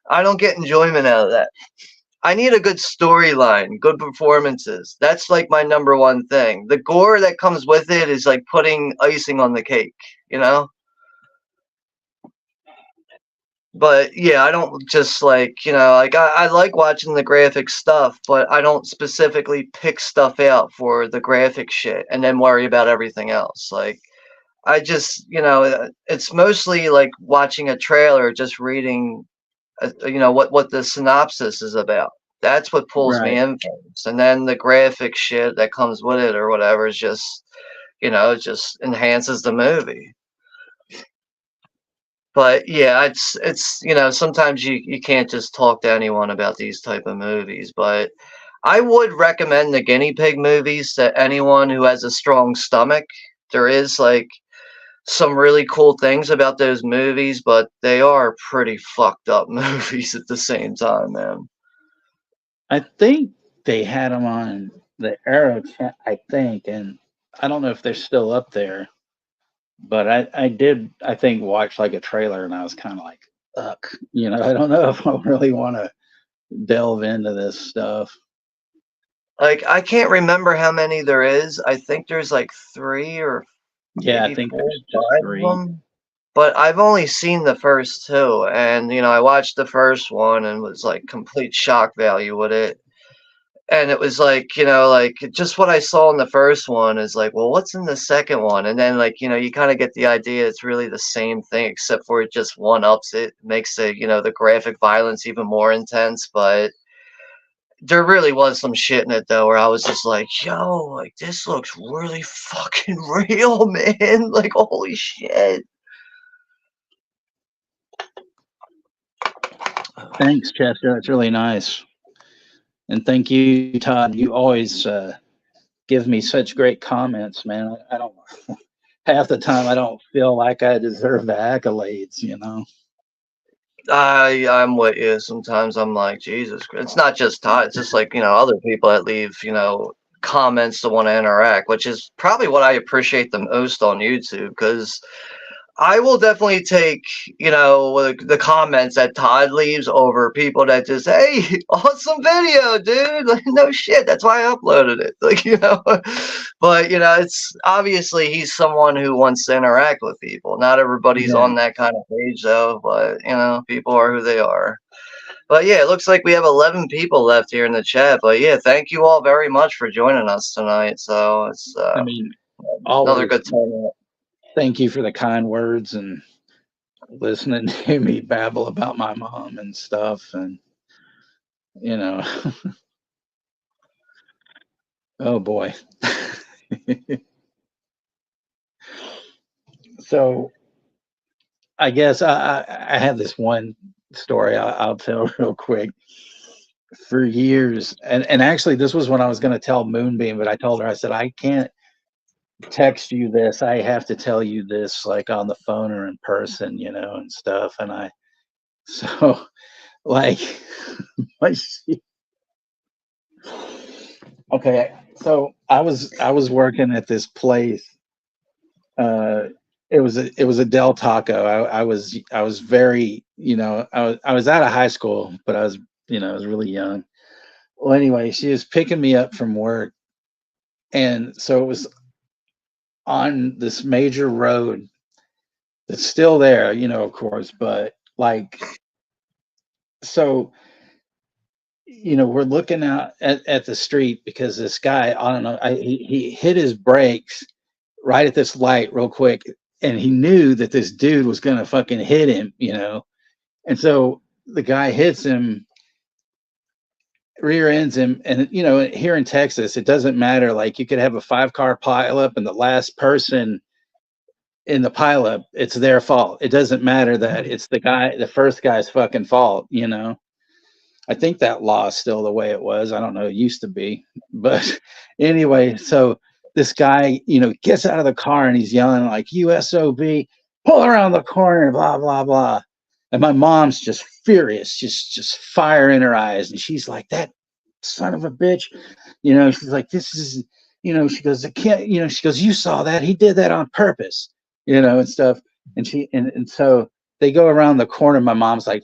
I don't get enjoyment out of that. I need a good storyline, good performances. That's like my number one thing. The gore that comes with it is like putting icing on the cake, you know? But yeah, I don't just like, like I like watching the graphic stuff, but I don't specifically pick stuff out for the graphic shit and then worry about everything else. Like I just, it's mostly like watching a trailer, just reading, what the synopsis is about. That's what pulls me right. in first. And then the graphic shit that comes with it or whatever is just, just enhances the movie. But yeah, it's sometimes you can't just talk to anyone about these type of movies, but I would recommend the guinea pig movies to anyone who has a strong stomach. There is like some really cool things about those movies, but they are pretty fucked up movies at the same time, man. I think they had them on the Arrow, I think, and I don't know if they're still up there. But I did, I think, watch like a trailer, and I was kind of like, ugh, I don't know if I really want to delve into this stuff. Like I can't remember how many there is. I think there's like 3 or Yeah, I maybe think 4 there's just or 5 of 3. them. But I've only seen the first 2, and I watched the first one and was like complete shock value with it. And it was like, like just what I saw in the first one is like, well, what's in the second one? And then like, you kind of get the idea it's really the same thing, except for it just one ups it, makes the graphic violence even more intense. But there really was some shit in it though, where I was just like, yo, like this looks really fucking real, man. Like, holy shit. Thanks, Chester. That's really nice. And thank you, Todd. You always give me such great comments, man. I don't, half the time, I don't feel like I deserve the accolades, I'm with you. Sometimes I'm like, Jesus Christ. It's not just Todd. It's just like, other people that leave, comments to want to interact, which is probably what I appreciate the most on YouTube, because I will definitely take, the comments that Todd leaves over people that just, hey, awesome video, dude. Like, no shit. That's why I uploaded it. Like, but, it's obviously he's someone who wants to interact with people. Not everybody's on that kind of page, though, but, people are who they are. But yeah, it looks like we have 11 people left here in the chat. But yeah, thank you all very much for joining us tonight. So it's another good time. Thank you for the kind words and listening to me babble about my mom and stuff. And, oh boy. So I guess I have this one story I'll tell real quick. For years, and actually this was when I was going to tell Moonbeam, but I told her, I said, I can't text you this. I have to tell you this like on the phone or in person, and stuff. And so like, okay, so I was working at this place. It was a Del Taco. I was very, I was out of high school, but I was really young. Well, anyway, she was picking me up from work, and so it was on this major road that's still there, of course, but like, so, we're looking out at the street because this guy, I don't know, he hit his brakes right at this light real quick, and he knew that this dude was gonna fucking hit him, and so the guy hits him, rear ends him, and here in Texas it doesn't matter, like you could have a 5-car pileup and the last person in the pileup, it's their fault. It doesn't matter that it's the first guy's fucking fault. I think that law is still the way it was. I don't know, it used to be, but anyway, so this guy gets out of the car and he's yelling like, USOB, pull around the corner, blah blah blah. And my mom's just furious, just fire in her eyes. And she's like, that son of a bitch. She's like, this is, she goes, I can't, she goes, you saw that. He did that on purpose, and stuff. And so they go around the corner. My mom's like,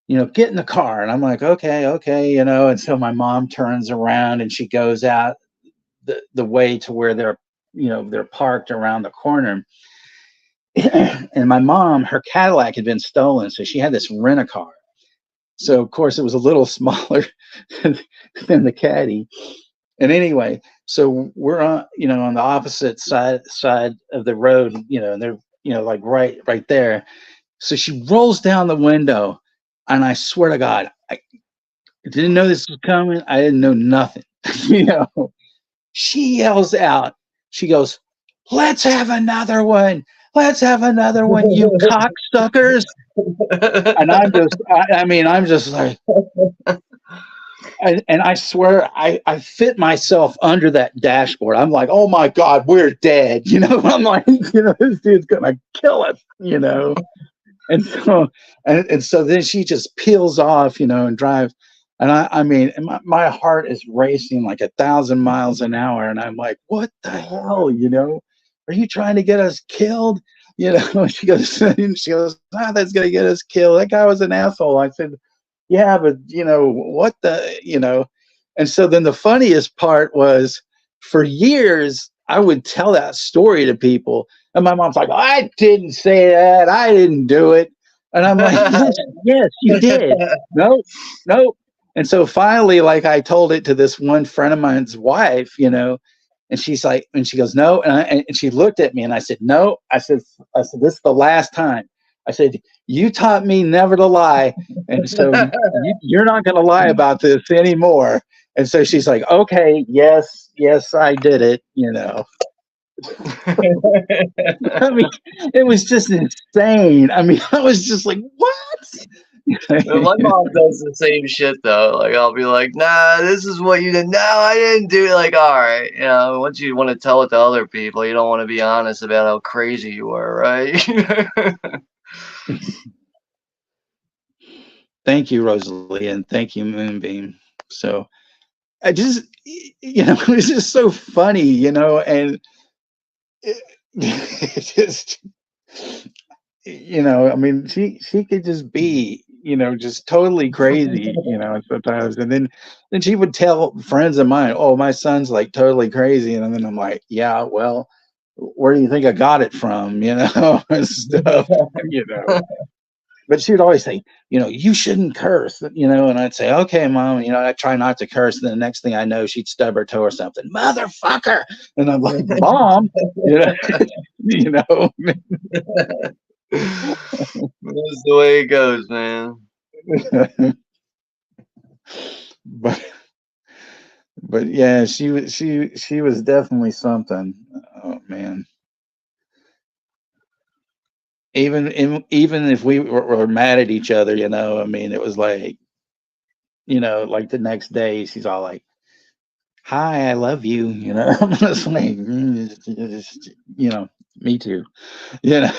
get in the car. And I'm like, okay. And so my mom turns around and she goes out the way to where they're parked around the corner. And my mom, her Cadillac had been stolen, so she had this rent-a-car. So of course it was a little smaller than the Caddy. And anyway, so we're on the opposite side of the road, and they're like right there. So she rolls down the window, and I swear to God, I didn't know this was coming. I didn't know nothing. She yells out. She goes, "Let's have another one. Let's have another one, you cocksuckers." And I'm just like, and I swear I fit myself under that dashboard. I'm like, oh my God, we're dead. I'm like, this dude's gonna kill us, And so then she just peels off, and drives. And I mean, my heart is racing like 1,000 miles an hour. And I'm like, what the hell, are you trying to get us killed? She goes, that's going to get us killed. That guy was an asshole. I said, yeah, but what the, and so then the funniest part was, for years, I would tell that story to people. And my mom's like, I didn't say that. I didn't do it. And I'm like, yes, you did. Nope. And so finally, like, I told it to this one friend of mine's wife, and she's like, and she goes, no. And she looked at me and I said, no. I said, this is the last time. I said, you taught me never to lie. And so you're not going to lie about this anymore. And so she's like, okay, yes, I did it, I mean, it was just insane. I mean, I was just like, what? My mom does the same shit though. Like, I'll be like, nah, this is what you did. No, I didn't do it. Like, all right, once you want to tell it to other people, you don't want to be honest about how crazy you were, right? Thank you, Rosalie, and thank you, Moonbeam. So, I just, it was just so funny, and it just, I mean, she could just be, just totally crazy, sometimes, and then she would tell friends of mine, "Oh, my son's like totally crazy," and then I'm like, "Yeah, well, where do you think I got it from?" And stuff, you know. But she would always say, "You shouldn't curse," and I'd say, "Okay, mom," I try not to curse. And the next thing I know, she'd stub her toe or something, "Motherfucker," and I'm like, "Mom," you know, you know. That's the way it goes, man. but but yeah, she was definitely something. Oh man. Even if we were mad at each other, I mean, it was like, like the next day, she's all like, "Hi, I love you." I'm just like, me too. You know.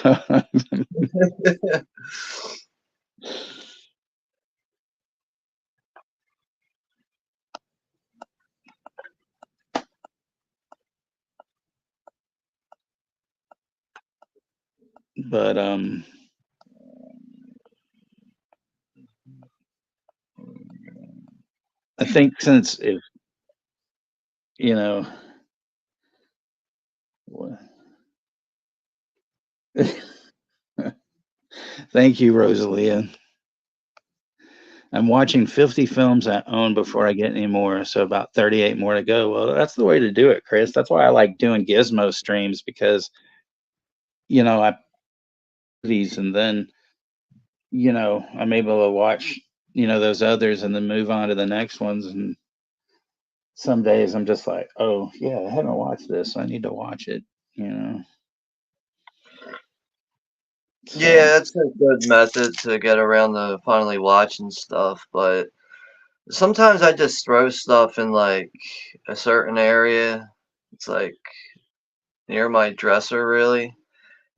But I think since if you know, thank you, Rosalia. I'm watching 50 films I own before I get any more, so about 38 more to go. Well, that's the way to do it, Chris. That's why I like doing Gizmo streams because, I these and then, I'm able to watch, those others and then move on to the next ones. And some days I'm just like, oh, yeah, I haven't watched this. I need to watch it, you know. So, Yeah, it's a good method to get around to finally watching stuff, but sometimes I just throw stuff in like a certain area. It's like near my dresser, really.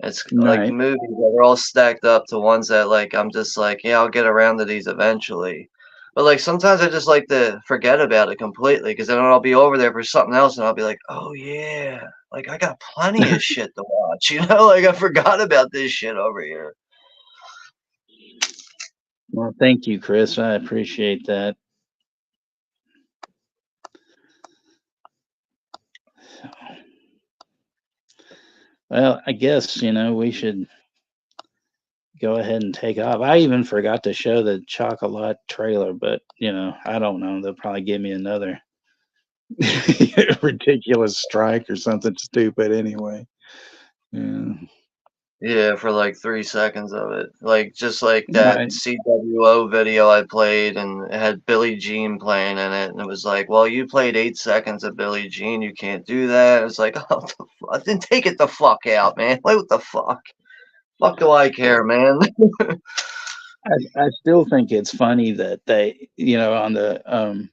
It's like right. movies that are all stacked up to ones that like I'm just like, yeah, I'll get around to these eventually. But like sometimes I just like to forget about it completely because then I'll be over there for something else and I'll be like, oh yeah, like I got plenty of shit to watch, like I forgot about this shit over here. Well, thank you, Chris. I appreciate that. Well, I guess, we should go ahead and take off. I even forgot to show the Chocolat trailer, but, I don't know. They'll probably give me another ridiculous strike or something stupid anyway. Yeah. Yeah, for like 3 seconds of it. Like just like that Right. CWO video I played and it had Billie Jean playing in it and it was like, well, you played 8 seconds of Billie Jean, you can't do that. It was like, oh the fuck? Then take it the fuck out, man. Like what the fuck? Fuck do I care, man? I still think it's funny that they, on the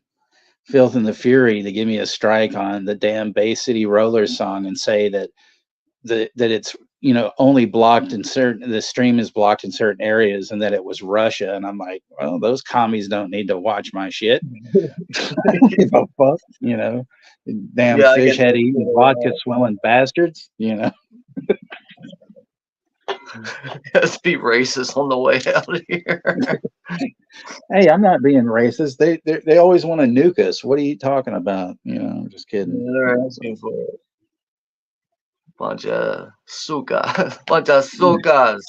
Filth and the Fury, they give me a strike on the damn Bay City Rollers song and say that that it's only blocked in certain the stream is blocked in certain areas and that it was Russia, and I'm like, well, those commies don't need to watch my shit. Give a fuck, damn Yeah, I fish get head that eating vodka too. swelling bastards. Let's be racist on the way out of here. Hey, I'm not being racist. They always want to nuke us. What are you talking about? I'm just kidding. They're asking for it. Bunch of suka. Bunch of sukas.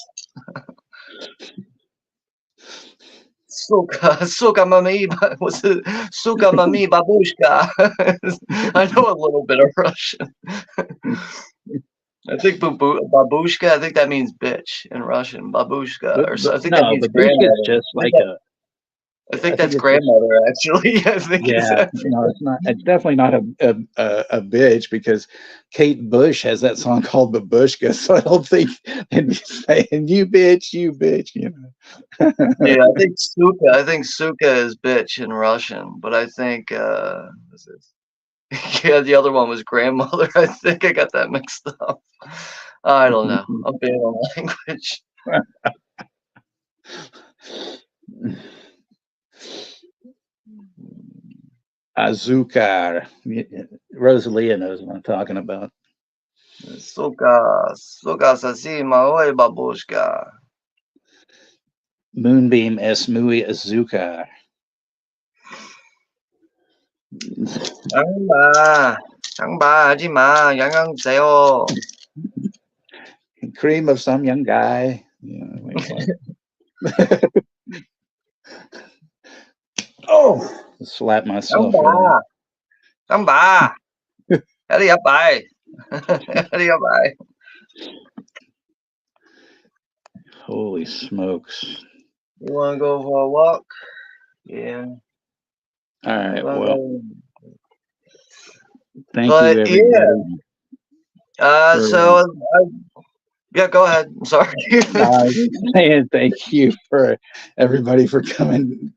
Suka mami, what's it? Suka mami babushka. I know a little bit of Russian. I think babushka. I think that means bitch in Russian. Babushka, or so. I think that No, means babushka is grandmother. just I think, like that, I I think think that's it's just grandmother. Actually, I think it's yeah. that. No, it's not. It's definitely not a bitch because Kate Bush has that song called Babushka. So I don't think they'd be saying you bitch, you bitch. Yeah, I think suka. I think suka is bitch in Russian, but I think what's this? Yeah, the other one was grandmother. I think I got that mixed up. I don't know. I'm bad on language. Azúcar. Rosalia knows what I'm talking about. Suka sasima, oi, babushka. Moonbeam es muy azúcar. 양바, 하지 마. 영양 주세요. Cream of some young guy. Yeah, oh, slap myself for that. 양바. Hurry up, bye. Hurry up, bye. Holy smokes. You want to go for a walk? Yeah. All right, Well, well, thank but you, everybody. yeah. Yeah, go ahead. I'm sorry. I was saying thank you for everybody for coming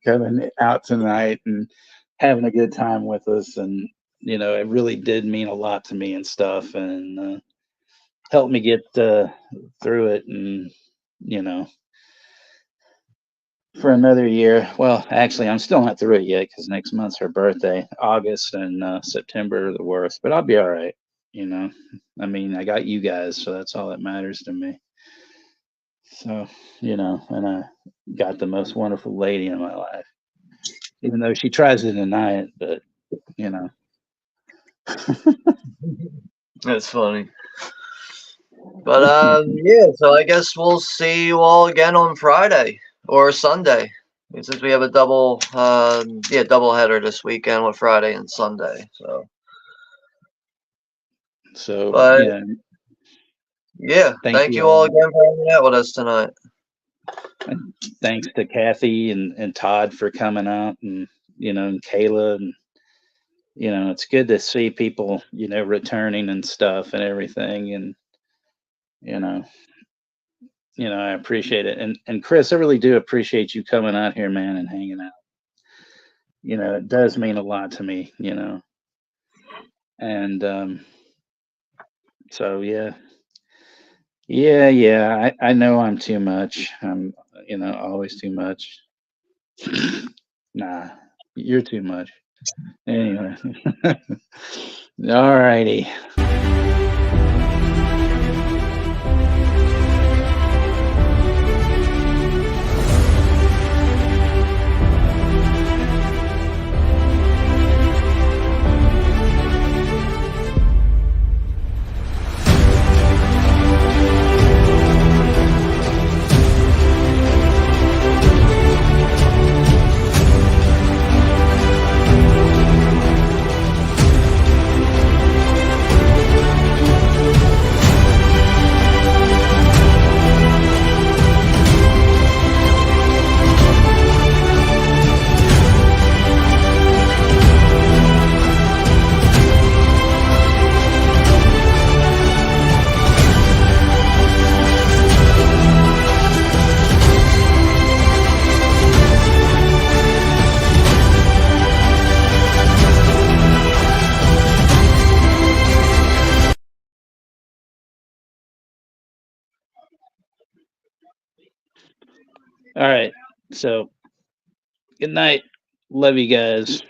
out tonight and having a good time with us, and it really did mean a lot to me and stuff, and helped me get through it, and for another year. Well, actually, I'm still not through it yet because next month's her birthday. August and September are the worst, but I'll be all right. I mean, I got you guys, so that's all that matters to me. So, and I got the most wonderful lady in my life, even though she tries to deny it, but, That's funny. But yeah, so I guess we'll see you all again on Friday or Sunday, since we have a double header this weekend with Friday and Sunday. So, But yeah. Yeah, thank you all again for hanging out with us tonight. And thanks to Kathy and Todd for coming out, and and Kayla, and it's good to see people returning and stuff and everything, and I appreciate it. And Chris, I really do appreciate you coming out here, man, and hanging out. It does mean a lot to me, and so yeah. Yeah. I know I'm too much. I'm, always too much. Nah, you're too much. Anyway. All righty. All right. So, good night. Love you guys.